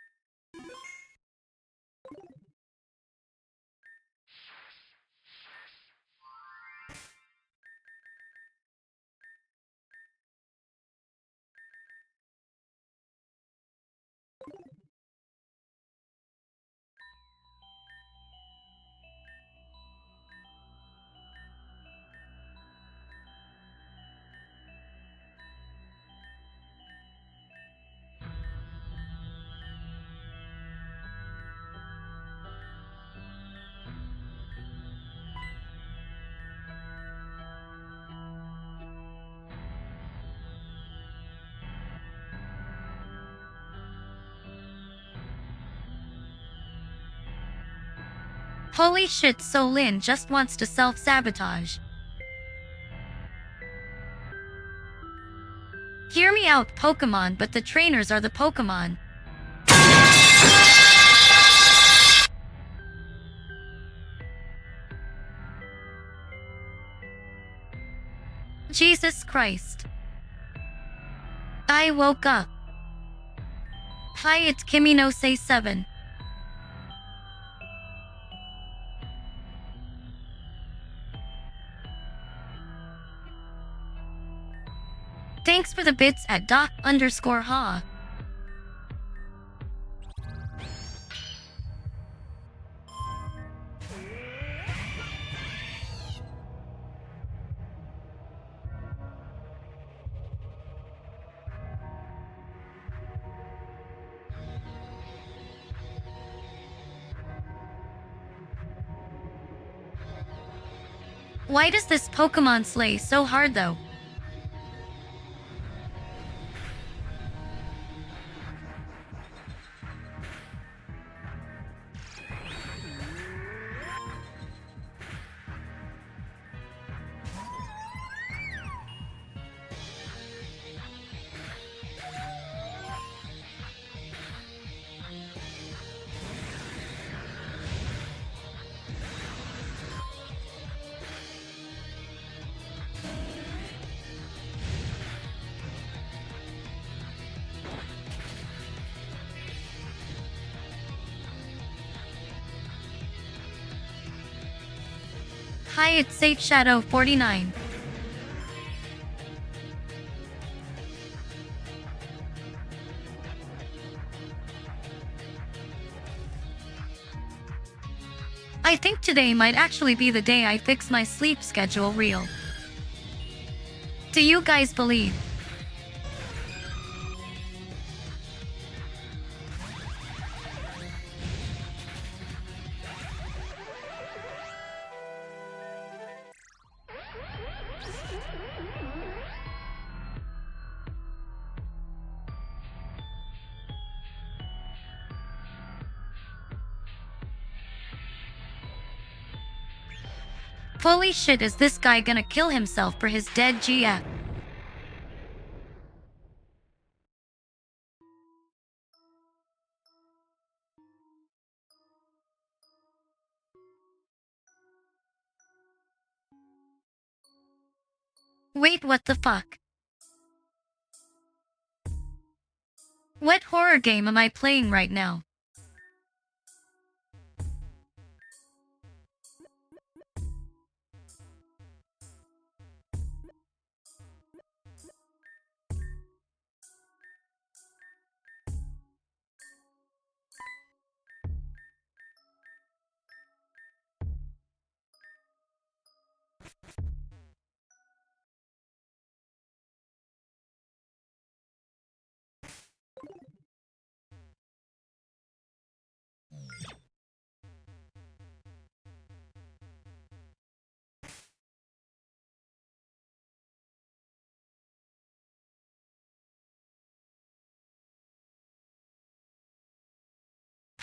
Speaker 2: Holy shit, so Lin just wants to self-sabotage. Hear me out, Pokemon, but the trainers are the Pokemon. Jesus Christ. I woke up. Hi, it's Kimi no Say 7. Thanks for the bits at doc_ha. Why does this Pokemon slay so hard though? Hi, it's Safe Shadow 49. I think today might actually be the day I fix my sleep schedule real. Do you guys believe? Holy shit, is this guy gonna kill himself for his dead GF? Wait, what the fuck? What horror game am I playing right now?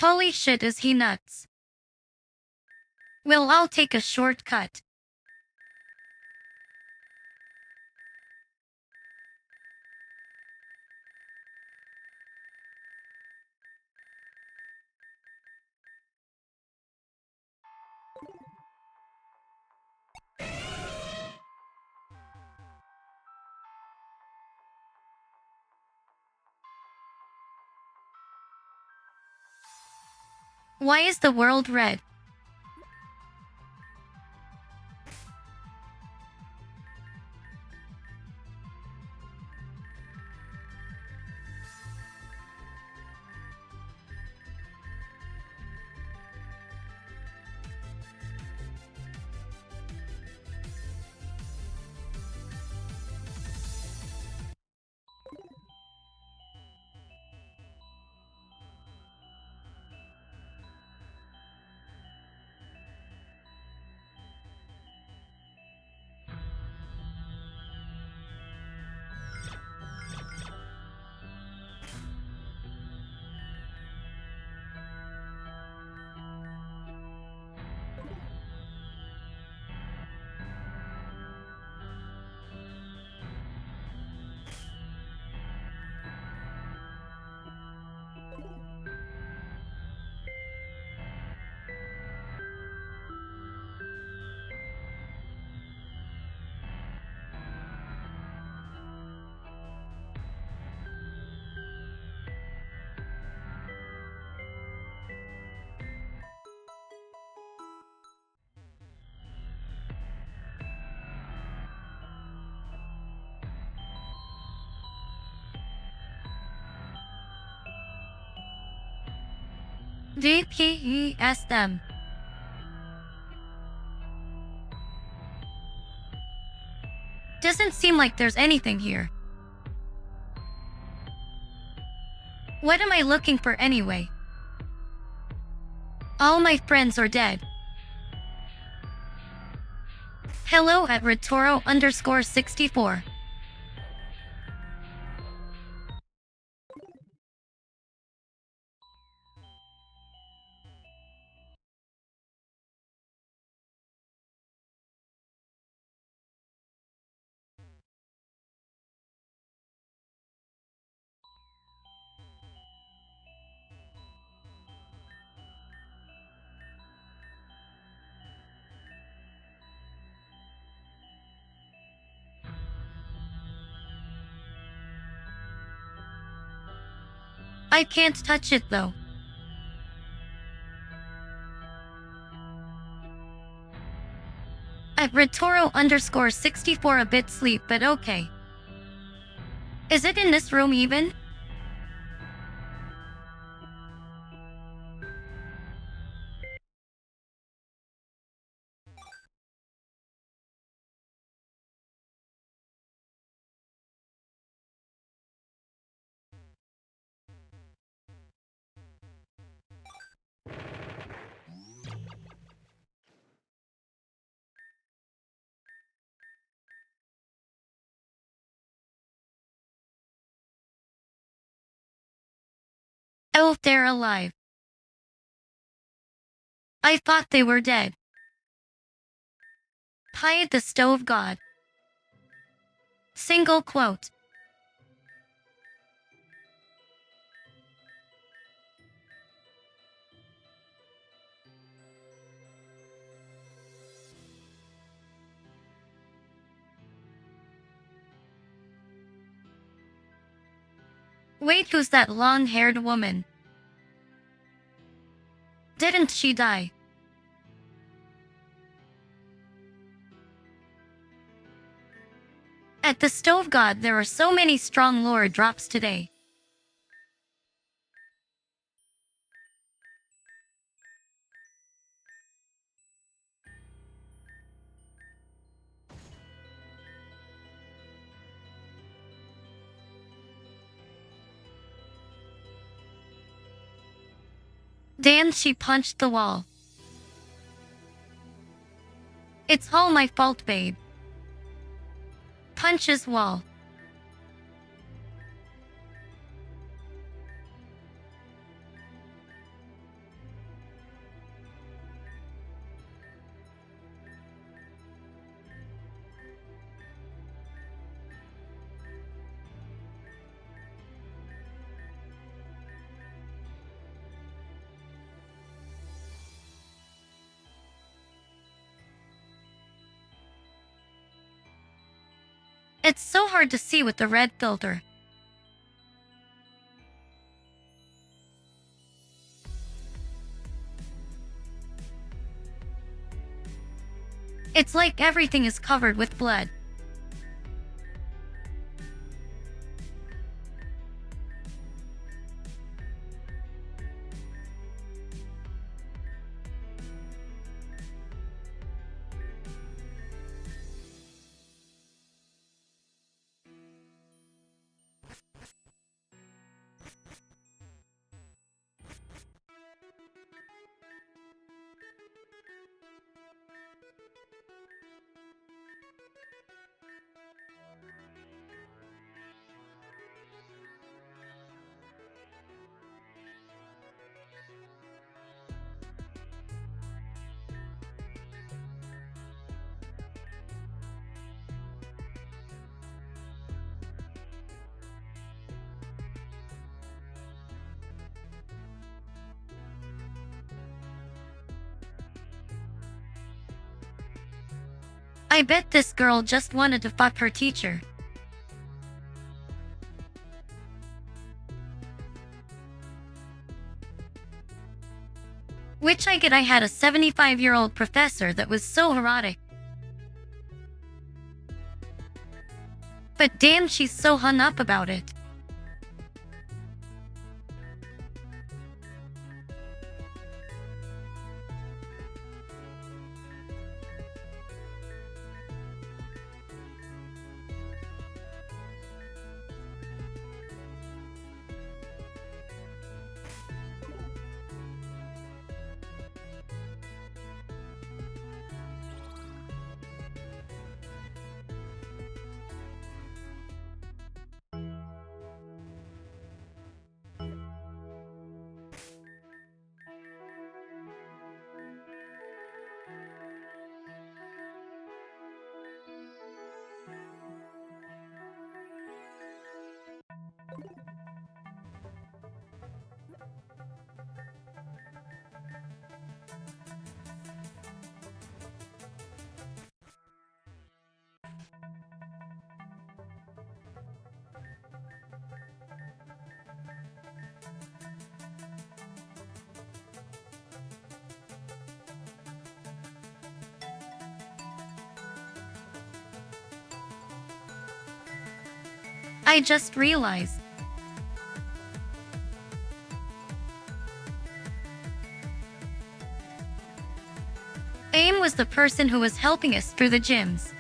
Speaker 2: Holy shit, is he nuts? Well, I'll take a shortcut. Why is the world red? DPESM. Doesn't seem like there's anything here. What am I looking for anyway? All my friends are dead. Hello at Retoro_64. I can't touch it though. At Retoro_64 a bit sleep, but okay. Is it in this room even? Oh, they're alive. I thought they were dead. Hide the stove god. Single quote. Wait, who's that long-haired woman? Didn't she die? At the stove god there are so many strong lore drops today. Dan, she punched the wall. It's all my fault, babe. Punches wall. It's so hard to see with the red filter. It's like everything is covered with blood. I bet this girl just wanted to fuck her teacher. Which I get, I had a 75-year-old professor that was so erotic. But damn, she's so hung up about it. I just realized. Aim was the person who was helping us through the gyms.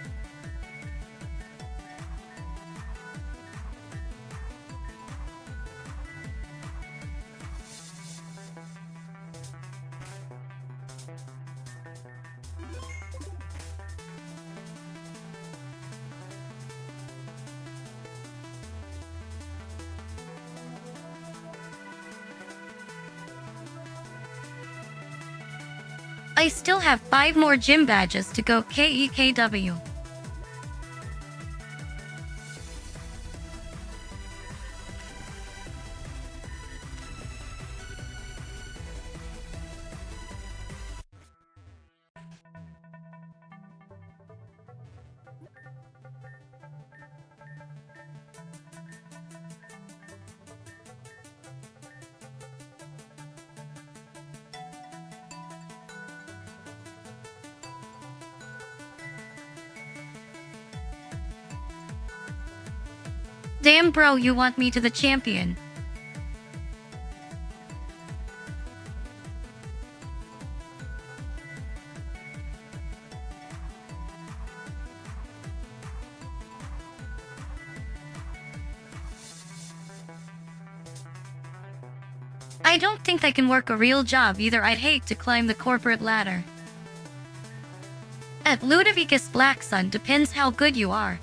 Speaker 2: I still have 5 more gym badges to go KEKW. Damn bro, you want me to the champion. I don't think I can work a real job either. I'd hate to climb the corporate ladder. At Ludovicus Blacksun depends how good you are.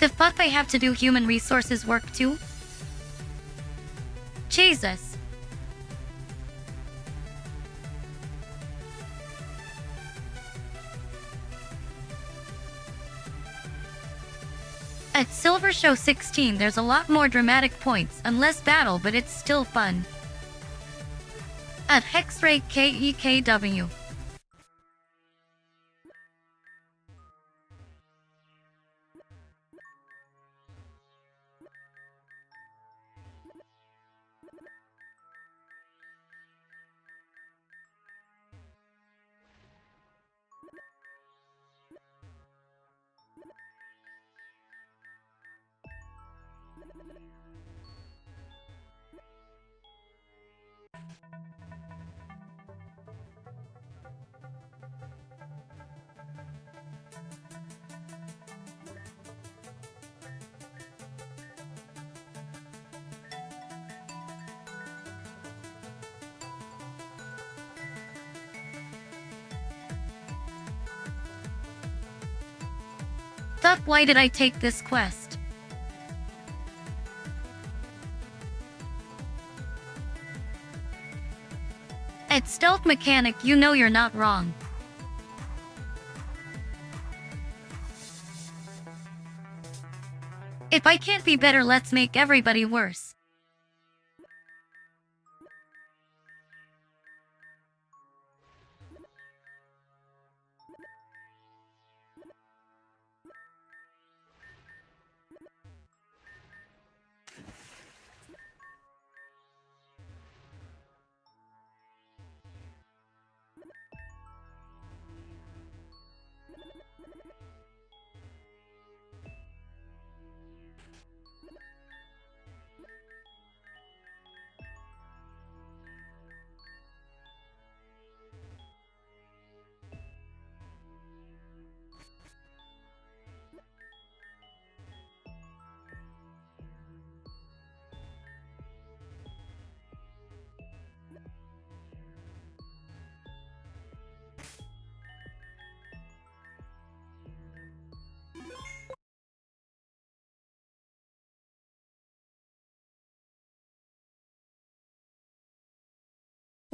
Speaker 2: The fuck I have to do human resources work too? Jesus. At Silver Show 16 there's a lot more dramatic points and less battle, but it's still fun. At Hexray KEKW. Fuck, why did I take this quest? At Stealth Mechanic, you know you're not wrong. If I can't be better, let's make everybody worse.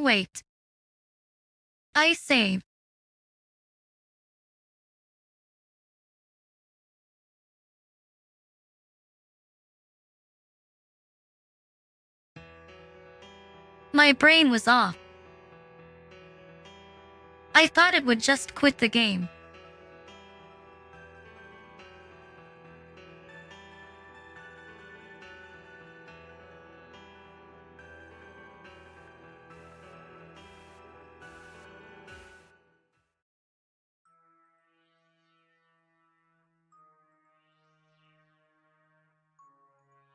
Speaker 2: Wait. I saved. My brain was off. I thought it would just quit the game.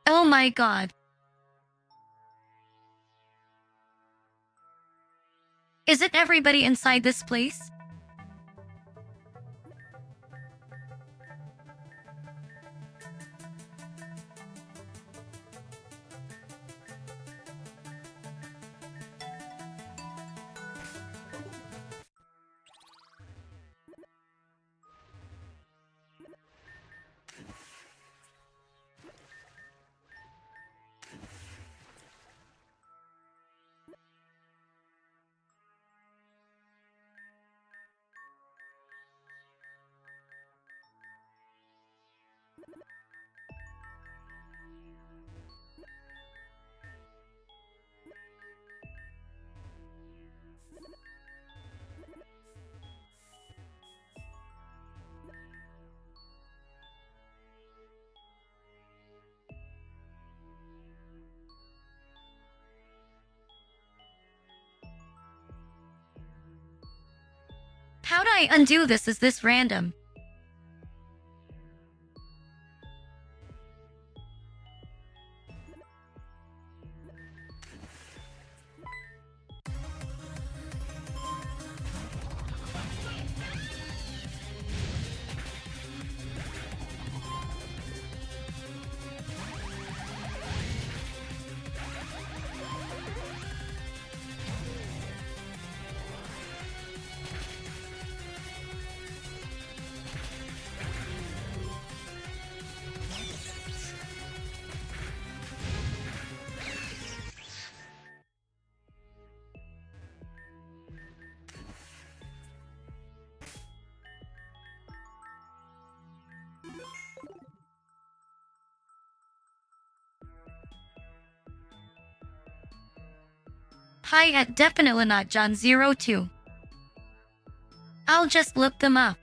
Speaker 2: Oh my god. Is it everybody inside this place? How do I undo this? Is this random? Hi at definitely not John02. I'll just look them up.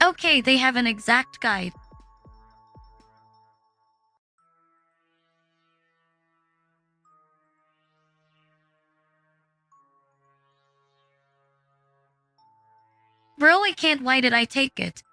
Speaker 2: Okay, they have an exact guide. Really can't. Why did I take it?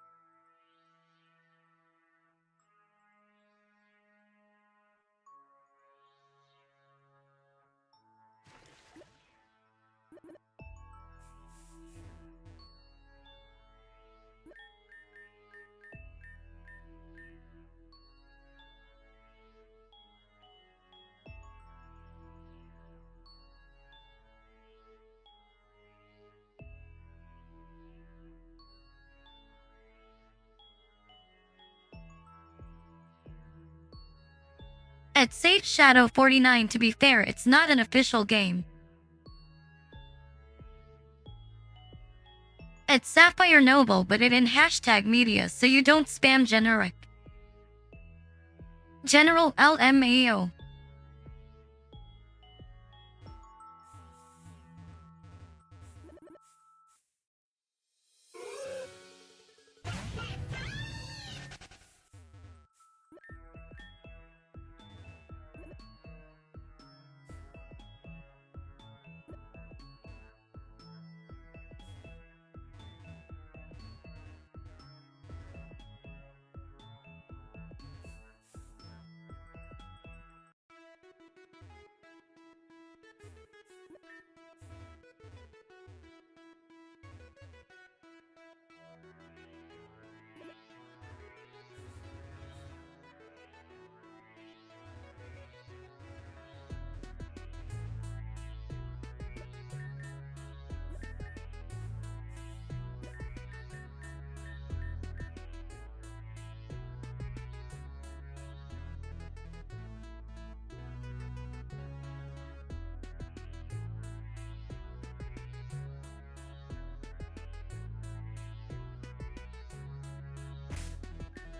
Speaker 2: At Sage Shadow 49, to be fair, it's not an official game. It's Sapphire Noble, but it in hashtag media, so you don't spam generic. General LMAO.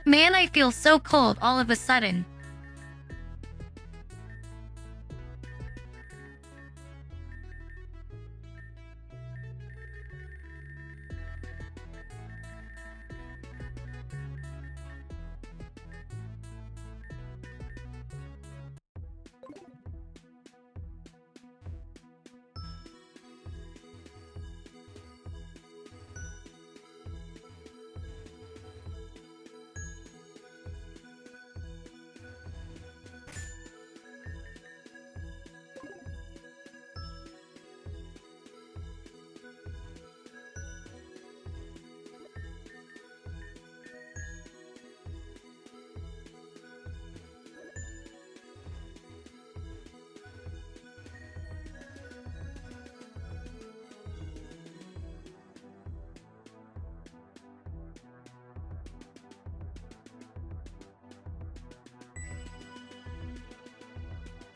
Speaker 2: Man, I feel so cold all of a sudden.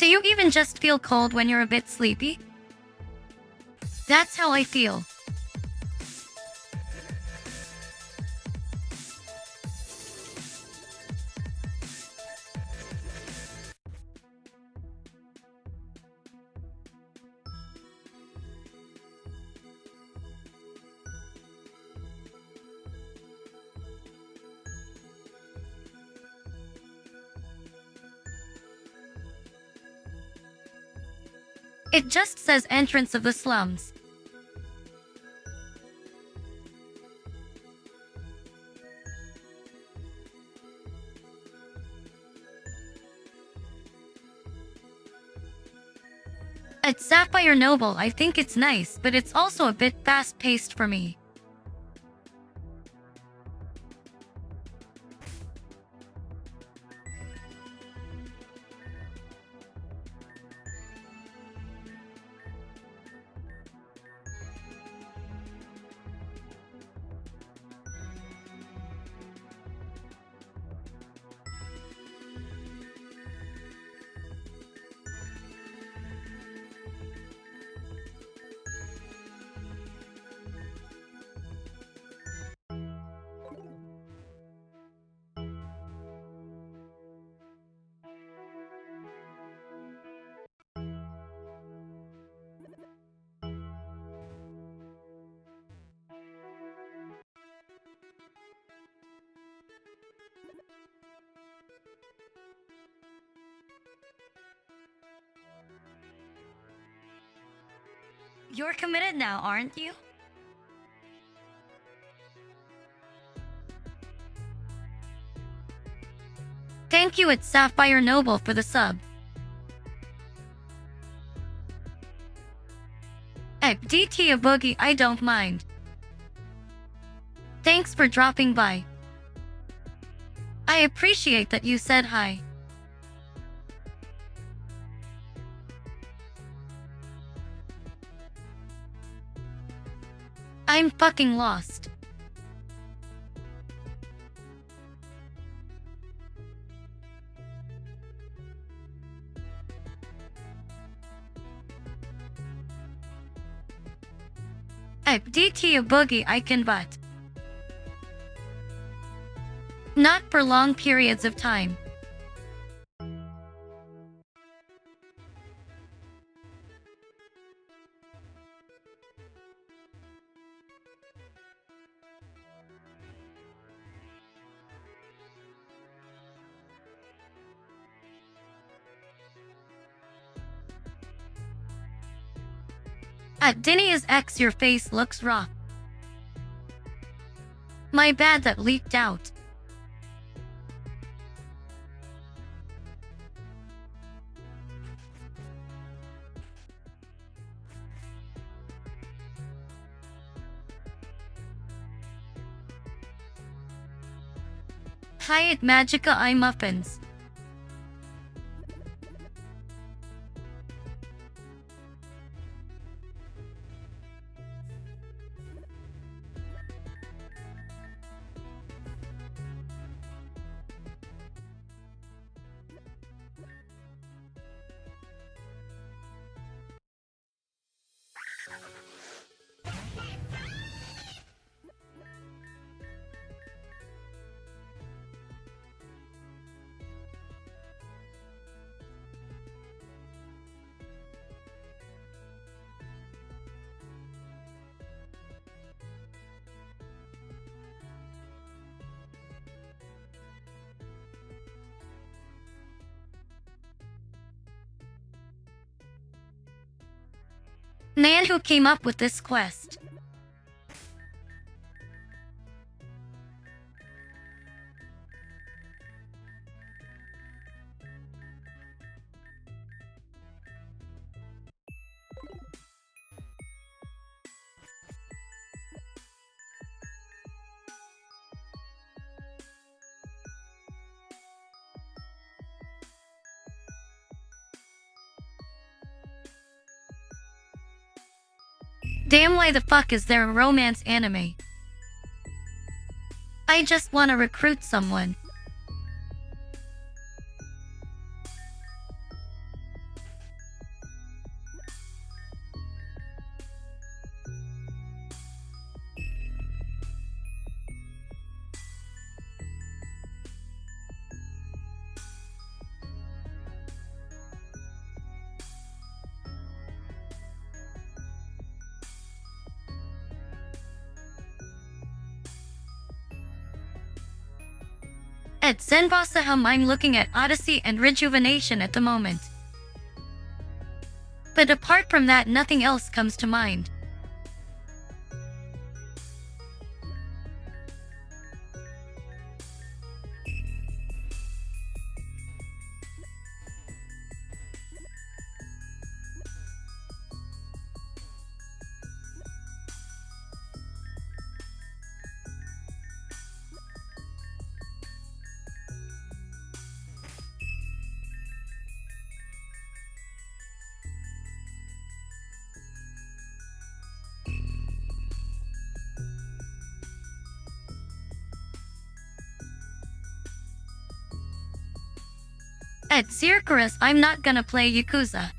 Speaker 2: Do you even just feel cold when you're a bit sleepy? That's how I feel. It just says entrance of the slums. At Sapphire Noble, I think it's nice, but it's also a bit fast-paced for me. You're committed now, aren't you? Thank you at Sapphire Noble for the sub. At DT a boogie, I don't mind. Thanks for dropping by. I appreciate that you said hi. I'm fucking lost. At DT a boogie I can, but not for long periods of time. At Dinia's ex, your face looks rough. My bad, that leaked out. Hi at Magica I Muffins. Man who came up with this quest. Damn, why the fuck is there a romance anime? I just wanna recruit someone. At Zenbasaham, I'm looking at Odyssey and Rejuvenation at the moment. But apart from that, nothing else comes to mind. At Circus, I'm not gonna play Yakuza.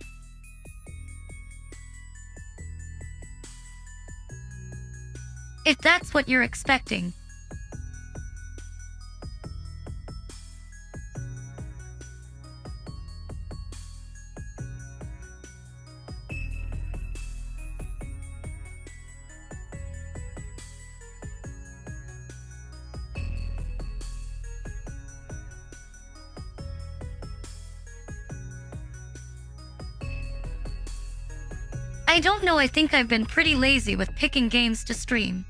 Speaker 2: If that's what you're expecting. I don't know, I think I've been pretty lazy with picking games to stream.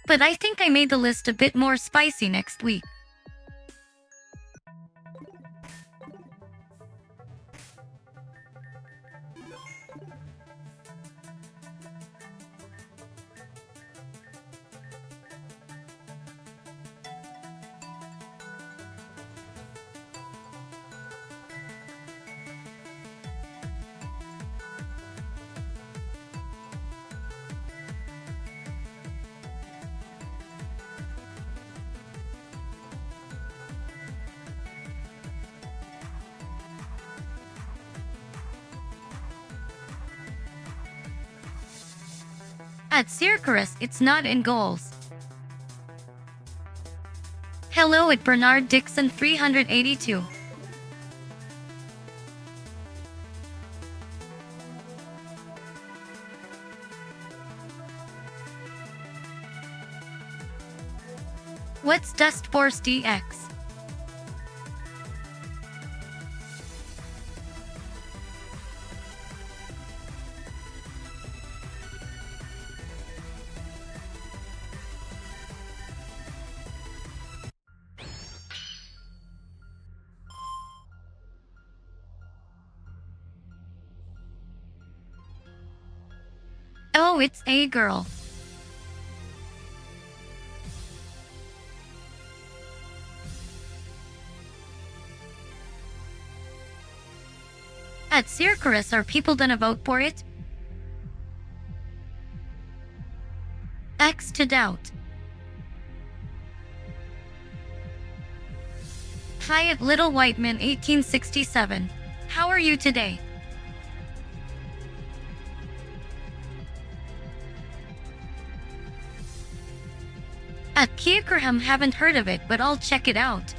Speaker 2: But I think I made the list a bit more spicy next week. At Circus, it's not in goals. Hello at Bernard Dixon 382. What's Dust Force DX? Oh, it's a girl. At Circus, are people gonna vote for it? X to doubt. Hi at Little Whiteman 1867. How are you today? At Kiekerham, haven't heard of it, but I'll check it out.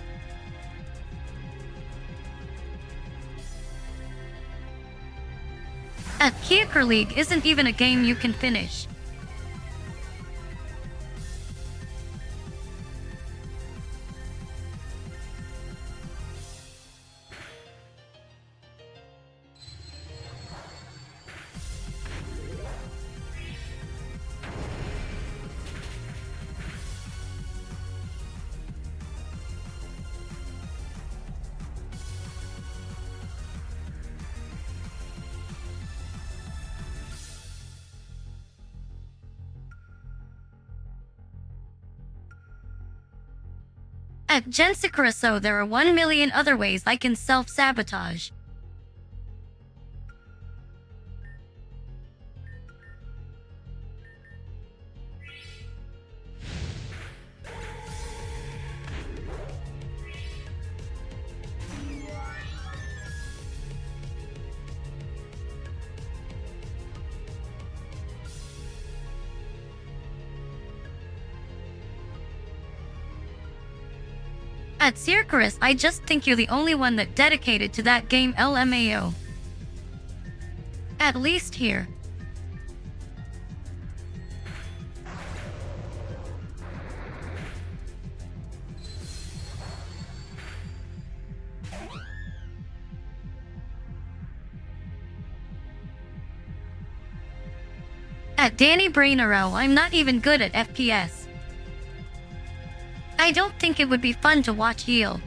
Speaker 2: At Kieker League isn't even a game you can finish. At Gensicuraso, there are 1 million other ways I can self-sabotage. At Circarus, I just think you're the only one that dedicated to that game LMAO. At least here. At Danny Brainero, I'm not even good at FPS. I don't think it would be fun to watch heal.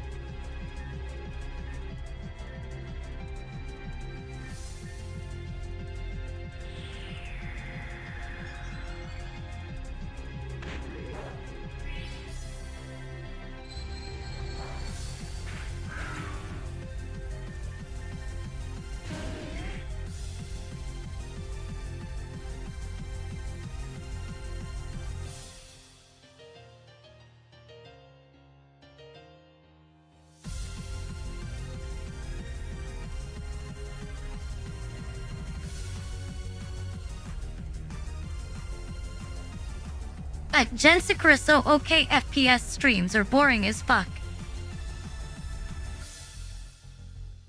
Speaker 2: At Gensicuraso, okay, FPS streams are boring as fuck.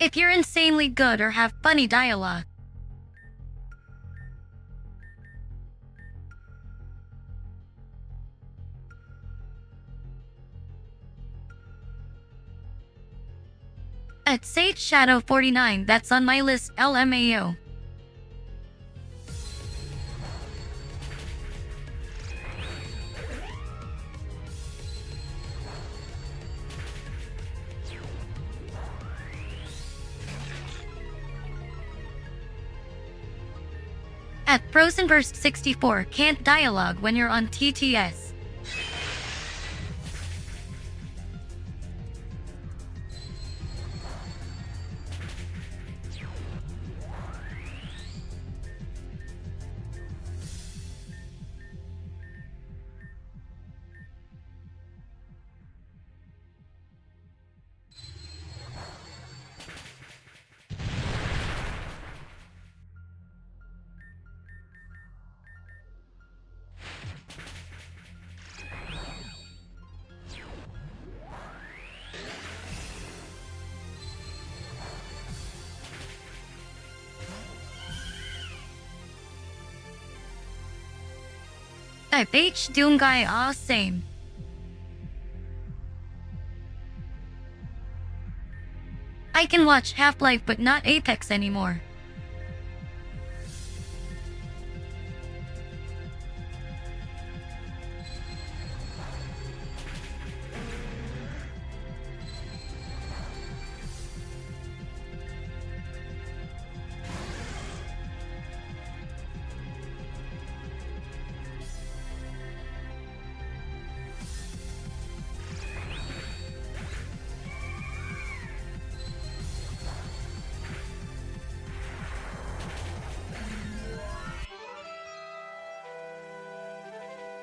Speaker 2: If you're insanely good or have funny dialogue. At Sage Shadow 49, that's on my list, LMAO. At Frozenburst 64, can't dialogue when you're on TTS. At H Doomguy, same. I can watch Half-Life but not Apex anymore.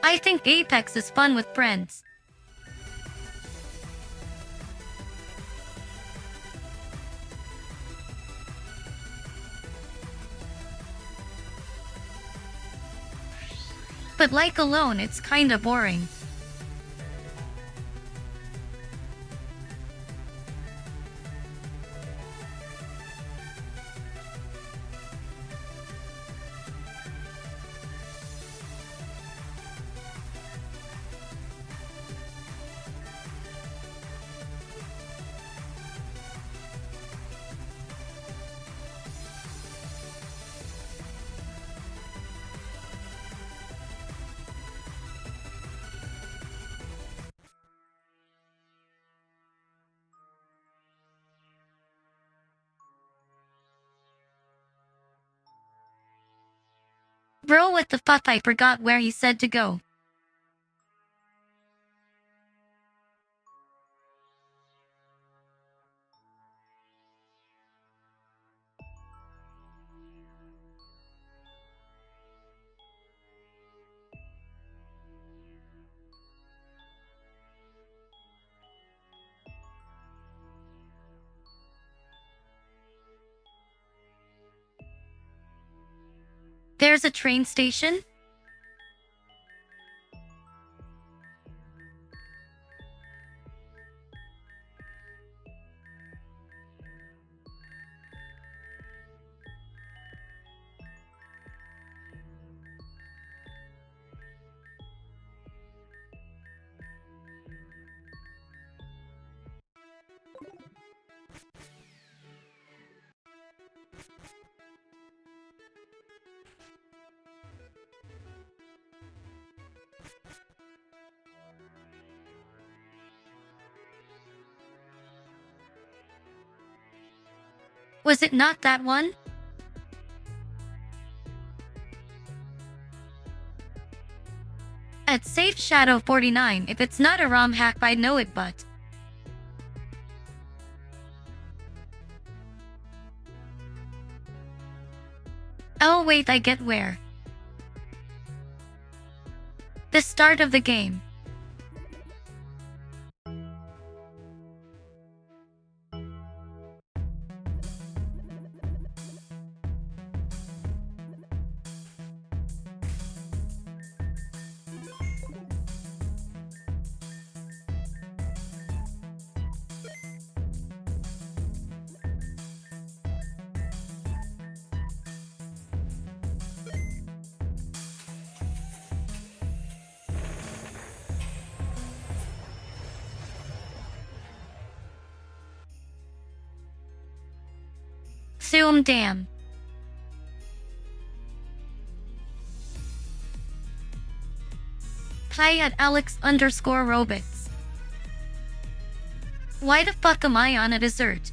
Speaker 2: I think Apex is fun with friends. But like alone, it's kinda boring. Bro, what the fuck, I forgot where he said to go. There's a train station? Was it not that one? At Safe Shadow 49, if it's not a ROM hack, I know it, but... Oh wait, I get where. The start of the game. Zoom Dam. Hi at Alex_Robots. Why the fuck am I on a dessert?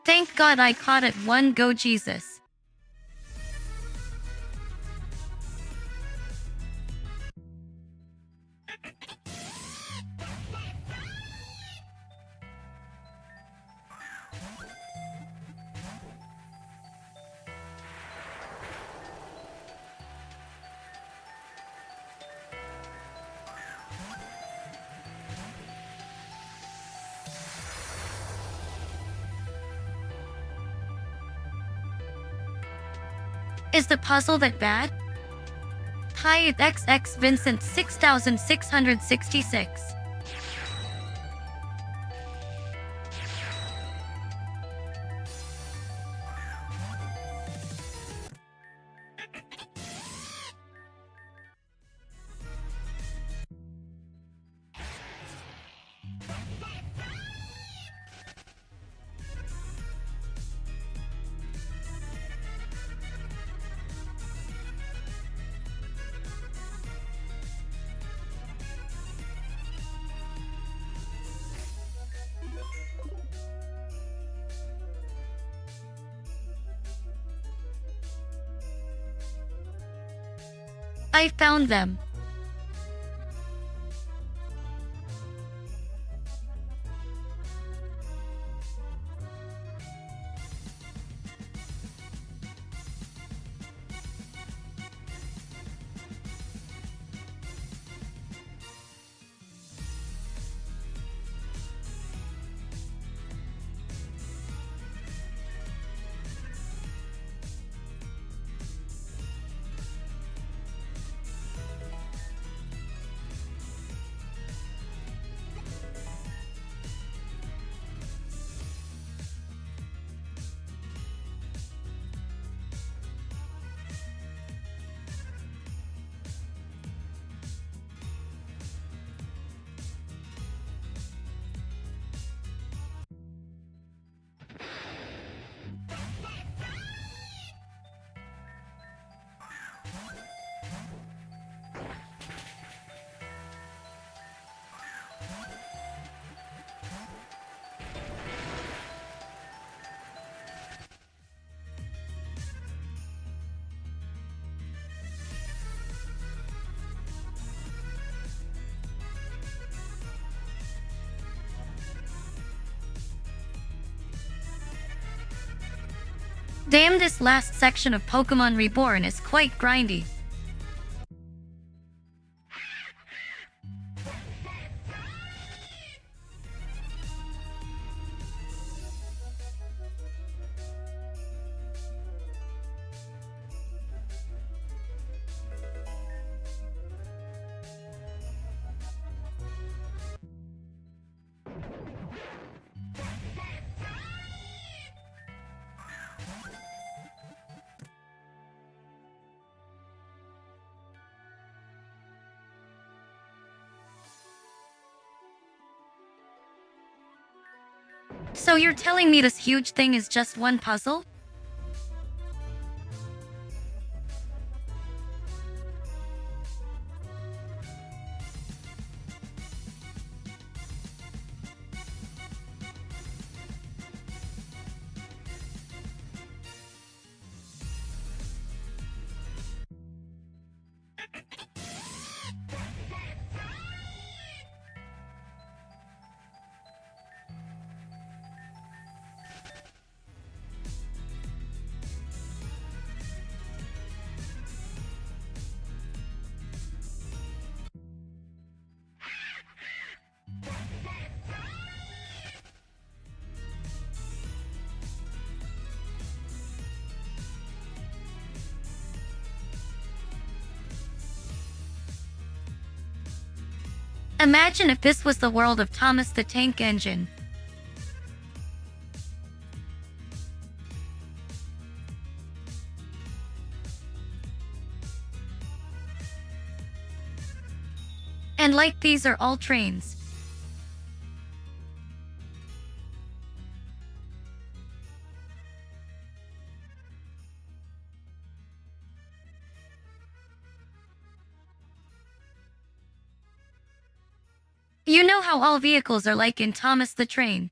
Speaker 2: Thank God I caught it. One go Jesus. Is the puzzle that bad? Hi at XX Vincent 6666. I found them. Damn, this last section of Pokémon Reborn is quite grindy. So you're telling me this huge thing is just one puzzle? Imagine if this was the world of Thomas the Tank Engine. And like these are all trains. You know how all vehicles are like in Thomas the Train.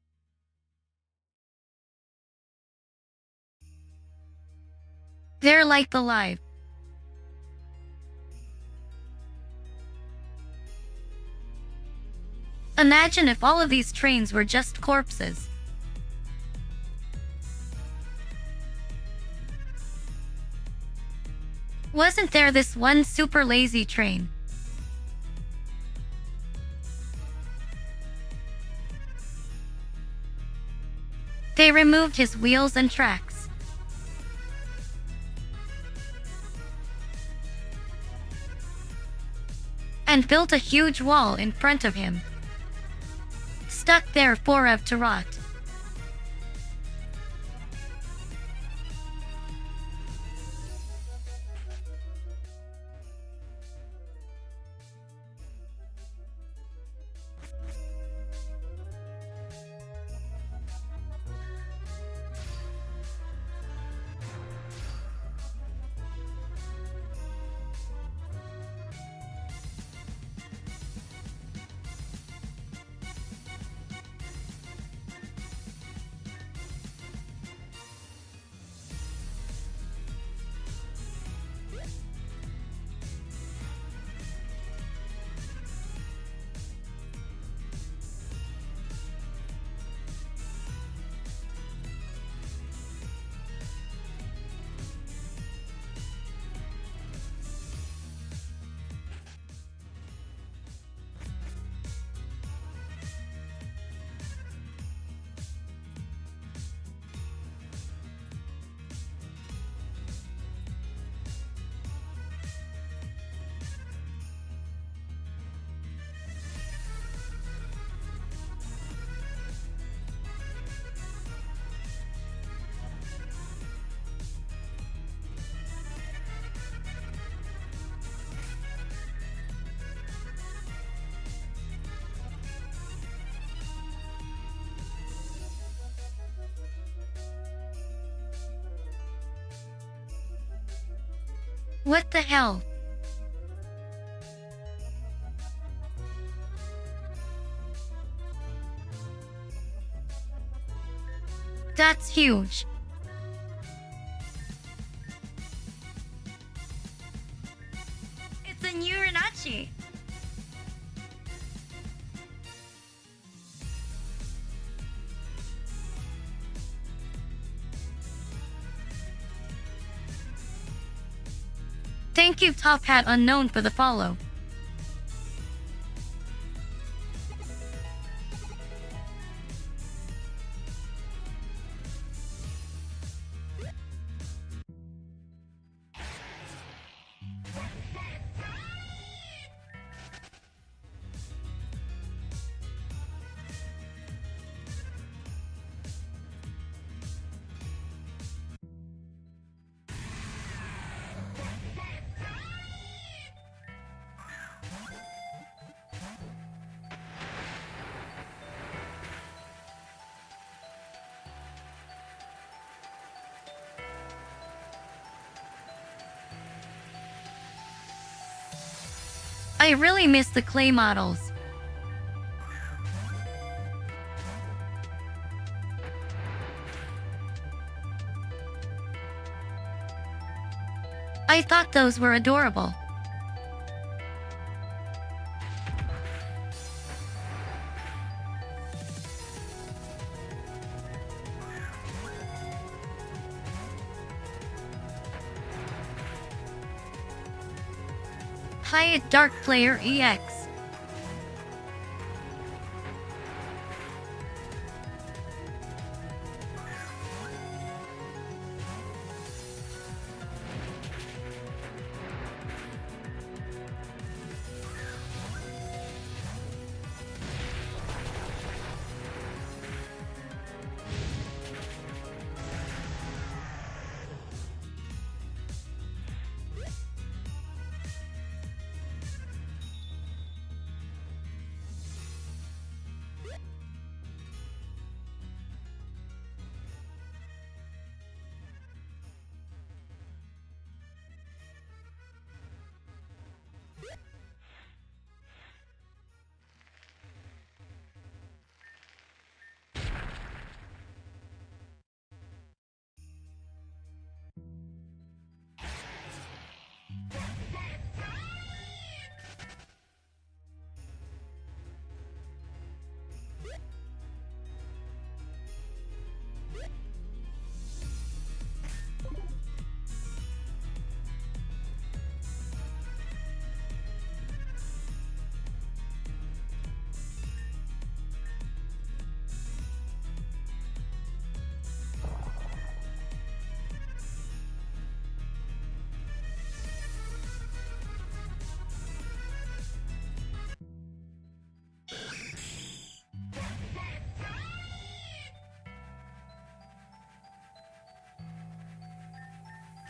Speaker 2: They're like the live. Imagine if all of these trains were just corpses. Wasn't there this one super lazy train? They removed his wheels and tracks. And built a huge wall in front of him. Stuck there forever to rot. What the hell? That's huge.
Speaker 1: It's a new Renachi.
Speaker 2: Thank you, Top Hat Unknown, for the follow. I really miss the clay models. I thought those were adorable. Hyatt Dark Player EX.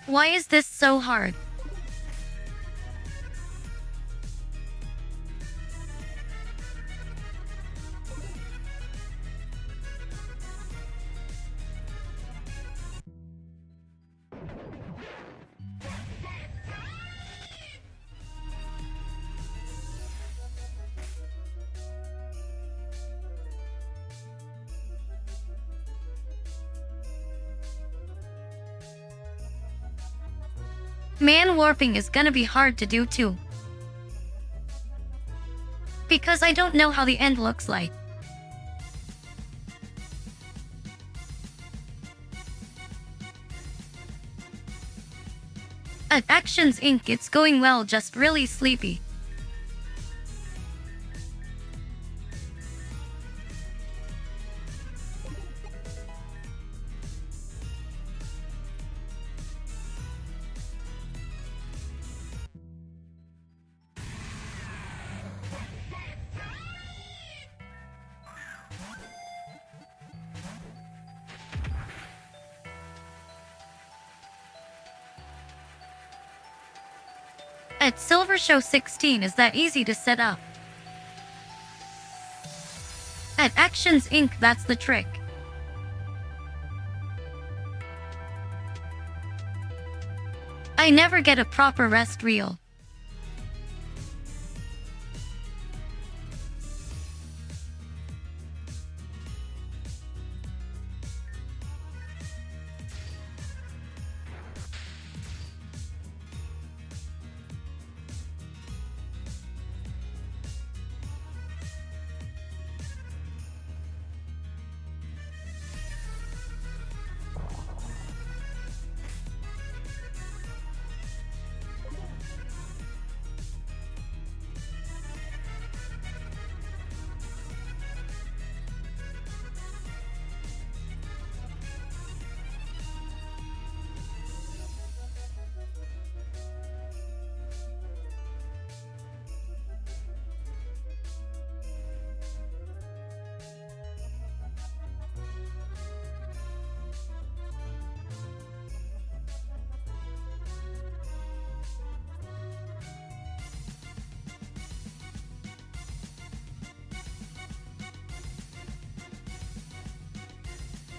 Speaker 2: Why is this so hard? Man warping is gonna be hard to do too. Because I don't know how the end looks like. At Actions Inc. it's going well, just really sleepy. At Silver Show 16 is that easy to set up. At Actions Inc. that's the trick. I never get a proper rest reel.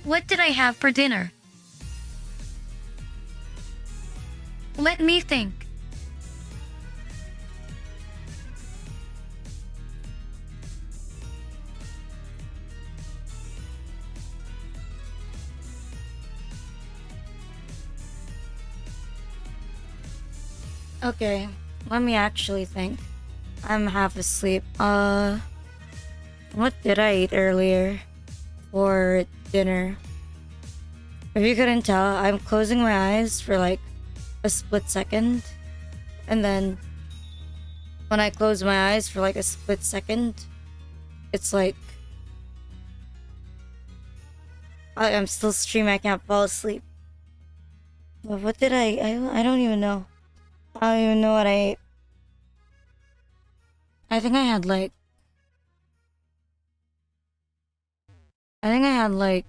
Speaker 2: What did I have for dinner? Let me think.
Speaker 1: Okay, let me actually think. I'm half asleep. What did I eat earlier for dinner? If you couldn't tell, I'm closing my eyes for like a split second. And then when I close my eyes for like a split second, it's like I'm still streaming, I can't fall asleep. But what did I don't even know. I don't even know what I ate. I think I had like I think I had like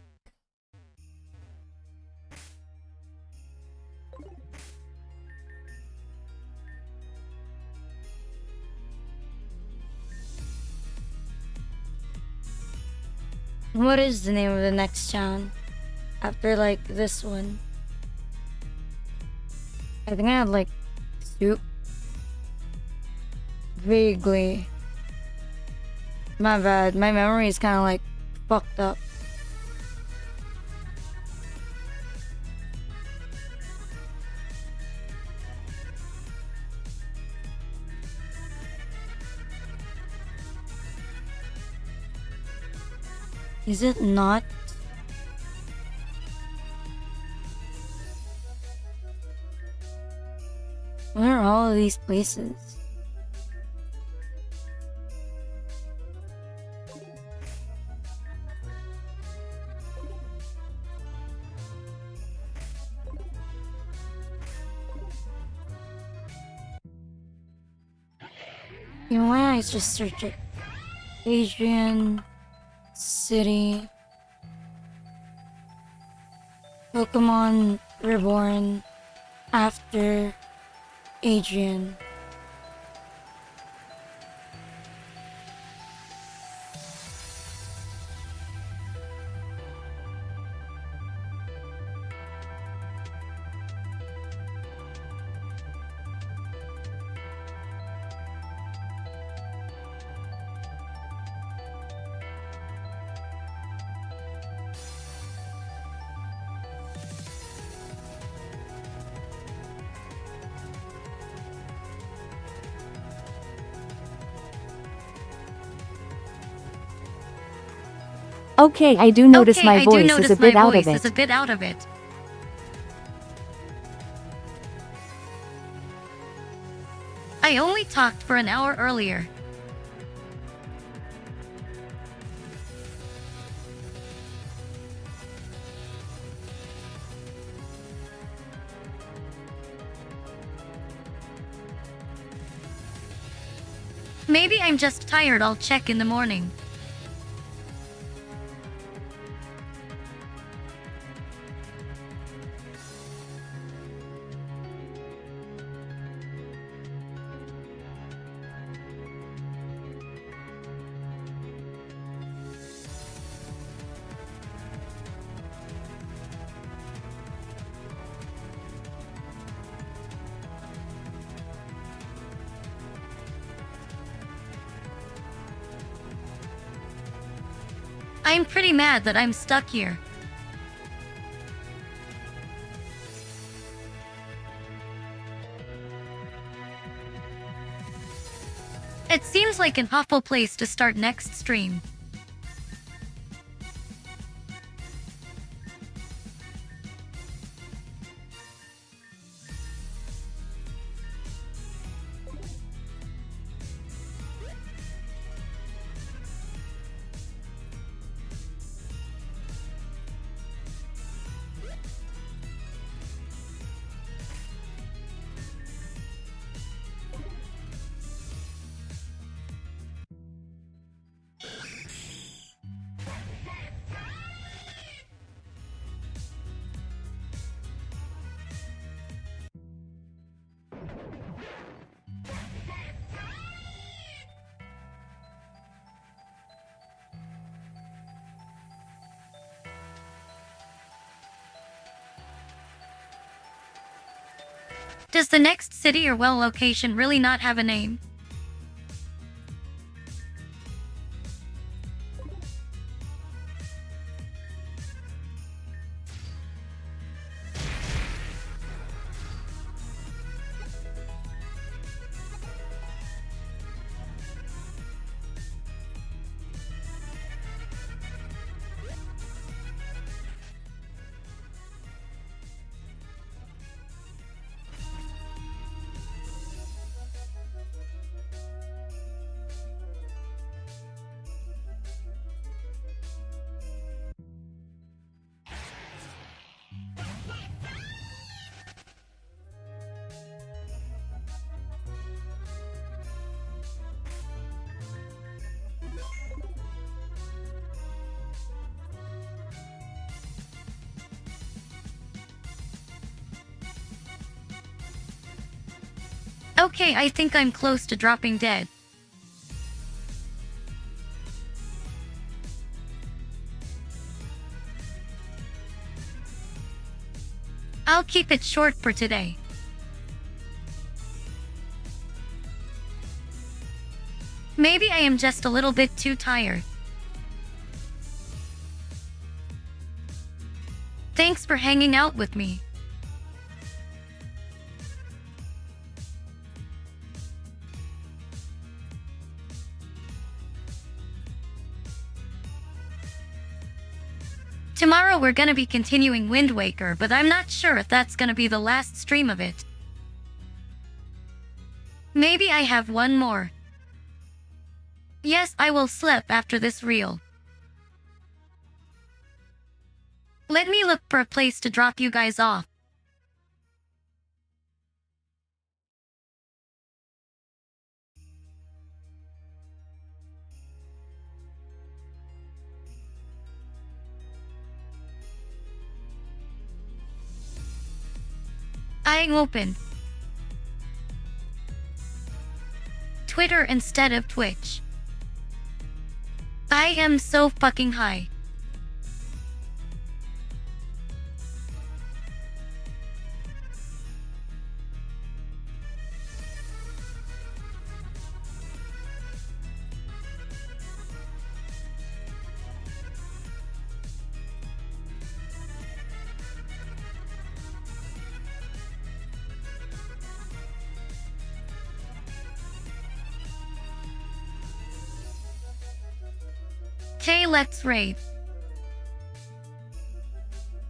Speaker 1: what is the name of the next town after like this one? I think I had like soup. Vaguely. My bad. My memory is kind of like fucked up. Is it not? Where are all of these places? You know, my eyes just search it. Adrian City. Pokemon Reborn after Adrian.
Speaker 4: Okay, I do notice
Speaker 2: Okay,
Speaker 4: my
Speaker 2: I do
Speaker 4: voice
Speaker 2: notice
Speaker 4: is a
Speaker 2: my
Speaker 4: bit out
Speaker 2: voice
Speaker 4: of
Speaker 2: is
Speaker 4: it.
Speaker 2: a bit out of it. I only talked for an hour earlier. Maybe I'm just tired. I'll check in the morning. I'm pretty mad that I'm stuck here. It seems like an awful place to start next stream. Does the next city or well location really not have a name? Okay, I think I'm close to dropping dead. I'll keep it short for today. Maybe I am just a little bit too tired. Thanks for hanging out with me. Tomorrow we're gonna be continuing Wind Waker, but I'm not sure if that's gonna be the last stream of it. Maybe I have one more. Yes, I will sleep after this reel. Let me look for a place to drop you guys off. I open Twitter instead of Twitch. I am so fucking high. Okay, let's raid.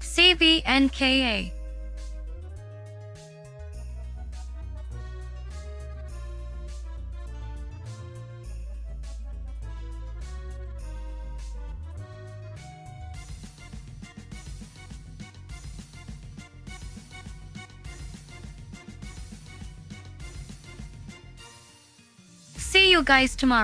Speaker 2: CVNKA. See you guys tomorrow.